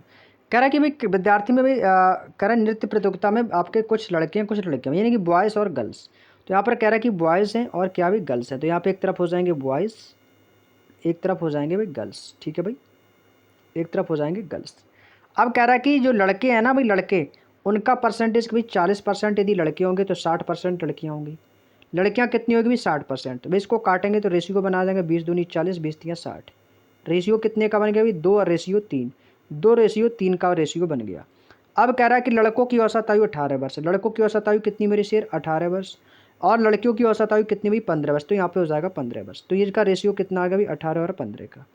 कह रहा है कि भाई विद्यार्थी में भाई कह रहा है नृत्य प्रतियोगिता में आपके कुछ लड़के हैं कुछ लड़कियाँ, यानी कि बॉयज़ और गर्ल्स। तो यहाँ पर कह रहा है कि बॉयज़ हैं और क्या भी गर्ल्स हैं। तो यहाँ पे एक तरफ हो जाएंगे बॉयज़, एक तरफ हो जाएंगे भाई गर्ल्स। ठीक है भाई, एक तरफ हो जाएंगे गर्ल्स। अब कह रहा है कि जो लड़के हैं ना भाई, लड़के उनका परसेंटेज भाई 40% यदि लड़के होंगे तो 60% लड़कियाँ होंगी। लड़कियाँ कितनी होगी भाई? 60%। भाई इसको काटेंगे तो रेशियो बना देंगे 20 दूनी 40, 20 तियाँ 60। रेशियो कितने का बन गया भाई? 2 और रेशियो 3, 2 रेशियो 3 का रेशियो बन गया। अब कह रहा है कि लड़कों की औसत आयु 18 वर्ष। लड़कों की औसत आयु कितनी मेरे शेर? 18 वर्ष। और लड़कियों की औसत आयु कितनी भाई? 15 वर्ष। तो यहाँ पे हो जाएगा 15 वर्ष। तो इसका रेशियो कितना आ गया भाई? 18 और 15 का।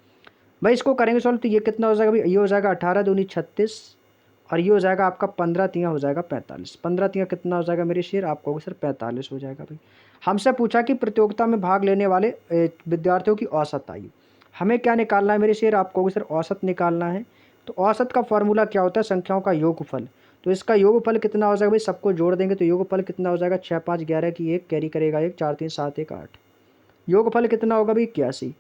भाई इसको करेंगे सॉल्व तो ये कितना हो जाएगा भाई? ये हो जाएगा 18 दूनी 36 और ये हो जाएगा आपका 15 तियाँ हो जाएगा 45। 15 तियाँ कितना हो जाएगा मेरे शेर? आप कहोगे सर 45 हो जाएगा भाई। हमसे पूछा कि प्रतियोगिता में भाग लेने वाले विद्यार्थियों की औसत आयु। हमें क्या निकालना है मेरे शेर? आप कहोगे सर औसत निकालना है। तो औसत का फॉर्मूला क्या होता है? संख्याओं का योगफल। तो इसका योगफल कितना हो जाएगा भाई? सबको जोड़ देंगे तो योगफल कितना हो जाएगा? 6 5 11 की 1 कैरी करेगा 1, 4 3 7 1 8। योगफल कितना होगा भाई? 81।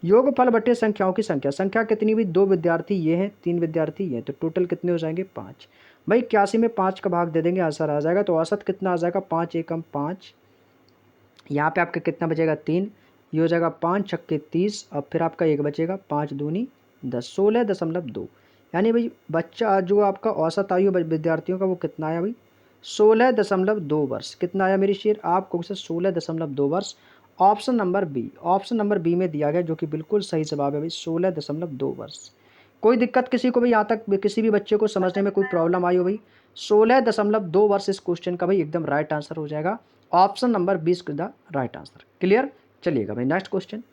योगफल बटे संख्याओं की संख्या। संख्या कितनी भी? 2 विद्यार्थी ये हैं, 3 विद्यार्थी ये हैं, तो टोटल कितने हो जाएंगे? 5। भाई 81 में 5 का भाग दे देंगे, आंसर आ जाएगा। तो औसत कितना आ जाएगा? 5 एकम 5। यहाँ पे आपका कितना बचेगा? 3। ये हो जाएगा 5 छक्के 30 और फिर आपका 1 बचेगा, 5 दूनी 10, 16.2। यानी भाई बच्चा जो आपका औसत आयु विद्यार्थियों का वो कितना आया भाई? 16.2 वर्ष। कितना आया मेरी शेर? आपको 16.2 वर्ष। Option number B, option number B में दिया गया जो कि बिल्कुल सही जवाब है भाई, 16.2 वर्ष। कोई दिक्कत किसी को भी यहाँ तक किसी भी बच्चे को समझने में कोई प्रॉब्लम आई हो भाई? 16.2 वर्ष इस क्वेश्चन का भाई एकदम राइट आंसर हो जाएगा। Option number 20 the right answer. Clear? चलिएगा भाई नेक्स्ट क्वेश्चन।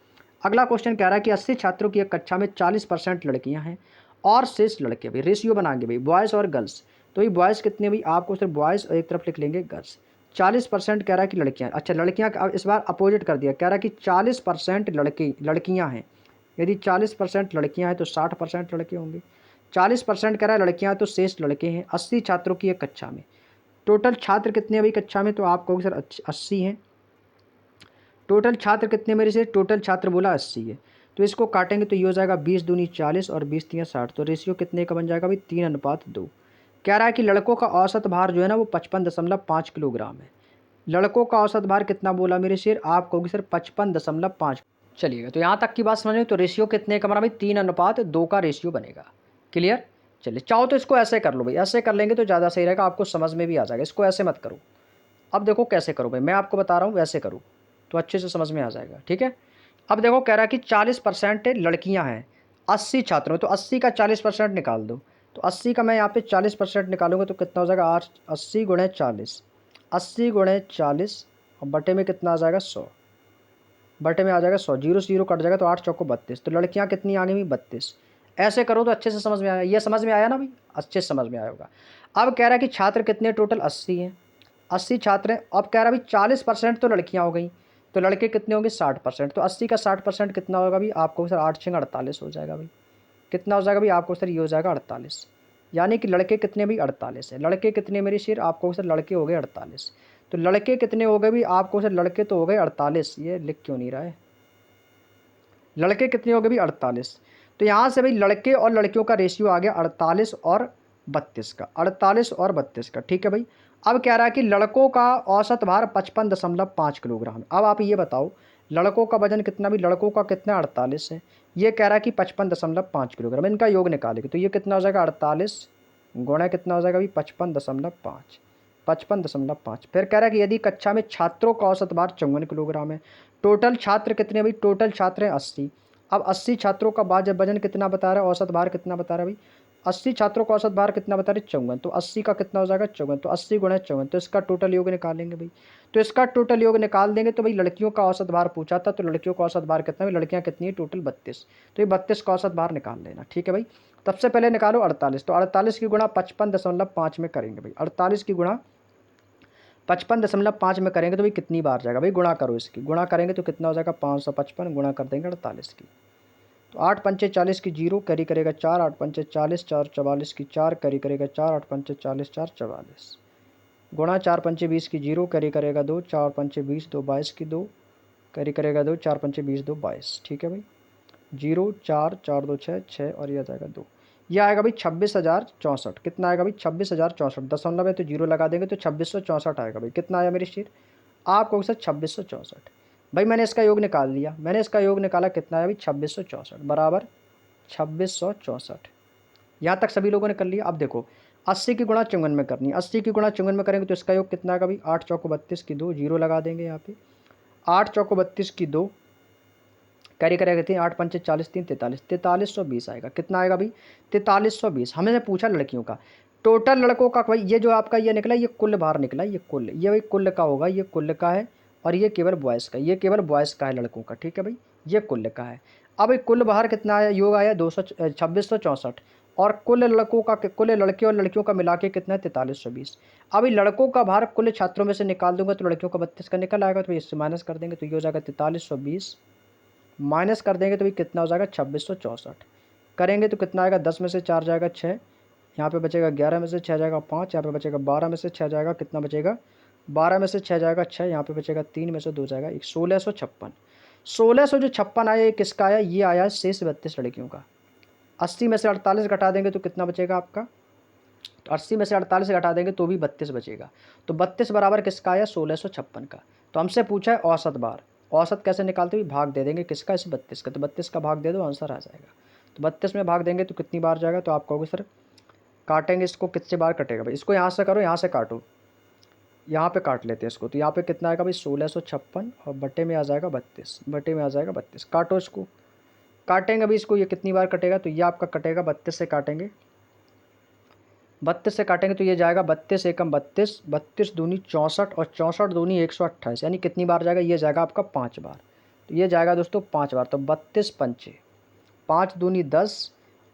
अगला क्वेश्चन कह रहा है कि 80 छात्रों की एक कक्षा में 40% लड़कियां हैं और शेष लड़के। भाई रेशियो बनाएंगे भाई बॉयज़ और गर्ल्स। तो ये बॉयज़ कितने भाई? आपको सिर्फ बॉयज़ और एक तरफ लिख लेंगे गर्ल्स। 40% कह रहा है कि लड़कियां। अच्छा लड़कियां इस बार अपोजिट कर दिया, कह रहा है कि 40% लड़कियां हैं। यदि 40% लड़कियां हैं तो 60% लड़के होंगे। 40% कह रहा है लड़कियां तो शेष लड़के हैं। 80 छात्रों की एक कक्षा में टोटल छात्र कितने हैं भाई कक्षा में? तो आप कहोगे सर 80 हैं। टोटल छात्र कितने मेरे से? टोटल छात्र बोला 80 है। तो इसको काटेंगे तो ये हो जाएगा 20 दूनी 40 और 20 तियाँ 60। तो रेशियो कितने का बन जाएगा भाई? 3:2। कह रहा है कि लड़कों का औसत भार जो है ना वो 55.5 किलोग्राम है। लड़कों का औसत भार कितना बोला मेरे शेर? आप कहोगे सर 55.5। चलिएगा तो यहाँ तक की बात समझ में। तो रेशियो कितने का बना भाई? 3:2 का रेशियो बनेगा। क्लियर? चलिए चाहो तो इसको ऐसे कर लो भाई, ऐसे कर लेंगे तो ज़्यादा सही रहेगा, आपको समझ में भी आ जाएगा। इसको ऐसे मत करो। अब देखो कैसे करो भाई, मैं आपको बता रहा हूँ, वैसे करो तो अच्छे से समझ में आ जाएगा। ठीक है? अब देखो कह रहा है कि 40% लड़कियां हैं 80 छात्रों, तो 80 का 40% निकाल दो। तो 80 का मैं यहाँ पे 40% निकालूंगा तो कितना हो जाएगा? 8 80 गुणे 40, 80 गुणे 40 और बटे में कितना आ जाएगा? 100। बटे में आ जाएगा 100, 0 से 0 कट जाएगा तो 8 चौको 32। तो लड़कियाँ कितनी आ गई भाई? 32। ऐसे करो तो अच्छे से समझ में आया। ये समझ में आया ना भाई? अच्छे से समझ में आया होगा। अब कह रहा है कि छात्र कितने? टोटल 80 हैं। 80 छात्र हैं। अब कह रहा है भाई 40% तो लड़कियाँ हो गई, तो लड़के कितने होंगे? 60%। तो 80 का 60% कितना होगा भाई? आपको सर 8 6 48 हो जाएगा भाई। कितना हो जाएगा भाई? आपको सर ये हो जाएगा 48। यानी कि लड़के कितने भाई? 48 है। लड़के कितने मेरे शेर? आपको सर लड़के हो गए 48। तो लड़के कितने हो गए भाई? आपको सर लड़के तो हो गए 48। ये लिख क्यों नहीं रहा है? लड़के कितने हो गए भाई? 48। तो यहाँ से भाई लड़के और लड़कियों का रेशियो आ गया 48 और 32 का। 48 और 32 का। ठीक है भाई? अब कह रहा है कि लड़कों का औसत भार 55.5 किलोग्राम है। अब आप ये बताओ लड़कों का वजन कितना, भी लड़कों का कितना 48 है, ये कह रहा है कि 55.5 किलोग्राम, इनका योग निकालेंगे तो ये कितना हो जाएगा 48 गुणा कितना हो जाएगा भाई 55.5, 55.5। फिर कह रहा है कि यदि कक्षा में छात्रों का औसत भार 54 किलोग्राम है, टोटल छात्र कितने भाई, टोटल छात्र हैं 80। अब 80 छात्रों का वजन कितना बता रहा है, औसत भार कितना बता रहा है भाई, 80 छात्रों का औसत भार कितना बता रहे 54, तो 80 का कितना हो जाएगा 54, तो 80 गुणा 54, तो इसका टोटल योग निकालेंगे भाई। तो इसका टोटल योग निकाल देंगे तो भाई लड़कियों का औसत भार पूछा था, तो लड़कियों का औसत भार कितना है, लड़कियां कितनी है टोटल 32, तो ये 32 का औसत भार निकाल लेना। ठीक है भाई, सबसे पहले निकालो 48, तो 48 की गुणा 55.5 में करेंगे भाई, 48 की गुणा 55.5 में करेंगे तो भाई कितनी बार जाएगा भाई, गुणा करो, इसकी गुणा करेंगे तो कितना हो जाएगा 555 गुणा कर देंगे 48 की, तो 8 पंचे 40 की 0 कैरी करेगा 4, 8 पंचे 40, 4 44 की 4 कैरी करेगा 4, 8 पंचे 40, 4 44 गुणा 4 पंचे 20 की 0 कैरी करेगा 2, 4 पंचे 20 2 22 की 2 कैरी करेगा 2, 4 पंचे 20 2 22। ठीक है भाई, 0 4 4 2 6 6 और ये आ जाएगा 2, ये आएगा भाई 26,064। कितना आएगा भाई 26,064, दशमलव है तो 0 लगा देंगे तो 2664 आएगा भाई। कितना आया मेरी शेर, आपको सर 2664 भाई, मैंने इसका योग निकाल लिया, मैंने इसका योग निकाला, कितना आया भाई 2664 बराबर 2664। यहाँ तक सभी लोगों ने कर लिया। अब देखो 80 की गुणा 54 में करनी है, 80 की गुणा 54 में करेंगे तो इसका योग कितना आएगा भाई 8 चौको 32 की 2, 0 लगा देंगे यहाँ पे, 8 चौको 32 की 2 कैरी करेगा 3, 8 पंचे 40 3 43, 4320 आएगा। कितना आएगा भाई 4320। हमें पूछा लड़कियों का, टोटल लड़कों का भाई ये जो आपका ये निकला ये कुल भार निकला, ये कुल, ये भाई कुल का होगा, ये कुल का है, और ये केवल बॉयज़ का, ये केवल बॉयज़ का है लड़कों का। ठीक है भाई, ये कुल का है। अब एक कुल भार कितना आया, योग आया 2664, और कुल लड़कों का, कुल लड़के और लड़कियों का मिला के कितना है 4320। अभी लड़कों का भार कुल छात्रों में से निकाल दूंगा तो लड़कियों का 32 का निकल आएगा, तो इससे माइनस कर देंगे तो ये हो जाएगा 4320, माइनस कर देंगे तो भाई कितना हो जाएगा 2664, करेंगे तो कितना आएगा 10 में से 4 जाएगा 6, यहाँ पे बचेगा 11 में से 6 जाएगा 5, यहाँ पे बचेगा 12 में से 6 जाएगा, कितना बचेगा 12 में से 6 जाएगा 6, यहाँ पे बचेगा 3 में से 2 जाएगा 1656। 1600 जो 56 आया ये किसका आया, ये आया शेष 32 लड़कियों का। 80 में से 48 घटा देंगे तो कितना बचेगा आपका, तो 80 में से 48 घटा देंगे तो भी 32 बचेगा, तो 32 बराबर किसका आया 1656 का। तो हमसे पूछा है औसत बार, औसत कैसे निकालते हुए, भाग दे देंगे किसका, इस 32 का, तो 32 का भाग दे दो आंसर आ जाएगा। तो 32 में भाग देंगे तो कितनी बार जाएगा, तो आप कहोगे सर काटेंगे इसको कितने बार कटेगा भाई, इसको यहाँ से करो, यहाँ से काटो, यहाँ पे काट लेते हैं इसको, तो यहाँ पे कितना आएगा भाई 1656 और बटे में आ जाएगा 32, बटे में आ जाएगा 32, काटो इसको, काटेंगे अभी इसको, ये कितनी बार कटेगा, तो ये आपका कटेगा 32 से काटेंगे, 32 से काटेंगे तो ये जाएगा 32 एकम 32, 32 दूनी 64 और 64 दूनी 128, यानी कितनी बार जाएगा, ये जाएगा आपका 5 बार, तो ये जाएगा दोस्तों 5 बार, तो 32 पंचे 5 दूनी 10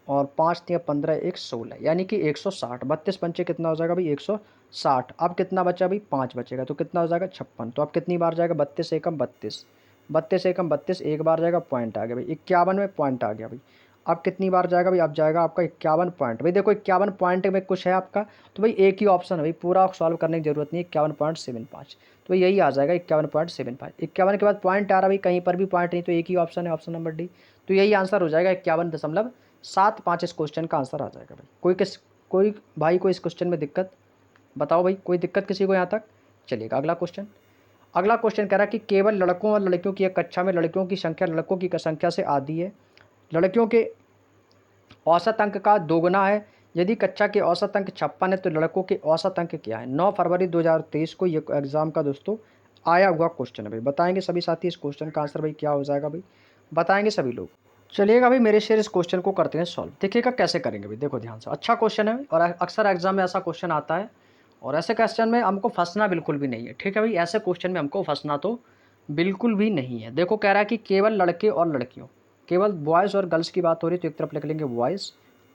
और 5 तिया 15 1 16, यानी कि 160। 32 पंचे कितना हो जाएगा भाई 160। अब कितना बचा भाई 5 बचेगा, तो कितना हो जाएगा 56। तो अब कितनी बार जाएगा 32 एकम 32, 32 एकम 32 एक बार जाएगा, पॉइंट आ गया भाई 51 में, पॉइंट आ गया भाई। अब कितनी बार जाएगा भाई, अब जाएगा आपका 51 पॉइंट। भाई देखो 51 पॉइंट में कुछ है आपका, तो भाई एक ही ऑप्शन है भाई, पूरा सॉल्व करने की जरूरत नहीं है, 51.75, तो यही आ जाएगा 51.75। 51 के बाद पॉइंट आ रहा भाई, कहीं पर भी पॉइंट नहीं, तो एक ही ऑप्शन है, ऑप्शन नंबर डी, तो यही आंसर हो जाएगा 51.75। इस क्वेश्चन का आंसर आ जाएगा भाई। कोई भाई को इस क्वेश्चन में दिक्कत, बताओ भाई कोई दिक्कत किसी को यहाँ तक। चलिएगा अगला क्वेश्चन। अगला क्वेश्चन कह रहा है कि केवल लड़कों और लड़कियों की एक कक्षा में लड़कियों की संख्या लड़कों की संख्या से आधी है, लड़कियों के औसत अंक का दोगुना है, यदि कक्षा के औसत अंक 56 है तो लड़कों के औसत अंक क्या है। 9 फरवरी 2023 को ये एग्जाम का दोस्तों आया हुआ क्वेश्चन है भाई। बताएंगे सभी साथी इस क्वेश्चन का आंसर भाई क्या हो जाएगा भाई, बताएंगे सभी लोग। चलिएगा भाई मेरे शेयर इस क्वेश्चन को करते हैं सॉल्व, देखिएगा कैसे करेंगे भाई। देखो ध्यान से, अच्छा क्वेश्चन है और अक्सर एग्जाम में ऐसा क्वेश्चन आता है, और ऐसे क्वेश्चन में हमको फंसना बिल्कुल भी नहीं है। ठीक है भाई, ऐसे क्वेश्चन में हमको फंसना तो बिल्कुल भी नहीं है। देखो कह रहा है कि केवल लड़के और लड़कियों, केवल बॉयज़ और गर्ल्स की बात हो रही है, तो एक तरफ लिख लेंगे बॉयज़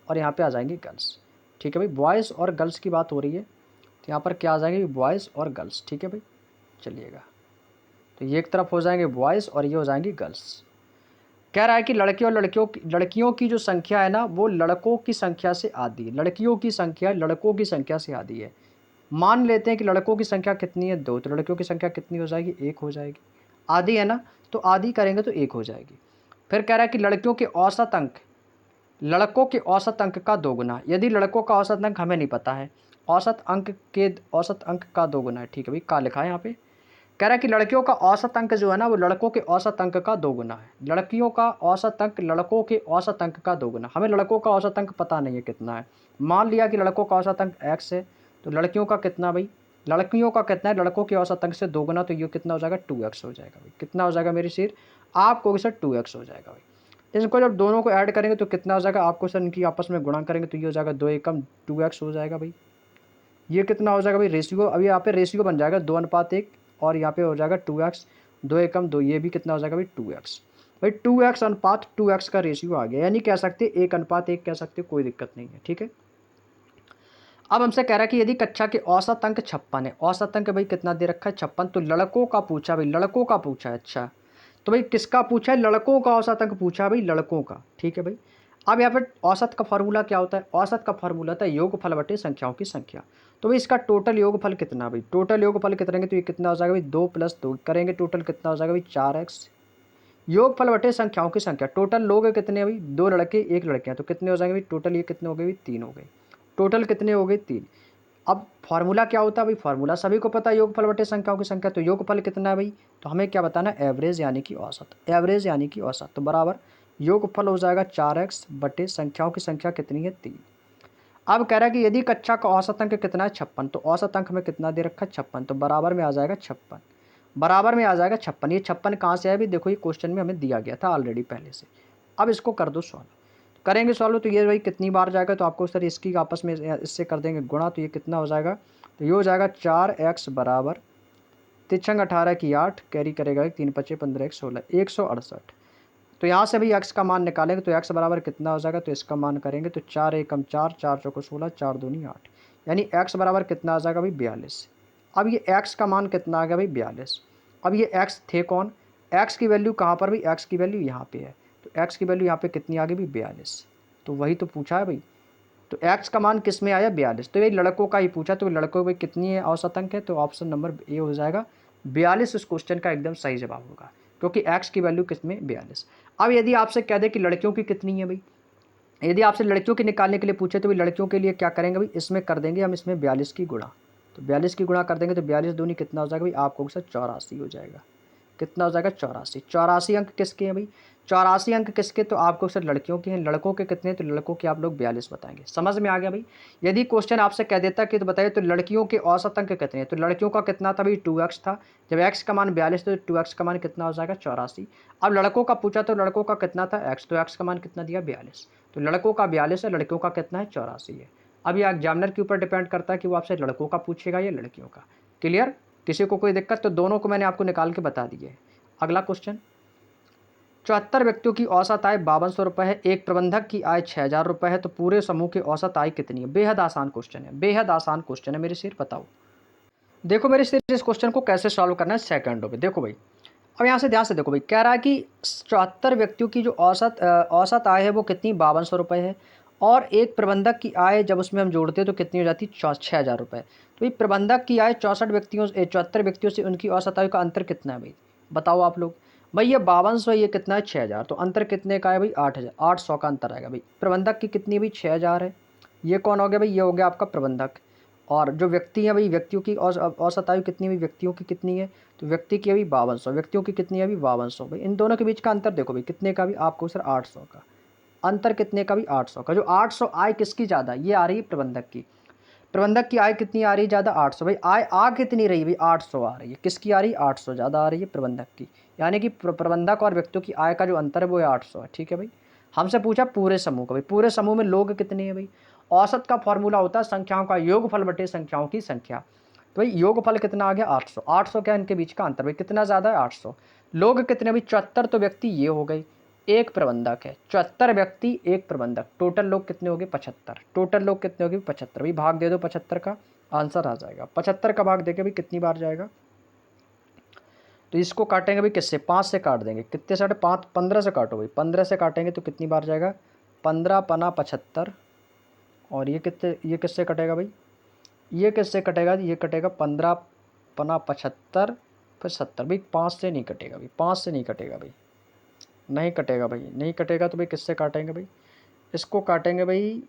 और यहाँ पे आ जाएंगे गर्ल्स। ठीक है भाई, बॉयज़ और गर्ल्स की बात हो रही है, तो यहाँ पर क्या आ जाएंगे बॉयज़ और गर्ल्स। ठीक है भाई, चलिएगा, तो ये एक तरफ हो जाएंगे बॉयज़ और ये हो जाएंगी गर्ल्स। कह रहा है कि लड़के और लड़कियों की जो संख्या है ना वो लड़कों की संख्या से आधी है, लड़कियों की संख्या लड़कों की संख्या से आधी है। मान लेते हैं कि लड़कों की संख्या कितनी है 2, तो लड़कियों की संख्या कितनी हो जाएगी 1 हो जाएगी, आधी है ना, तो आधी करेंगे तो 1 हो जाएगी। फिर कह रहा है कि लड़कियों के औसत अंक लड़कों के औसत अंक का दोगुना। यदि लड़कों का औसत अंक हमें नहीं पता है, औसत अंक का दोगुना है, ठीक है भाई, का लिखा है यहाँ पे। कह रहा है कि लड़कियों का औसत अंक जो है ना वो लड़कों के औसत अंक का दोगुना है। लड़कियों का औसत अंक लड़कों के औसत अंक का दोगुना। हमें लड़कों का औसत अंक पता नहीं है कितना है। मान लिया कि लड़कों का औसत अंक x है, तो लड़कियों का कितना भाई, लड़कियों का कितना है, लड़कों के औसत अंक से दोगुना, तो ये कितना हो जाएगा 2x हो जाएगा भाई। कितना हो जाएगा मेरी शेर, आपको सर 2x हो जाएगा भाई। इनको जब दोनों को ऐड करेंगे तो कितना हो जाएगा, आपको सर इनकी आपस में गुणा करेंगे तो ये हो जाएगा 2 एकम 2x हो जाएगा भाई। ये कितना हो जाएगा भाई, रेशियो, अभी यहाँ पे रेशियो बन जाएगा 2:1 और यहाँ पे हो जाएगा 2x, 2 एकम 2, ये भी कितना हो जाएगा भाई 2x। भाई 2x अनुपात 2x का रेशियो आ गया, यानी कह सकते 1:1 कह सकते, कोई दिक्कत नहीं है, ठीक है। अब हमसे कह रहा है कि यदि कक्षा के औसत अंक 56 है, औसत अंक भाई कितना दे रखा है 56, तो लड़कों का पूछा भाई, लड़कों का पूछा है, अच्छा तो भाई किसका पूछा है, लड़कों का औसत अंक पूछा है भाई, लड़कों का, ठीक है भाई। अब यहाँ पर औसत का फार्मूला क्या होता है, औसत का फार्मूला होता है योगफल बटे संख्याओं की संख्या। तो भाई इसका टोटल योगफल कितना भाई, टोटल योगफल कितने, तो ये कितना हो जाएगा भाई 2 + 2 करेंगे, टोटल कितना हो जाएगा भाई 4x। योगफल बटे संख्याओं की संख्या, टोटल लोग कितने भाई, 2 लड़के 1 लड़के हैं, तो कितने हो जाएंगे भाई टोटल, ये कितने हो गए भाई 3 हो गए, टोटल कितने हो गए 3। अब फार्मूला क्या होता है भाई, फार्मूला सभी को पता है योगफल बटे संख्याओं की संख्या, तो योगफल कितना है भाई, तो हमें क्या बताना है, एवरेज यानी कि औसत, एवरेज यानी कि औसत, तो बराबर योगफल हो जाएगा 4x बटे संख्याओं की संख्या कितनी है 3। अब कह रहा है कि यदि कक्षा का औसत अंक कितना है 56, तो औसत अंक में कितना दे रखा है 56, तो बराबर में आ जाएगा 56, बराबर में आ जाएगा 56। ये 56 कहाँ से है भी, देखो ये क्वेश्चन में हमें दिया गया था ऑलरेडी पहले से। अब इसको कर दो सॉल्व, करेंगे सॉल्व, तो ये भाई कितनी बार जाएगा, तो आपको सर इसकी आपस में इससे कर देंगे गुणा, तो ये कितना हो जाएगा, तो ये हो जाएगा 4x बराबर 3 18 की 8 कैरी करेगा 3 × 5 = 15 × 16 168। तो यहाँ से भी x का मान निकालेंगे तो x बराबर कितना हो जाएगा, तो इसका मान करेंगे तो 4 एकम 4 4 चौको 16 4 दूनी 8, यानी x बराबर कितना आ जाएगा भाई 42। अब ये x का मान कितना आ गया भाई 42। अब ये x थे कौन, x की वैल्यू कहाँ पर भाई, x की वैल्यू यहाँ पे है, तो x की वैल्यू यहाँ पे कितनी आ गई भाई 42, तो वही तो पूछा है भाई। तो x का मान किस में आया 42, तो ये लड़कों का ही पूछा, तो लड़कों में कितनी है औसत अंक है, तो ऑप्शन नंबर ए हो जाएगा 42 इस क्वेश्चन का एकदम सही जवाब होगा, क्योंकि x की वैल्यू किस में 42। अब यदि आपसे कह दे कि लड़कियों की कितनी है भाई, यदि आपसे लड़कियों की निकालने के लिए पूछे तो भाई लड़कियों के लिए क्या करेंगे भाई, इसमें कर देंगे हम इसमें 42 की गुणा, तो 42 की गुणा कर देंगे तो 42 दूनी कितना हो जाएगा भाई, आपको सर 84 हो जाएगा, कितना हो जाएगा 84। 84 अंक किसके हैं भाई, 84 अंक किसके, तो आपको सर लड़कियों के हैं, लड़कों के कितने, तो लड़कों के आप लोग 42 बताएंगे। समझ में आ गया भाई। यदि क्वेश्चन आपसे कह देता कि तो बताइए तो लड़कियों के औसत अंक कितने हैं, तो लड़कियों का कितना था भाई 2x था, जब x का मान 42 तो 2x का मान कितना हो जाएगा 84। अब लड़कों का पूछा तो लड़कों का कितना था x, तो x का मान कितना दिया 42, तो लड़कों का 42 है, लड़कियों का कितना है 84 है। अब ये एग्जामिनर के ऊपर डिपेंड करता है कि वो आपसे लड़कों का पूछेगा या लड़कियों का। क्लियर, किसी को कोई दिक्कत, तो दोनों को मैंने आपको निकाल के बता दिए है। अगला क्वेश्चन, 74 व्यक्तियों की औसत आय 5200 रुपये है, एक प्रबंधक की आय 6000 रुपये है, तो पूरे समूह की औसत आय कितनी है। बेहद आसान क्वेश्चन है, बेहद आसान क्वेश्चन है मेरे सिर, बताओ। देखो मेरे सिर इस क्वेश्चन को कैसे सॉल्व करना है सेकंडों में, देखो भाई। अब यहाँ से ध्यान से देखो भाई, कह रहा है कि 74 व्यक्तियों की जो औसत आय है वो कितनी 5200 रुपये है, और एक प्रबंधक की आय जब उसमें हम जोड़ते हैं तो कितनी हो जाती है 6000 रुपये। तो भाई प्रबंधक की आय 74 व्यक्तियों से उनकी औसत आय का अंतर कितना है भाई, बताओ आप लोग। भाई ये 5200 ये कितना है 6000, तो अंतर कितने का है भाई 8000, 800 का अंतर आएगा भाई। प्रबंधक की कितनी भाई 6000 है, ये कौन हो गया भाई, ये हो गया आपका प्रबंधक। और जो व्यक्ति है भाई, व्यक्तियों की औसत आयु कितनी हुई, व्यक्तियों की कितनी है, तो व्यक्ति की अभी 5200, व्यक्तियों की कितनी है अभी 5200। भाई इन दोनों के बीच का अंतर देखो भाई कितने का भी, आपको सर 800 का अंतर, कितने का भी 800 का। जो 800 आय किसकी ज़्यादा, ये आ रही है प्रबंधक की, प्रबंधक की आय कितनी आ रही है ज़्यादा 800। भाई आय आ कितनी रही है भाई 800 आ रही है, किसकी आ रही है 800 ज़्यादा आ रही है प्रबंधक की, यानी कि प्रबंधक और व्यक्तियों की आय का जो अंतर है वो 800 है, ठीक है भाई। हमसे पूछा पूरे समूह का, भाई पूरे समूह में लोग कितने हैं भाई, औसत का फॉर्मूला होता है संख्याओं का योगफल बटे संख्याओं की संख्या। तो भाई योगफल कितना आ गया 800, 800 क्या इनके बीच का अंतर भाई कितना ज़्यादा है 800। लोग कितने भाई 74, तो व्यक्ति ये हो गई, एक प्रबंधक है, 74 व्यक्ति एक प्रबंधक, टोटल लोग कितने हो गए 75, टोटल लोग कितने हो गए 75। भाई भाग दे दो 75 का, आंसर आ जाएगा 75 का भाग देके भाई कितनी बार जाएगा, तो इसको काटेंगे भाई किससे 5 से काट देंगे, कितने से 5 15 से काटो भाई, 15 से काटेंगे तो कितनी बार जाएगा 15 पना 75, और ये कितने, ये किससे कटेगा भाई, ये किससे कटेगा, ये कटेगा 15 पना 75 फिर 70, भाई 5 से नहीं कटेगा भाई, 5 से नहीं कटेगा भाई, नहीं कटेगा भाई, नहीं कटेगा तो भाई किससे काटेंगे भाई, इसको काटेंगे भाई,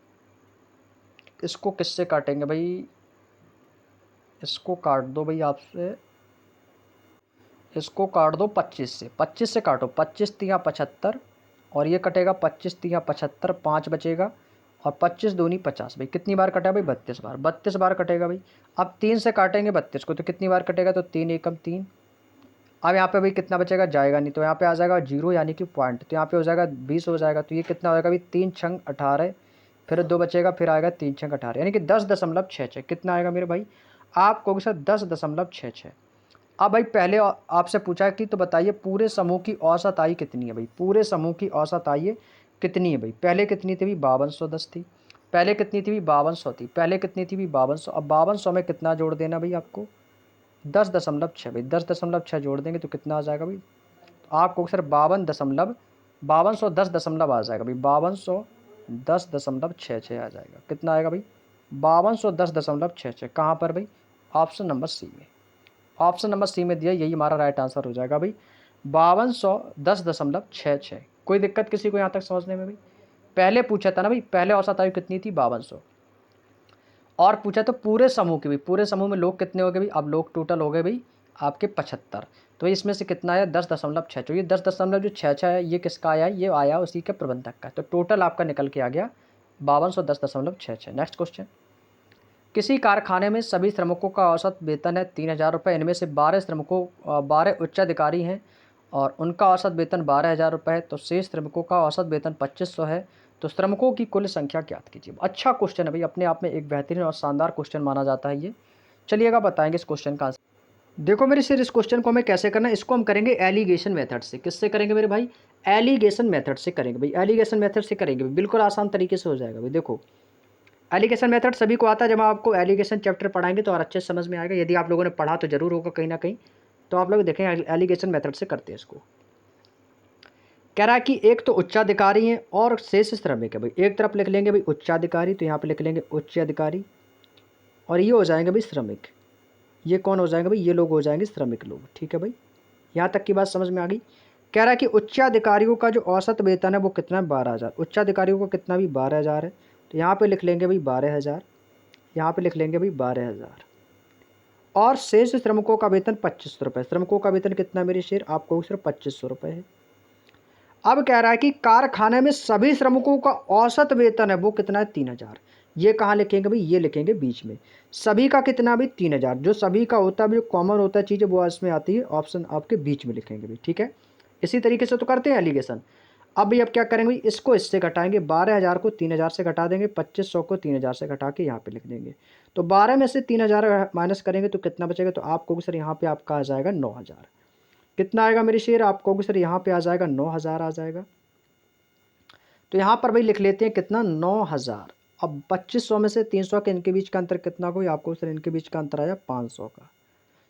इसको किससे काटेंगे भाई, इसको काट दो भाई आपसे, इसको काट दो 25 से, 25 से काटो, 25 तिया 75 और ये कटेगा 25 तिया 75, 5 बचेगा और 25 दूनी 50 भाई, कितनी बार कटा भाई 32 बार, 32 बार कटेगा भाई। अब 3 से काटेंगे 32 को तो कितनी बार कटेगा, तो 3 एकम 3। अब यहाँ पे भाई कितना बचेगा, जाएगा नहीं, तो यहाँ पे आ जाएगा 0 यानी कि पॉइंट, तो यहाँ पे हो जाएगा 20 हो जाएगा, तो ये कितना हो जाएगा भाई 3 छंग 18, फिर 2 बचेगा, फिर आएगा 3 छंग 18 यानी कि 10.66, कितना आएगा मेरे भाई, आप कहोगे सर 10.66। अब भाई पहले आपसे पूछा कि तो बताइए पूरे समूह की औसत आयु कितनी है भाई, पूरे समूह की औसत आयु कितनी है भाई, पहले कितनी थी भाई 5210 थी, पहले कितनी थी भाई 5200 थी, पहले कितनी थी भाई 5200, अब 5200 में कितना जोड़ देना भाई आपको, 10.6 भाई, 10.6 जोड़ देंगे तो कितना आ जाएगा भाई, तो आपको सर 5210 आ जाएगा भाई, 5210.66 आ जाएगा, कितना आएगा भाई 5210.66, कहाँ पर भाई, ऑप्शन नंबर सी में, ऑप्शन नंबर सी में दिया, यही हमारा राइट आंसर हो जाएगा भाई 5210.66। कोई दिक्कत किसी को यहाँ तक समझने में भाई, पहले पूछा था ना भाई, पहले औसत आयु कितनी थी 5200, और पूछा तो पूरे समूह की भाई, पूरे समूह में लोग कितने हो गए भाई, अब लोग टोटल हो गए भाई आपके 75, तो इसमें से कितना आया 10.6, तो ये 10.6 है, ये किसका आया, ये आया उसी के प्रबंधक का, तो टोटल आपका निकल के आ गया 5210.66। नेक्स्ट क्वेश्चन, किसी कारखाने में सभी श्रमिकों का औसत वेतन है 3000 रुपये, इनमें से 12 उच्चाधिकारी हैं और उनका औसत वेतन 12,000 रुपये है, तो शेष श्रमिकों का औसत वेतन 2500 है, तो श्रमिकों की कुल संख्या ज्ञात कीजिए। अच्छा क्वेश्चन है भाई, अपने आप में एक बेहतरीन और शानदार क्वेश्चन माना जाता है ये। चलिएगा बताएंगे इस क्वेश्चन का आंसर। देखो मेरे सिर, इस क्वेश्चन को हमें कैसे करना है, इसको हम करेंगे एलिगेशन मेथड से। किससे करेंगे मेरे भाई, एलिगेशन मेथड से करेंगे भाई, एलिगेशन मेथड से करेंगे भाई, बिल्कुल आसान तरीके से हो जाएगा भाई। देखो एलिगेशन मेथड सभी को आता है, जब आपको एलिगेशन चैप्टर पढ़ाएंगे तो और अच्छे से समझ में आएगा, यदि आप लोगों ने पढ़ा तो जरूर होगा कहीं ना कहीं, तो आप लोग देखें एलिगेशन मेथड से करते हैं इसको। कह रहा है कि एक तो उच्चाधिकारी है और शेष श्रमिक है भाई, एक तरफ लिख लेंगे भाई उच्चाधिकारी, तो यहाँ पे लिख लेंगे उच्चाधिकारी, और ये हो जाएंगे भाई श्रमिक, ये कौन हो जाएंगे भाई, ये लोग हो जाएंगे श्रमिक लोग, ठीक है भाई, यहाँ तक की बात समझ में आ गई। कह रहा है कि उच्चाधिकारियों का जो औसत वेतन है वो कितना है 12,000, उच्चाधिकारियों का कितना भी 12,000 है, तो यहाँ पे लिख लेंगे भाई 12,000, यहाँ पे लिख लेंगे भाई 12,000, और शेष श्रमिकों का वेतन 2500 रुपये, श्रमिकों का वेतन कितना मेरे शेर, आपको सिर्फ 2500 रुपये है। अब कह रहा है कि कारखाने में सभी श्रमिकों का औसत वेतन है वो कितना है 3,000, ये कहाँ लिखेंगे भाई, ये लिखेंगे बीच में, सभी का कितना भी 3,000, जो सभी का होता है जो कॉमन होता है चीज़ें वो इसमें आती है, ऑप्शन आपके बीच में लिखेंगे भाई, ठीक है। इसी तरीके से तो करते हैं एलिगेशन। अब भाई अब क्या करेंगे भाई, इसको इससे घटाएंगे, 12,000 को 3,000 से घटा देंगे, 2500 को 3,000 से घटा के यहाँ पे लिख देंगे, तो 12 में से 3,000 माइनस करेंगे तो कितना बचेगा, तो आपको सर यहाँ पे आपका आ जाएगा 9,000, कितना आएगा मेरे शेर, आपको सर यहाँ पे आ जाएगा 9,000 आ जाएगा, तो यहाँ पर भाई लिख लेते हैं कितना 9,000। अब 2500 में से 300 के इनके बीच का अंतर कितना, कोई आपको सर इनके बीच का अंतर आया 500 का,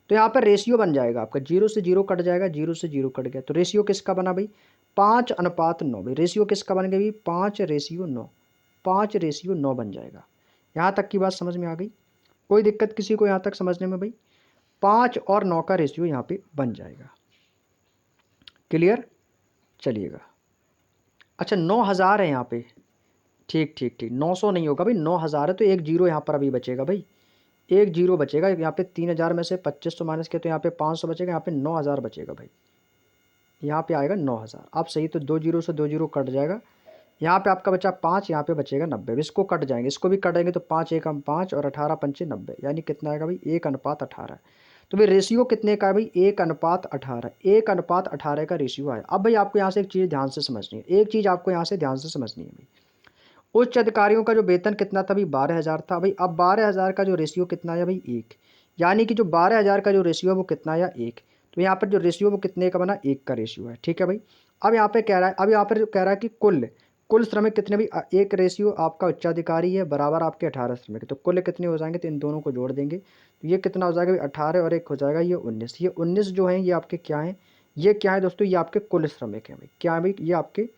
तो यहाँ पर रेशियो बन जाएगा आपका, 0 से 0 कट जाएगा, 0 से 0 कट गया, तो रेशियो किसका बना भाई 5:9 भाई, रेशियो किसका बन गया भाई 5:9, 5:9 बन जाएगा। यहाँ तक की बात समझ में आ गई, कोई दिक्कत किसी को यहाँ तक समझने में भाई, 5 और 9 का रेशियो यहाँ पे बन जाएगा, क्लियर। चलिएगा अच्छा 9,000 है यहाँ पे, ठीक ठीक ठीक, 900 नहीं होगा भाई, 9,000 है, तो एक जीरो यहाँ पर अभी बचेगा भाई, एक जीरो बचेगा यहाँ पे, 3,000 में से 2500 माइनस किया तो यहाँ पे 500 बचेगा, यहाँ पे 9,000 बचेगा भाई, यहाँ पे आएगा 9,000। आप सही, तो 2 जीरो से 2 जीरो कट जाएगा, यहाँ पे आपका बचा 5, यहाँ पे बचेगा 90, इसको कट जाएंगे, इसको भी कटेंगे तो 5 एकम 5 और 18 पंचे 90, यानी कितना आएगा भाई 1:18। तो भाई रेशियो कितने का है भाई 1:18, 1:18 का रेशियो है। अब भाई आपको यहाँ से एक चीज़ ध्यान से समझनी है, एक चीज़ आपको यहाँ से ध्यान से समझनी है भाई, उच्च अधिकारियों का जो वेतन कितना था भाई 12,000 था भाई, अब 12,000 का जो रेशियो कितना आया भाई 1, यानी कि जो 12,000 का जो रेशियो है वो कितना आया 1, तो यहाँ पर जो रेशियो वो कितने का बना 1 का रेशियो है, ठीक है भाई। अब यहाँ पे कह रहा है, अब यहाँ पर कह रहा है कि कुल श्रमिक कितने भी, एक रेशियो आपका उच्चाधिकारी है बराबर आपके 18 श्रमिक, तो कुल कितने हो जाएंगे, तो इन दोनों को जोड़ देंगे, तो ये कितना हो जाएगा भाई 18 और एक हो जाएगा ये 19, ये 19 जो हैं ये आपके क्या हैं, ये क्या है दोस्तों, ये आपके कुल श्रमिक हैं भाई, क्या है भाई, ये आपके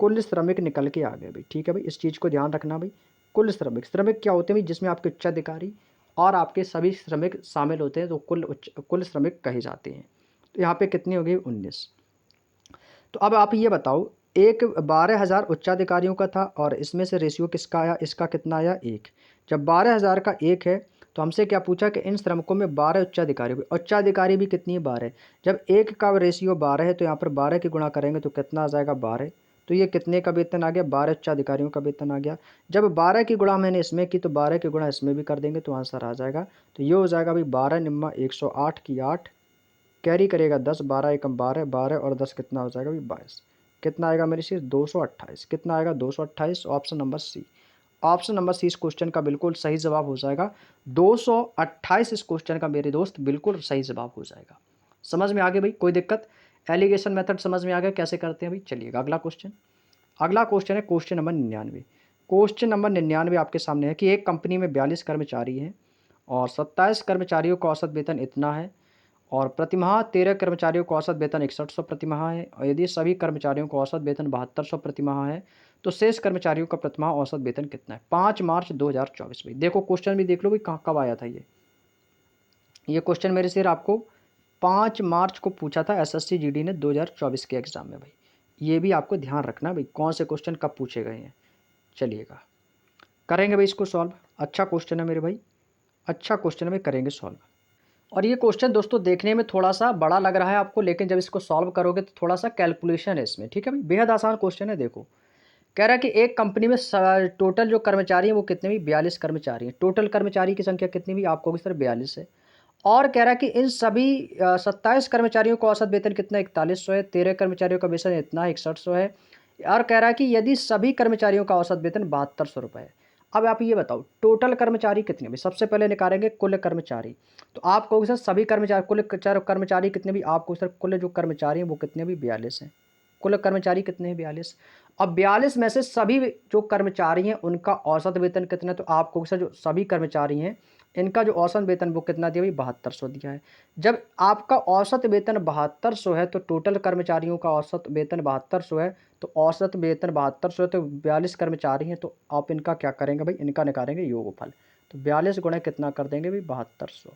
कुल श्रमिक निकल के आ गए भाई, ठीक है भाई, इस चीज़ को ध्यान रखना भाई। कुल श्रमिक, श्रमिक क्या होते हैं भाई, जिसमें आपके उच्चाधिकारी और आपके सभी श्रमिक शामिल होते हैं, तो कुल श्रमिक कहे जाते हैं। तो यहाँ पे कितनी हो गई 19। तो अब आप ये बताओ एक 12,000 उच्चाधिकारियों का था और इसमें से रेशियो किसका आया, इसका कितना आया, 1। जब 12,000 का 1 है तो हमसे क्या पूछा कि इन श्रमिकों में 12 उच्चाधिकारी हुए। उच्चाधिकारी भी कितनी है, 12। जब 1 का रेशियो 12 है तो यहाँ पर 12 की गुणा करेंगे तो कितना आ जाएगा, 12। तो ये कितने का वेतन आ गया, 12 उच्चाधिकारियों का वेतन आ गया। जब 12 की गुणा मैंने इसमें की तो 12 की गुणा इसमें भी कर देंगे तो आंसर आ जाएगा। तो ये हो जाएगा भाई 12 निम्मा 108 की 8, कैरी करेगा 10, 12 एकम 12, 12 और 10 कितना हो जाएगा भाई, 22। कितना आएगा मेरे सिर्फ 228। कितना आएगा, 228। Option number C. Option number C इस क्वेश्चन का बिल्कुल सही जवाब हो जाएगा। 228 इस क्वेश्चन का मेरे दोस्त बिल्कुल सही जवाब हो जाएगा। समझ में आ गई भाई, कोई दिक्कत? एलिगेशन मेथड समझ में आ गया कैसे करते हैं भाई। चलिएगा अगला क्वेश्चन। अगला क्वेश्चन है क्वेश्चन नंबर 99। क्वेश्चन नंबर 99 आपके सामने है कि एक कंपनी में 42 कर्मचारी हैं और 27 कर्मचारियों का औसत वेतन इतना है और प्रतिमाह 13 कर्मचारियों को औसत वेतन 6100 प्रतिमाह है और यदि सभी कर्मचारियों को औसत वेतन 7200 प्रतिमाह है तो शेष कर्मचारियों का प्रतिमाह औसत वेतन कितना है। 5 मार्च 2024 भाई। देखो क्वेश्चन भी देख लो भाई, कहाँ कब आया था ये क्वेश्चन मेरे से आपको 5 मार्च को पूछा था एसएससी जीडी ने 2024 के एग्जाम में भाई। ये भी आपको ध्यान रखना भाई, कौन से क्वेश्चन कब पूछे गए हैं। चलिएगा करेंगे भाई इसको सॉल्व। अच्छा क्वेश्चन है मेरे भाई, अच्छा क्वेश्चन है भाई, करेंगे सॉल्व। और ये क्वेश्चन दोस्तों देखने में थोड़ा सा बड़ा लग रहा है आपको, लेकिन जब इसको सॉल्व करोगे तो थोड़ा सा कैलकुलेशन है इसमें, ठीक है भाई। बेहद आसान क्वेश्चन है। देखो कह रहा है कि एक कंपनी में टोटल जो कर्मचारी हैं वो कितने भी, 42 कर्मचारी हैं। टोटल कर्मचारी की संख्या कितनी भी, आपको सर 42 है। और कह रहा है कि इन सभी 27 कर्मचारियों को औसत वेतन कितना, 4100 है। 13 कर्मचारियों का वेतन इतना 6100 है। और कह रहा है कि यदि सभी कर्मचारियों का औसत वेतन 7200 रुपये है। अब आप ये बताओ टोटल कर्मचारी कितने भी, सबसे पहले निकालेंगे कुल कर्मचारी। तो आप कहोगे सर सभी कर्मचारी, कुल कर्मचारी कितने भी, आपको सर कुल जो कर्मचारी हैं वो कितने भी, 42 हैं। कुल कर्मचारी कितने हैं, 42। अब 42 में से सभी जो कर्मचारी हैं उनका औसत वेतन कितना है, तो आपको सर जो सभी कर्मचारी हैं इनका जो औसत वेतन वो कितना दिया भाई, 7200 दिया है। जब आपका औसत वेतन 7200 है तो टोटल कर्मचारियों का औसत वेतन 7200 है, तो औसत वेतन 7200 है तो 42 कर्मचारी हैं, तो आप इनका क्या करेंगे भाई, इनका निकालेंगे योगफल। तो 42 गुणा कितना कर देंगे भाई, 7200।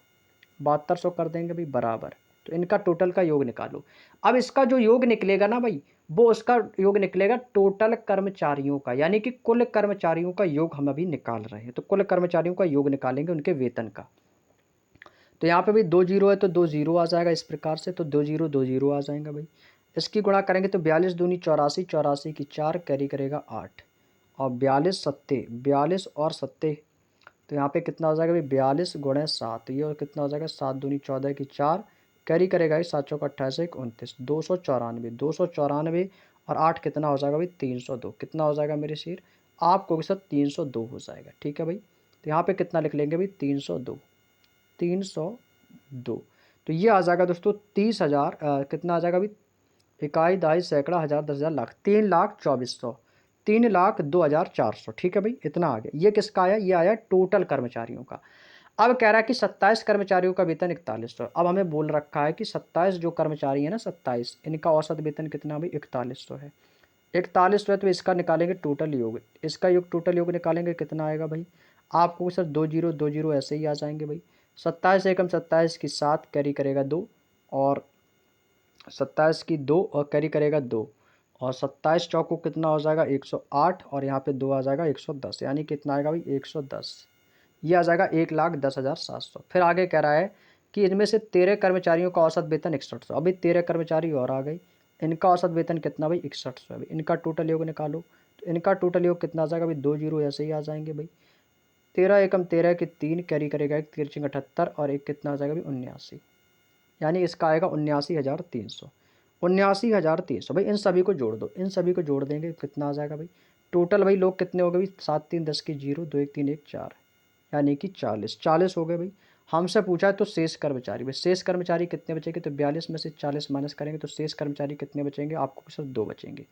7200 कर देंगे भाई बराबर, तो इनका टोटल का योग निकालो। अब इसका जो योग निकलेगा ना भाई, वो उसका योग निकलेगा टोटल कर्मचारियों का, यानी कि कुल कर्मचारियों का योग हम अभी निकाल रहे हैं। तो कुल कर्मचारियों का योग निकालेंगे उनके वेतन का। तो यहाँ पे भी 2 जीरो है तो 2 जीरो आ जाएगा इस प्रकार से, तो 2 जीरो आ जाएगा भाई। इसकी गुणा करेंगे तो 42 दूनी 84, 84 की 4 कैरी करेगा 8 और 42 सत्ते, 42 और सत्ते, तो यहाँ पे कितना हो जाएगा भाई, 42 गुणे 7, ये और कितना हो जाएगा, 7 दूनी 14 की 4 कैरी करेगा 7 चौका 28 1 29, 294, 294 और 8 कितना हो जाएगा भाई, 302। कितना हो जाएगा मेरे शेर, आपको सर 302 हो जाएगा, ठीक है भाई। तो यहाँ पे कितना लिख लेंगे भाई, 302, 302। तो ये आ जाएगा दोस्तों 30,000, कितना आ जाएगा भाई, इकाई दहाई सैकड़ा हज़ार 10,000 लाख, 3,24,100, 3,02,400, ठीक है भाई। इतना आ गया। ये किसका आया, ये आया टोटल कर्मचारियों का। अब कह रहा है कि 27 कर्मचारियों का वेतन 4100। अब हमें बोल रखा है कि 27 जो कर्मचारी है ना, 27 इनका औसत वेतन कितना भाई, 4100 है। 4100 है तो इसका निकालेंगे टोटल योग, इसका योग टोटल योग निकालेंगे कितना आएगा भाई, आपको सर 2 जीरो ऐसे ही आ जाएंगे भाई। 27 एकम 27 की 7 कैरी करेगा 2 और 27 की 2 और कैरी करेगा 2 और 27 चौको कितना हो जाएगा, 108 और यहाँ पे 2 आ जाएगा 110, यानी कितना आएगा भाई, 110। ये आ जाएगा 1,10,700। फिर आगे कह रहा है कि इनमें से 13 कर्मचारियों का औसत वेतन 6100। अभी 13 कर्मचारी और आ गई, इनका औसत वेतन कितना भाई, 6100 है भाई। इनका टोटल योग निकालो, तो इनका टोटल योग कितना आ जाएगा भाई, 2 जीरो ऐसे ही आ जाएंगे भाई। 13 एकम 13 की 3 कैरी करेगा 1 तिरछिंग 78 और एक कितना आ जाएगा भाई, 79, यानी इसका आएगा 79,300। 79,300 भाई। इन सभी को जोड़ दो, इन सभी को जोड़ देंगे कितना आ जाएगा भाई, टोटल भाई लोग कितने हो गए भाई, 7 3 10 की 0, 2 1 3 1 4, यानी कि 40, 40 हो गए भाई। हमसे पूछा है तो शेष कर्मचारी भाई, शेष कर्मचारी कितने बचेंगे, तो 42 में से 40 माइनस करेंगे तो शेष कर्मचारी कितने बचेंगे, आपको सिर्फ 2 बचेंगे।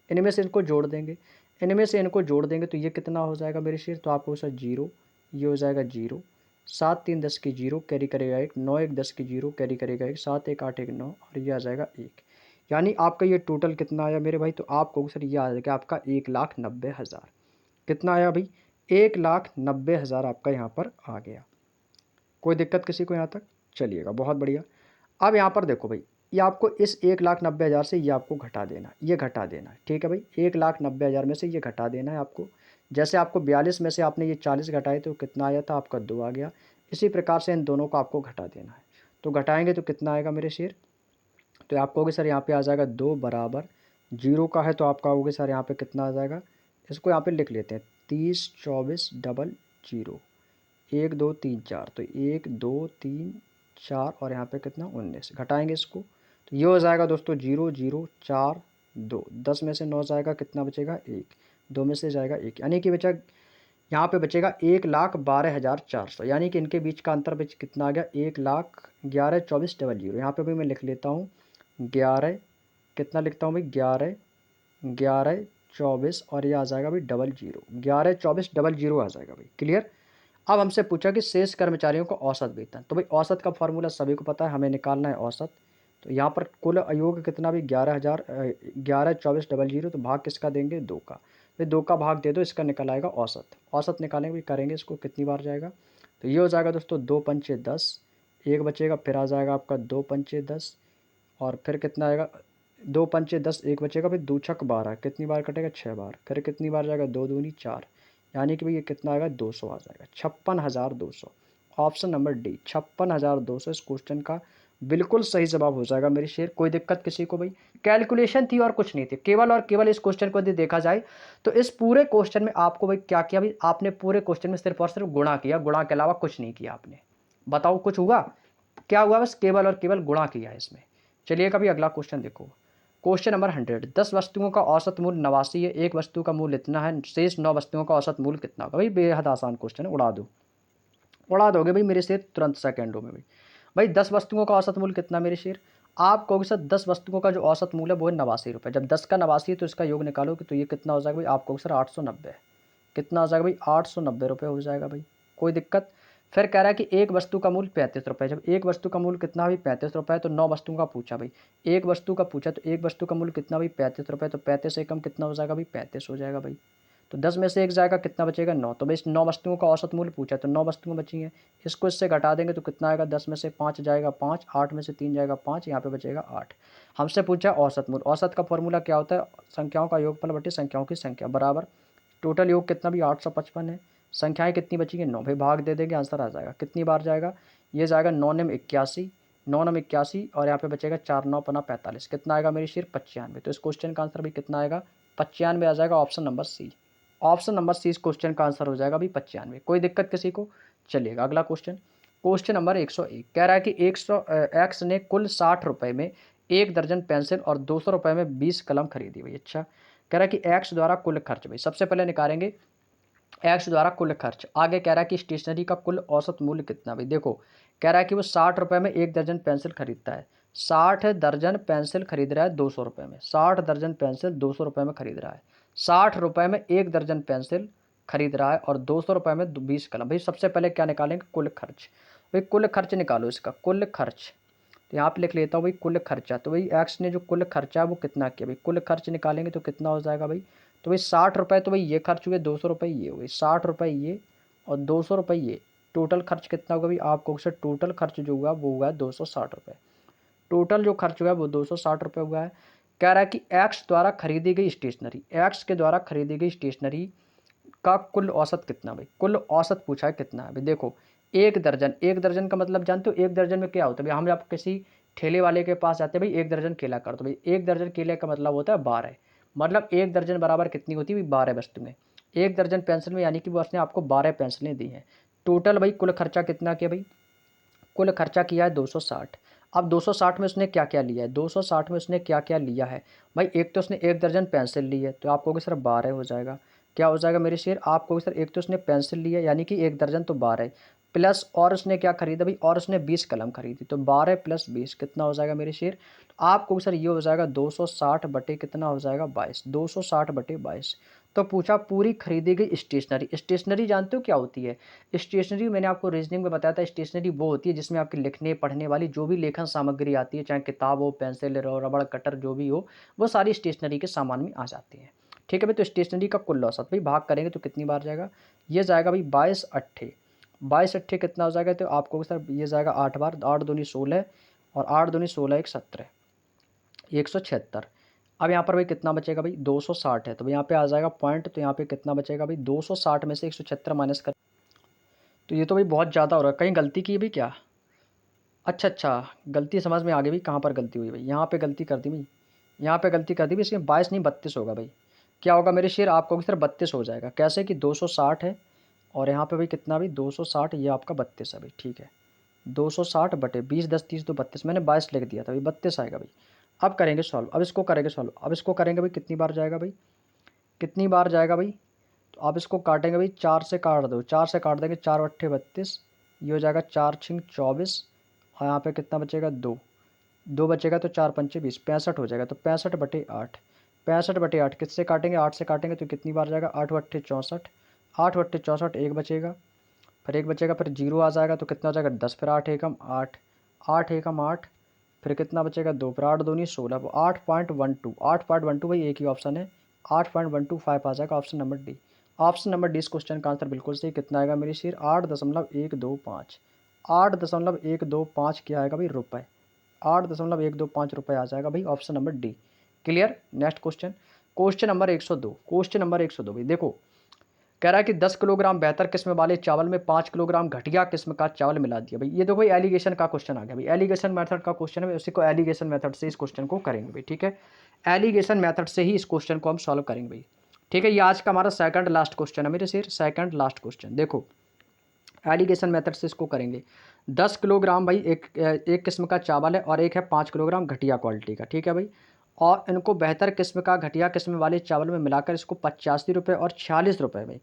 इनमें से इनको जोड़ देंगे, इनमें से इनको जोड़ देंगे तो ये कितना हो जाएगा मेरे शेर, तो आपको सर 0, ये हो जाएगा 0, 7 3 10 की 0 कैरी करेगा 1, 9 1 10 की 0 कैरी करेगा 1, 7 1 8 1 9 और ये आ जाएगा 1, यानी आपका ये टोटल कितना आया मेरे भाई, तो आपको सर ये आ जाएगा आपका 1,90,000। कितना आया भाई, 1,90,000 आपका यहाँ पर आ गया। कोई दिक्कत किसी को यहाँ तक, चलिएगा बहुत बढ़िया। अब यहाँ पर देखो भाई, ये आपको इस 1,90,000 से ये आपको घटा देना है, ये घटा देना है, ठीक है भाई। 1,90,000 में से ये घटा देना है आपको। जैसे आपको 42 में से आपने ये 40 घटाए तो कितना आया था आपका 2 आ गया। इसी प्रकार से इन दोनों को आपको घटा देना है। तो घटाएंगे तो कितना आएगा मेरे शेर, तो आप कहोगे सर यहाँ पे आ जाएगा 2 बराबर 0 का है, तो आप कहोगे सर यहाँ पे कितना आ जाएगा। इसको यहाँ पे लिख लेते हैं 30 24 डबल 0, 1 2 3 4, तो 1 2 3 4 और यहाँ पे कितना 19। घटाएंगे इसको तो ये हो जाएगा दोस्तों 0 0 4 2, 10 में से 9 जाएगा, कितना बचेगा 1, 2 में से जाएगा 1, यानी कि बचा यहाँ पे बचेगा 1,12,400, यानी कि इनके बीच का अंतर बच कितना आ गया 1,11,24,00। यहाँ पे भी मैं लिख लेता हूँ 11, कितना लिखता हूँ भाई 11 11 24 और ये आ जाएगा भाई 00, 11 24 00 आ जाएगा भाई। क्लियर। अब हमसे पूछा कि शेष कर्मचारियों को औसत वेतन, तो भाई औसत का फॉर्मूला सभी को पता है, हमें निकालना है औसत। तो यहाँ पर कुल आयोग कितना भी 11,24,00, तो भाग किसका देंगे 2 का, फिर 2 का भाग दे दो, इसका निकल आएगा औसत। औसत निकालेंगे भी करेंगे इसको कितनी बार जाएगा, तो ये हो जाएगा दोस्तों 2 पंचे 10, एक बचेगा, फिर आ जाएगा आपका 2 पंचे 10 और फिर कितना आएगा 2 पंचे 10, एक बचेगा, फिर 2 छक 12, कितनी बार कटेगा 6 बार, फिर कितनी बार जाएगा 2 दूनी 4, यानी कि भाई ये कितना आएगा 200 आ जाएगा, 56,200। ऑप्शन नंबर डी 56,200 इस क्वेश्चन का बिल्कुल सही जवाब हो जाएगा मेरे शेर। कोई दिक्कत किसी को भाई, कैलकुलेशन थी और कुछ नहीं थी, केवल और केवल इस क्वेश्चन को यदि देखा जाए तो इस पूरे क्वेश्चन में आपको भाई क्या किया भाई, आपने पूरे क्वेश्चन में सिर्फ और सिर्फ गुणा किया, गुणा के अलावा कुछ नहीं किया आपने। बताओ कुछ हुआ क्या हुआ, बस केवल और केवल गुणा किया है इसमें। चलिए कभी अगला क्वेश्चन देखो, क्वेश्चन नंबर 100, 10 वस्तुओं का औसत मूल्य 89 है, एक वस्तु का मूल्य इतना है, शेष 9 वस्तुओं का औसत मूल्य कितना होगा। भाई बेहद आसान क्वेश्चन है, उड़ा दो, उड़ा दोगे भाई मेरे शेर तुरंत सेकंडों में। भाई भाई 10 वस्तुओं का औसत मूल्य कितना मेरे शेर, आप कहोगे सर 10 वस्तुओं का जो औसत मूल्य है वो है 89 रुपये। जब 10 का 89 तो इसका योग निकालोगे तो ये कितना हो जाएगा भाई, आप कहोगे सर 890, कितना हो जाएगा भाई 890 रुपये हो जाएगा भाई। कोई दिक्कत। फिर कह रहा है कि एक वस्तु का मूल्य 35 रुपये, जब एक वस्तु का मूल्य कितना भाई 35 रुपये, तो 9 वस्तुओं का पूछा भाई, एक वस्तु का पूछा तो एक वस्तु का मूल्य कितना भाई 35 रुपये, तो 35 से कम कितना हो जाएगा भाई 35 हो जाएगा भाई। तो 10 में से एक जाएगा, कितना बचेगा 9, तो भाई इस 9 वस्तुओं का औसत मूल्य पूछा तो 9 वस्तुएं बची हैं, इसको इससे घटा देंगे तो कितना आएगा, 10 में से 5 जाएगा 5, 8 में से 3 जाएगा 5, यहाँ पे बचेगा 8। हमसे पूछा औसत मूल्य, औसत का फॉर्मूला क्या होता है, संख्याओं का योगफल बटे संख्याओं की संख्या बराबर टोटल योग कितना भी 855 है, संख्याएं कितनी बची हैं 9, भाई भाग दे देंगे आंसर आ जाएगा। कितनी बार जाएगा, ये जाएगा 9 9 81, 9 9 81 और यहाँ पे बचेगा 4 9 5 45, कितना आएगा मेरी शेर 95। तो इस क्वेश्चन का आंसर भी कितना आएगा 95 आ जाएगा, option number C. Option number C इस क्वेश्चन का आंसर हो जाएगा भी 95। कोई दिक्कत किसी को। चलिएगा अगला क्वेश्चन, क्वेश्चन नंबर 101 कह रहा है कि एक्स ने कुल 60 रुपये में 1 दर्जन पेंसिल और 200 रुपये में 20 कलम खरीदी। भाई अच्छा, कह रहा है कि एक्स द्वारा कुल खर्च, भाई सबसे पहले निकालेंगे एक्स द्वारा कुल खर्च। आगे कह रहा है कि स्टेशनरी का कुल औसत मूल्य कितना। भाई देखो कह रहा है कि वो 60 रुपये में 1 दर्जन पेंसिल खरीदता है, 60 दर्जन पेंसिल खरीद रहा है 200 रुपये में, 60 दर्जन पेंसिल 200 रुपये में खरीद रहा है, 60 रुपये में 1 दर्जन पेंसिल खरीद रहा है और 200 रुपये में 20 कलम। भाई सबसे पहले क्या निकालेंगे कुल खर्च। भाई कुल खर्च निकालो इसका, कुल खर्च, तो यहाँ पे लिख लेता हूँ भाई कुल खर्चा। तो भाई एक्स ने जो कुल खर्चा है वो कितना किया, भाई कुल खर्च निकालेंगे तो कितना हो जाएगा भाई, तो भाई 60 रुपये तो भाई ये खर्च हुए, 200 रुपये ये हुए, 60 रुपये ये और 200 रुपये ये, टोटल खर्च कितना होगा भाई, आपको सर टोटल खर्च जो हुआ वो हुआ है 260 रुपये, टोटल जो खर्च हुआ है वो 260 रुपये हुआ है। कह रहा है कि एक्स द्वारा खरीदी गई स्टेशनरी, एक्स के द्वारा खरीदी गई स्टेशनरी का कुल औसत कितना। भाई कुल औसत पूछा है कितना है। भाई देखो एक दर्जन, एक दर्जन का मतलब जानते हो एक दर्जन में क्या होता है। भाई हम जब किसी ठेले वाले के पास जाते हैं भाई एक दर्जन केला कर दो, भाई एक दर्जन केले का मतलब होता है 12, मतलब एक दर्जन बराबर कितनी होती है भाई 12 वस्तुएं। एक दर्जन पेंसिल में यानी कि वो उसने आपको 12 पेंसिलें दी हैं। टोटल भाई कुल खर्चा कितना किया भाई, कुल खर्चा किया है 260। अब 260 में उसने क्या क्या लिया है, 260 में उसने क्या क्या लिया है। भाई एक तो उसने 1 दर्जन पेंसिल ली है, तो आप कहोगे सर 12 हो जाएगा, क्या हो जाएगा मेरे शेर, आप कहोगे सर एक तो उसने पेंसिल ली है यानी कि 1 दर्जन तो 12 प्लस और उसने क्या खरीदा भाई, और उसने 20 कलम खरीदी, तो 12 प्लस 20 कितना हो जाएगा मेरे शेर, तो आप कहोगे सर ये हो जाएगा 260 बटे कितना हो जाएगा 22, 260 बटे 22। तो पूछा पूरी खरीदी गई स्टेशनरी, स्टेशनरी जानते हो क्या होती है, स्टेशनरी मैंने आपको रीजनिंग में बताया था, स्टेशनरी वो होती है जिसमें आपके लिखने पढ़ने वाली जो भी लेखन सामग्री आती है, चाहे किताब हो, पेंसिल हो, रबड़ कटर जो भी हो, वो सारी स्टेशनरी के सामान में आ जाती है। ठीक है भाई, तो स्टेशनरी का कुल औसत भाई भाग करेंगे तो कितनी बार जाएगा, ये जाएगा भाई 22 अट्ठे, 22 कितना हो जाएगा, तो आपको सर ये जाएगा 8 बार, 8 दूनी 16 और 8 दूनी 16 1 17, 176। अब यहाँ पर भाई कितना बचेगा भाई 260 है, तो यहाँ पे आ जाएगा पॉइंट, तो यहाँ पे कितना बचेगा भाई 260 में से 176 माइनस कर, तो ये तो भाई बहुत ज़्यादा हो रहा है, कहीं गलती की है भाई क्या? अच्छा, गलती समझ में आ गई भाई, कहाँ पर गलती हुई भाई, यहाँ पे गलती कर दी भाई, यहाँ पे गलती कर दी भाई, इसमें 22 नहीं 32 होगा भाई। क्या होगा मेरे शेर, आपको की तरफ 32 हो जाएगा, कैसे कि 260 है और यहाँ पे भाई कितना भाई 260, ये आपका 32 है भाई, ठीक है। 260 बटे 20 10 30 तो 32, मैंने 22 लिख दिया था भाई, 32 आएगा भाई। अब करेंगे सॉल्व, अब इसको करेंगे सॉल्व, अब इसको करेंगे भाई, कितनी बार जाएगा भाई, कितनी बार जाएगा भाई, तो आप इसको काटेंगे भाई, 4 से काट दो, 4 से काट देंगे, 4 अट्ठे 32, ये हो जाएगा 4 छिंग 24, और यहाँ पे कितना बचेगा 2, 2 बचेगा तो 4 पंचे 20, 65 हो जाएगा, तो 65 बटे 8, 65 बटे 8 किससे काटेंगे, 8 से काटेंगे तो कितनी बार जाएगा, 8 अट्ठे 64, 8 अट्ठे 64, एक बचेगा, फिर एक बचेगा, फिर जीरो आ जाएगा तो कितना हो जाएगा 10, फिर 8 एकम 8, 8 एकम 8, फिर कितना बचेगा 2, फिर 8 दूनी 16, 8.12, 8.12 भाई एक ही ऑप्शन है, 8.125 आ जाएगा option number D. Option number D इस क्वेश्चन का आंसर बिल्कुल सही, कितना आएगा मेरी शेर 8.125, 8.125 क्या आएगा भाई रुपये, 8.125 रुपये आ जाएगा भाई option number D. Clear. Next question, question number 102, question number 102 भाई देखो, कह रहा है कि 10 किलोग्राम बेहतर किस्म वाले चावल में 5 किलोग्राम घटिया किस्म का चावल मिला दिया भाई। ये देखो भाई एलिगेशन का क्वेश्चन आ गया भाई, एलिगेशन मेथड का क्वेश्चन है, उसी को एलिगेशन मेथड से इस क्वेश्चन को करेंगे भाई, ठीक है। एलिगेशन मेथड से ही इस क्वेश्चन को हम सॉल्व करेंगे भाई, ठीक है। ये आज का हमारा सेकंड लास्ट क्वेश्चन है मेरे शेर, सेकंड लास्ट क्वेश्चन। देखो एलिगेशन मेथड से इसको करेंगे, 10 किलोग्राम भाई एक किस्म का चावल है और एक है 5 किलोग्राम घटिया क्वालिटी का, ठीक है भाई। और इनको बेहतर किस्म का घटिया किस्म वाले चावल में मिलाकर इसको 85 रुपये और 46 रुपये में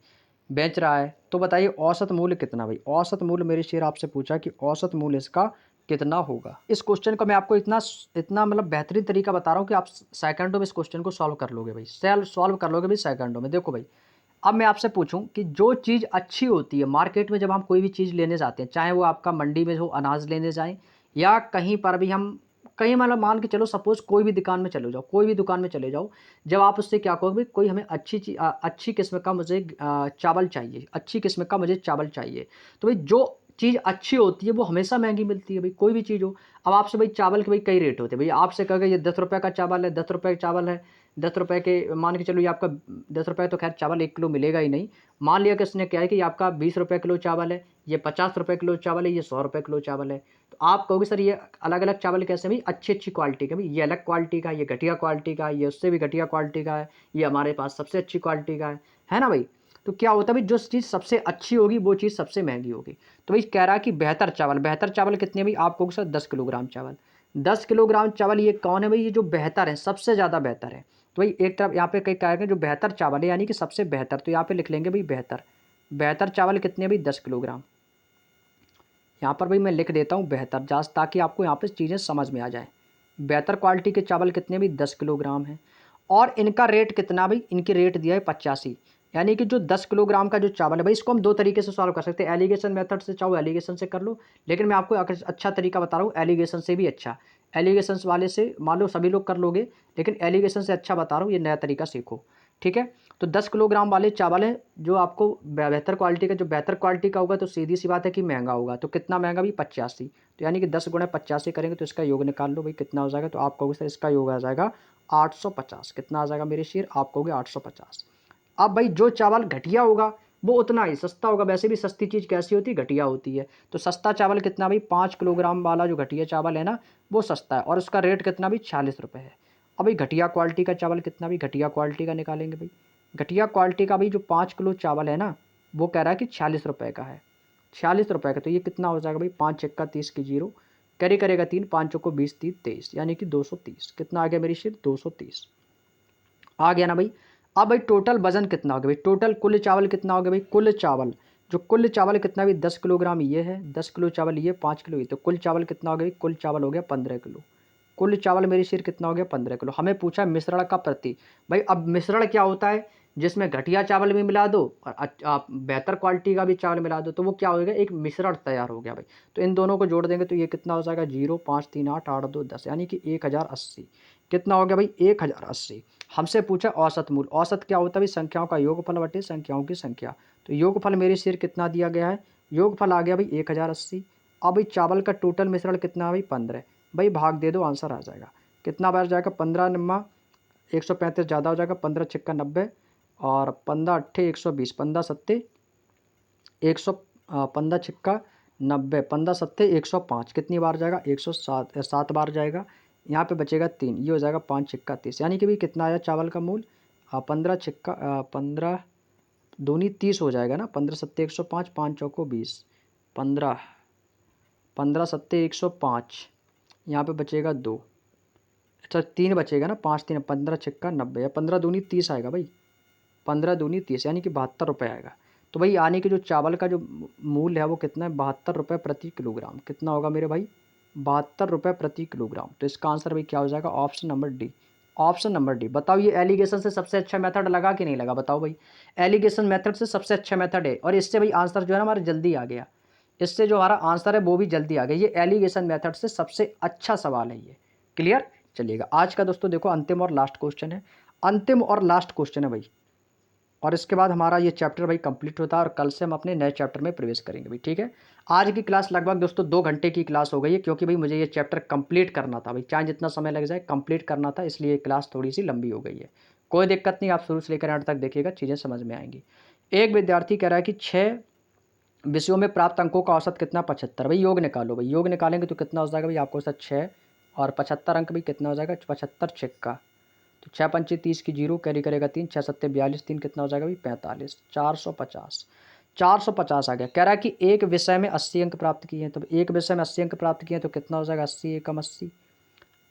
बेच रहा है। तो बताइए औसत मूल्य कितना भाई, औसत मूल्य मेरे शेर आपसे पूछा कि औसत मूल्य इसका कितना होगा। इस क्वेश्चन को मैं आपको इतना इतना मतलब बेहतरीन तरीका बता रहा हूँ कि आप सेकंडों में इस क्वेश्चन को सॉल्व कर लोगे भाई, सॉल्व कर लोगे भाई सेकंडों में। देखो भाई अब मैं आपसे पूछूं कि जो चीज़ अच्छी होती है मार्केट में, जब हम कोई भी चीज़ लेने जाते हैं, चाहे वो आपका मंडी में हो अनाज लेने जाएं या कहीं पर भी हम कहीं मतलब मान के चलो सपोज कोई भी दुकान में चले जाओ, कोई भी दुकान में चले जाओ, जब आप उससे क्या कहोगे, कोई हमें अच्छी किस्म का मुझे चावल चाहिए, अच्छी किस्म का मुझे चावल चाहिए, तो भाई जो चीज़ अच्छी होती है वो हमेशा महंगी मिलती है भाई, कोई भी चीज़ हो। अब आपसे भाई चावल के भाई कई रेट होते हैं भाई, आपसे कहोगे ये 10 रुपये का चावल है, 10 रुपये का चावल है, 10 रुपये के मान के चलो, ये आपका 10 रुपये तो खैर चावल 1 किलो मिलेगा ही नहीं। मान लिया कि उसने क्या है कि आपका 20 रुपये किलो चावल है, ये 50 रुपये किलो चावल है, ये 100 रुपये किलो चावल है। तो आप कहोगे सर ये अलग अलग चावल कैसे भाई, अच्छी अच्छी क्वालिटी का भाई, ये अलग क्वालिटी का है, ये घटिया क्वालिटी का है, ये उससे भी घटिया क्वालिटी का है, ये हमारे पास सबसे अच्छी क्वालिटी का है ना भाई। तो क्या होता है भाई, जो चीज़ सबसे अच्छी होगी वो चीज़ सबसे महंगी होगी। तो भाई कह रहा है कि बेहतर चावल, बेहतर चावल कितने भाई, आप कहोगे सर 10 किलोग्राम चावल, 10 किलोग्राम चावल ये कौन है भाई, ये जो बेहतर है, सबसे ज़्यादा बेहतर है। तो भाई एक तरफ यहाँ पे कई कहेंगे जो बेहतर चावल है यानी कि सबसे बेहतर, तो यहाँ पे लिख लेंगे भाई बेहतर, बेहतर चावल कितने भाई 10 किलोग्राम। यहाँ पर भाई मैं लिख देता हूँ बेहतर जास, ताकि आपको यहाँ पे चीज़ें समझ में आ जाए। बेहतर क्वालिटी के चावल कितने भी 10 किलोग्राम है, और इनका रेट कितना भाई, इनकी रेट दिया है 85, यानी कि जो 10 किलोग्राम का जो चावल है भाई, इसको हम दो तरीके से सॉल्व कर सकते हैं, एलिगेशन मेथड से चाहो एलिगेशन से कर लो, लेकिन मैं आपको अच्छा तरीका बता रहा हूँ, एलिगेशन से भी अच्छा, एलिगेशन वाले से मान लो सभी लोग कर लोगे, लेकिन एलिगेशन से अच्छा बता रहा हूँ, ये नया तरीका सीखो, ठीक है। तो 10 किलोग्राम वाले चावल है जो आपको बेहतर क्वालिटी का, जो बेहतर क्वालिटी का होगा तो सीधी सी बात है कि महंगा होगा, तो कितना महंगा भाई 85, तो यानी कि 10 गुणा 85 करेंगे तो इसका योग निकाल लो भाई कितना हो जाएगा, तो आप कहोगे सर इसका योग आ जाएगा 850, कितना आ जाएगा मेरे शेर, आप कहोगे 850। अब भाई जो चावल घटिया होगा वो उतना ही सस्ता होगा, वैसे भी सस्ती चीज़ कैसी होती है, घटिया होती है। तो सस्ता चावल कितना भाई, 5 किलोग्राम वाला जो घटिया चावल है ना वो सस्ता है, और उसका रेट कितना भी 46 रुपये है। अब भाई घटिया क्वालिटी का चावल कितना भी, घटिया क्वालिटी का निकालेंगे भाई, घटिया क्वालिटी का भाई जो 5 किलो चावल है ना वो कह रहा है कि 46 रुपये का है, 46 रुपये का, तो ये कितना हो जाएगा भाई, 5 चक्का 30 की जीरो, कैरी करेगा 3, 5 चौको 20 30 23, यानी कि 230, कितना आ गया मेरी शेर 230 आ गया ना भाई। अब भाई टोटल वजन कितना हो गया भाई, टोटल कुल चावल कितना हो गया भाई, कुल चावल, जो कुल चावल कितना भी 10 किलोग्राम ये है, 10 किलो चावल ये, 5 किलो ये, तो कुल चावल कितना हो गया भाई, कुल चावल हो गया 15 किलो, कुल चावल मेरी शेर कितना हो गया 15 किलो। हमें पूछा है मिश्रण का प्रति, भाई अब मिश्रण क्या होता है, जिसमें घटिया चावल भी मिला दो और आप बेहतर क्वालिटी का भी चावल मिला दो, तो वो क्या हो गया, एक मिश्रण तैयार हो गया भाई। तो इन दोनों को जोड़ देंगे तो ये कितना हो जाएगा 0 5 3 8 8 2 10, यानी कि 1080, कितना हो गया भाई 1080। हमसे पूछा औसत मूल्य, औसत क्या होता है भाई, संख्याओं का योगफल बटे संख्याओं की संख्या, तो योगफल मेरे शेर कितना दिया गया है, योगफल आ गया भाई 1080। अब भाई चावल का टोटल मिश्रण कितना है भाई 15, भाई भाग दे दो आंसर आ जाएगा कितना बार जाएगा, 15 नम्मा 135 ज़्यादा हो जाएगा, 15 छिक्का 90 और 15 अट्ठे 120, 15 सत्ते 15 छिक्का 90, 15 सत्ते 105, कितनी बार जाएगा, 107 बार जाएगा। यहाँ पे बचेगा 3, ये हो जाएगा 5 छिक्का 30, यानी कि भाई कितना आया चावल का मूल, 15 छिक्का 15 दूनी 30 हो जाएगा ना, 15 सत्ते 105, 5 चौको 20, 15 15 सत्ते 105, यहाँ पे बचेगा 2, अच्छा 3 बचेगा ना, 5 3 15 छिक्का 90 या 15 दूनी 30 आएगा भाई, 15 दूनी 30 यानी कि 72 रुपये आएगा। तो भाई यानी कि जो चावल का जो मूल्य है वो कितना है, 72 रुपये प्रति किलोग्राम। कितना होगा मेरे भाई, 72 रुपये प्रति किलोग्राम। तो इसका आंसर भाई क्या हो जाएगा, option number D. Option number D. बताओ ये एलिगेशन से सबसे अच्छा मेथड लगा कि नहीं लगा, बताओ भाई। एलिगेशन मेथड से सबसे अच्छा मेथड है और इससे भाई आंसर जो है ना हमारा जल्दी आ गया, इससे जो हमारा आंसर है वो भी जल्दी आ गया। ये एलिगेशन मेथड से सबसे अच्छा सवाल है ये। क्लियर। चलिएगा आज का दोस्तों देखो अंतिम और लास्ट क्वेश्चन है, अंतिम और लास्ट क्वेश्चन है भाई, और इसके बाद हमारा ये चैप्टर भाई कंप्लीट होता है और कल से हम अपने नए चैप्टर में प्रवेश करेंगे भाई। ठीक है। आज की क्लास लगभग दोस्तों 2 घंटे की क्लास हो गई है, क्योंकि भाई मुझे ये चैप्टर कंप्लीट करना था भाई, चाहे जितना समय लग जाए कंप्लीट करना था, इसलिए ये क्लास थोड़ी सी लंबी हो गई है। कोई दिक्कत नहीं, आप शुरू से लेकर अंत तक देखिएगा, चीज़ें समझ में आएंगी। एक विद्यार्थी कह रहा है कि 6 विषयों में प्राप्त अंकों का औसत कितना, 75। भाई योग निकालो, भाई योग निकालेंगे तो कितना हो जाएगा भाई आपको, औसत 6 और 75 अंक भाई कितना हो जाएगा, 75 छिक्का, तो 6 पंचे 30 की 0 कैरी करेगा 3, 6 सत्ते 42, 3 कितना हो जाएगा भाई 45, 450, 450 आ गया। कह रहा है कि एक विषय में 80 अंक प्राप्त किए हैं, तो एक विषय में 80 अंक प्राप्त किए हैं तो कितना हो जाएगा, 80 एकम 80,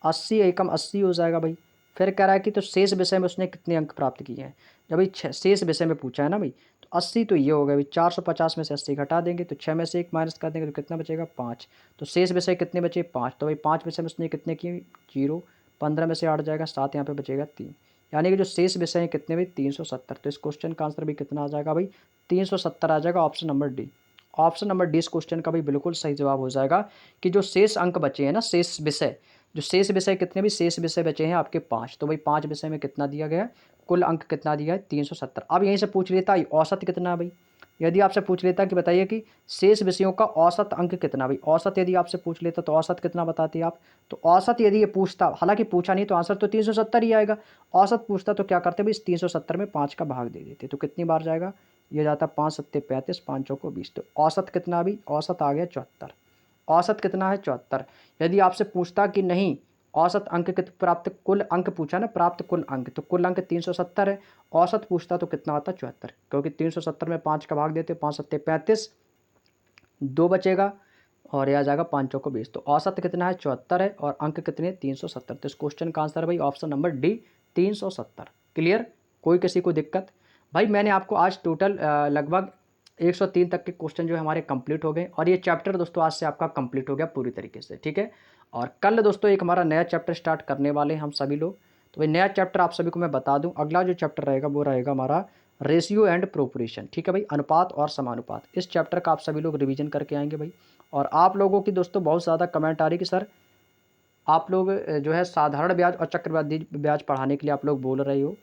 80 एकम 80 हो जाएगा भाई। फिर कह रहा है कि तो शेष विषय में उसने कितने अंक प्राप्त किए हैं, जब भाई शेष विषय में पूछा है ना भाई, तो 80 तो ये हो गया भाई, 450 में से 80 घटा देंगे तो 6 में से 1 माइनस कर देंगे तो कितना बचेगा 5, तो शेष विषय कितने बचे 5, तो भाई 5 विषय में उसने कितने किए 0, 15 में से 8 जाएगा 7, यहाँ पे बचेगा 3, यानी कि जो शेष विषय हैं कितने भाई 370। तो इस क्वेश्चन का आंसर भी कितना आ जाएगा भाई 370 आ जाएगा, option number D. Option number D इस क्वेश्चन का भी बिल्कुल सही जवाब हो जाएगा कि जो शेष अंक बचे हैं ना, शेष विषय, जो शेष विषय कितने भी शेष विषय बचे हैं आपके 5, तो भाई 5 विषय में कितना दिया गया है, कुल अंक कितना दिया है 370। अब यहीं से पूछ लेता है औसत कितना है भाई, यदि आपसे पूछ लेता कि बताइए कि शेष विषयों का औसत अंक कितना भाई, औसत यदि आपसे पूछ लेता तो औसत कितना बताते आप, तो औसत यदि ये पूछता, हालांकि पूछा नहीं तो आंसर तो 370 ही आएगा, औसत पूछता तो क्या करते भाई, इस 370 में 5 का भाग दे देते, तो कितनी बार जाएगा, ये जाता 5 सत्ते 35, 5 चौको 20, तो औसत कितना भी, औसत आ गया 74। औसत कितना है 74। यदि आपसे पूछता कि नहीं औसत अंक कित प्राप्त, कुल अंक पूछा ना, प्राप्त कुल अंक, तो कुल अंक 370 है, औसत पूछता तो कितना आता 74, क्योंकि 370 में 5 का भाग देते, 5 सत्ते 35, 2 बचेगा और यह आ जाएगा 5 चौको 20, तो औसत कितना है 74 है और अंक कितने 370। तो इस क्वेश्चन का आंसर है भाई ऑप्शन नंबर डी 370। क्लियर। कोई किसी को दिक्कत। भाई मैंने आपको आज टोटल लगभग 103 तक के क्वेश्चन जो है हमारे कंप्लीट हो गए और ये चैप्टर दोस्तों आज से आपका कंप्लीट हो गया पूरी तरीके से। ठीक है। और कल दोस्तों एक हमारा नया चैप्टर स्टार्ट करने वाले हैं हम सभी लोग। तो भाई नया चैप्टर आप सभी को मैं बता दूं, अगला जो चैप्टर रहेगा वो रहेगा हमारा रेशियो एंड प्रोपोर्शन। ठीक है भाई, अनुपात और समानुपात। इस चैप्टर का आप सभी लोग रिवीजन करके आएंगे भाई। और आप लोगों की दोस्तों बहुत ज़्यादा कमेंट आ रही कि सर आप लोग जो है साधारण ब्याज और चक्रवृद्धि ब्याज पढ़ाने के लिए आप लोग बोल रहे हो।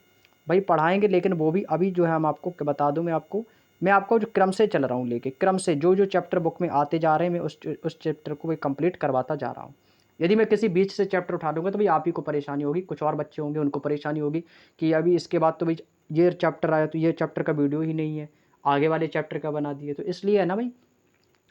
भाई पढ़ाएंगे, लेकिन वो भी अभी जो है हम आपको बता दूं, मैं आपको जो क्रम से चल रहा हूँ लेके, क्रम से जो जो चैप्टर बुक में आते जा रहे हैं मैं उस चैप्टर को भी कंप्लीट करवाता जा रहा हूँ। यदि मैं किसी बीच से चैप्टर उठा लूँगा तो भाई आप ही को परेशानी होगी, कुछ और बच्चे होंगे उनको परेशानी होगी कि अभी इसके बाद तो भाई ये चैप्टर आया तो ये चैप्टर का वीडियो ही नहीं है, आगे वाले चैप्टर का बना दिए। तो इसलिए है ना भाई,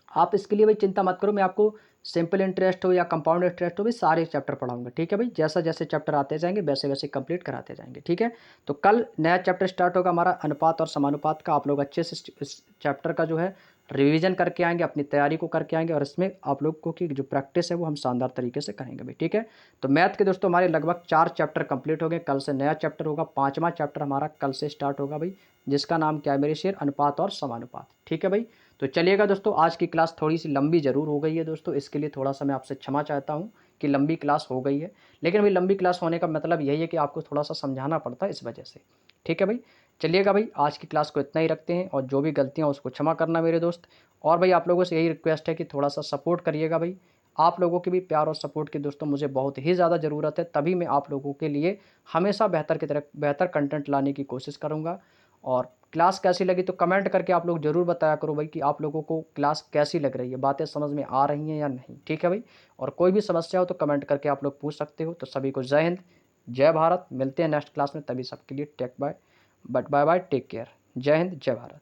आप इसके लिए भाई चिंता मत करो, मैं आपको सिंपल इंटरेस्ट हो या कंपाउंड इंटरेस्ट हो भी सारे चैप्टर पढ़ाऊंगा। ठीक है भाई, जैसा जैसे चैप्टर आते जाएंगे वैसे वैसे कंप्लीट कराते जाएंगे। ठीक है। तो कल नया चैप्टर स्टार्ट होगा हमारा अनुपात और समानुपात का। आप लोग अच्छे से इस चैप्टर का जो है रिवीजन करके आएंगे, अपनी तैयारी को करके आएंगे और इसमें आप लोग को की जो प्रैक्टिस है वो हम शानदार तरीके से करेंगे भाई। ठीक है। तो मैथ के दोस्तों हमारे लगभग 4 चैप्टर कंप्लीट हो गए, कल से नया चैप्टर होगा, 5वां चैप्टर हमारा कल से स्टार्ट होगा भाई, जिसका नाम क्या है मेरे शेर, अनुपात और समानुपात। ठीक है भाई। तो चलिएगा दोस्तों, आज की क्लास थोड़ी सी लंबी ज़रूर हो गई है दोस्तों, इसके लिए थोड़ा सा मैं आपसे क्षमा चाहता हूँ कि लंबी क्लास हो गई है, लेकिन भाई लंबी क्लास होने का मतलब यही है कि आपको थोड़ा सा समझाना पड़ता है इस वजह से। ठीक है भाई। चलिएगा भाई, आज की क्लास को इतना ही रखते हैं और जो भी गलतियाँ उसको क्षमा करना मेरे दोस्त। और भाई आप लोगों से यही रिक्वेस्ट है कि थोड़ा सा सपोर्ट करिएगा भाई, आप लोगों की भी प्यार और सपोर्ट की दोस्तों मुझे बहुत ही ज़्यादा ज़रूरत है, तभी मैं आप लोगों के लिए हमेशा बेहतर की तरफ बेहतर कंटेंट लाने की कोशिश करूँगा। और क्लास कैसी लगी तो कमेंट करके आप लोग ज़रूर बताया करो भाई कि आप लोगों को क्लास कैसी लग रही है, बातें समझ में आ रही हैं या नहीं। ठीक है भाई, और कोई भी समस्या हो तो कमेंट करके आप लोग पूछ सकते हो। तो सभी को जय हिंद, जय भारत। मिलते हैं नेक्स्ट क्लास में, तभी सबके लिए take bye, but bye bye, take care. जय हिंद, जय भारत।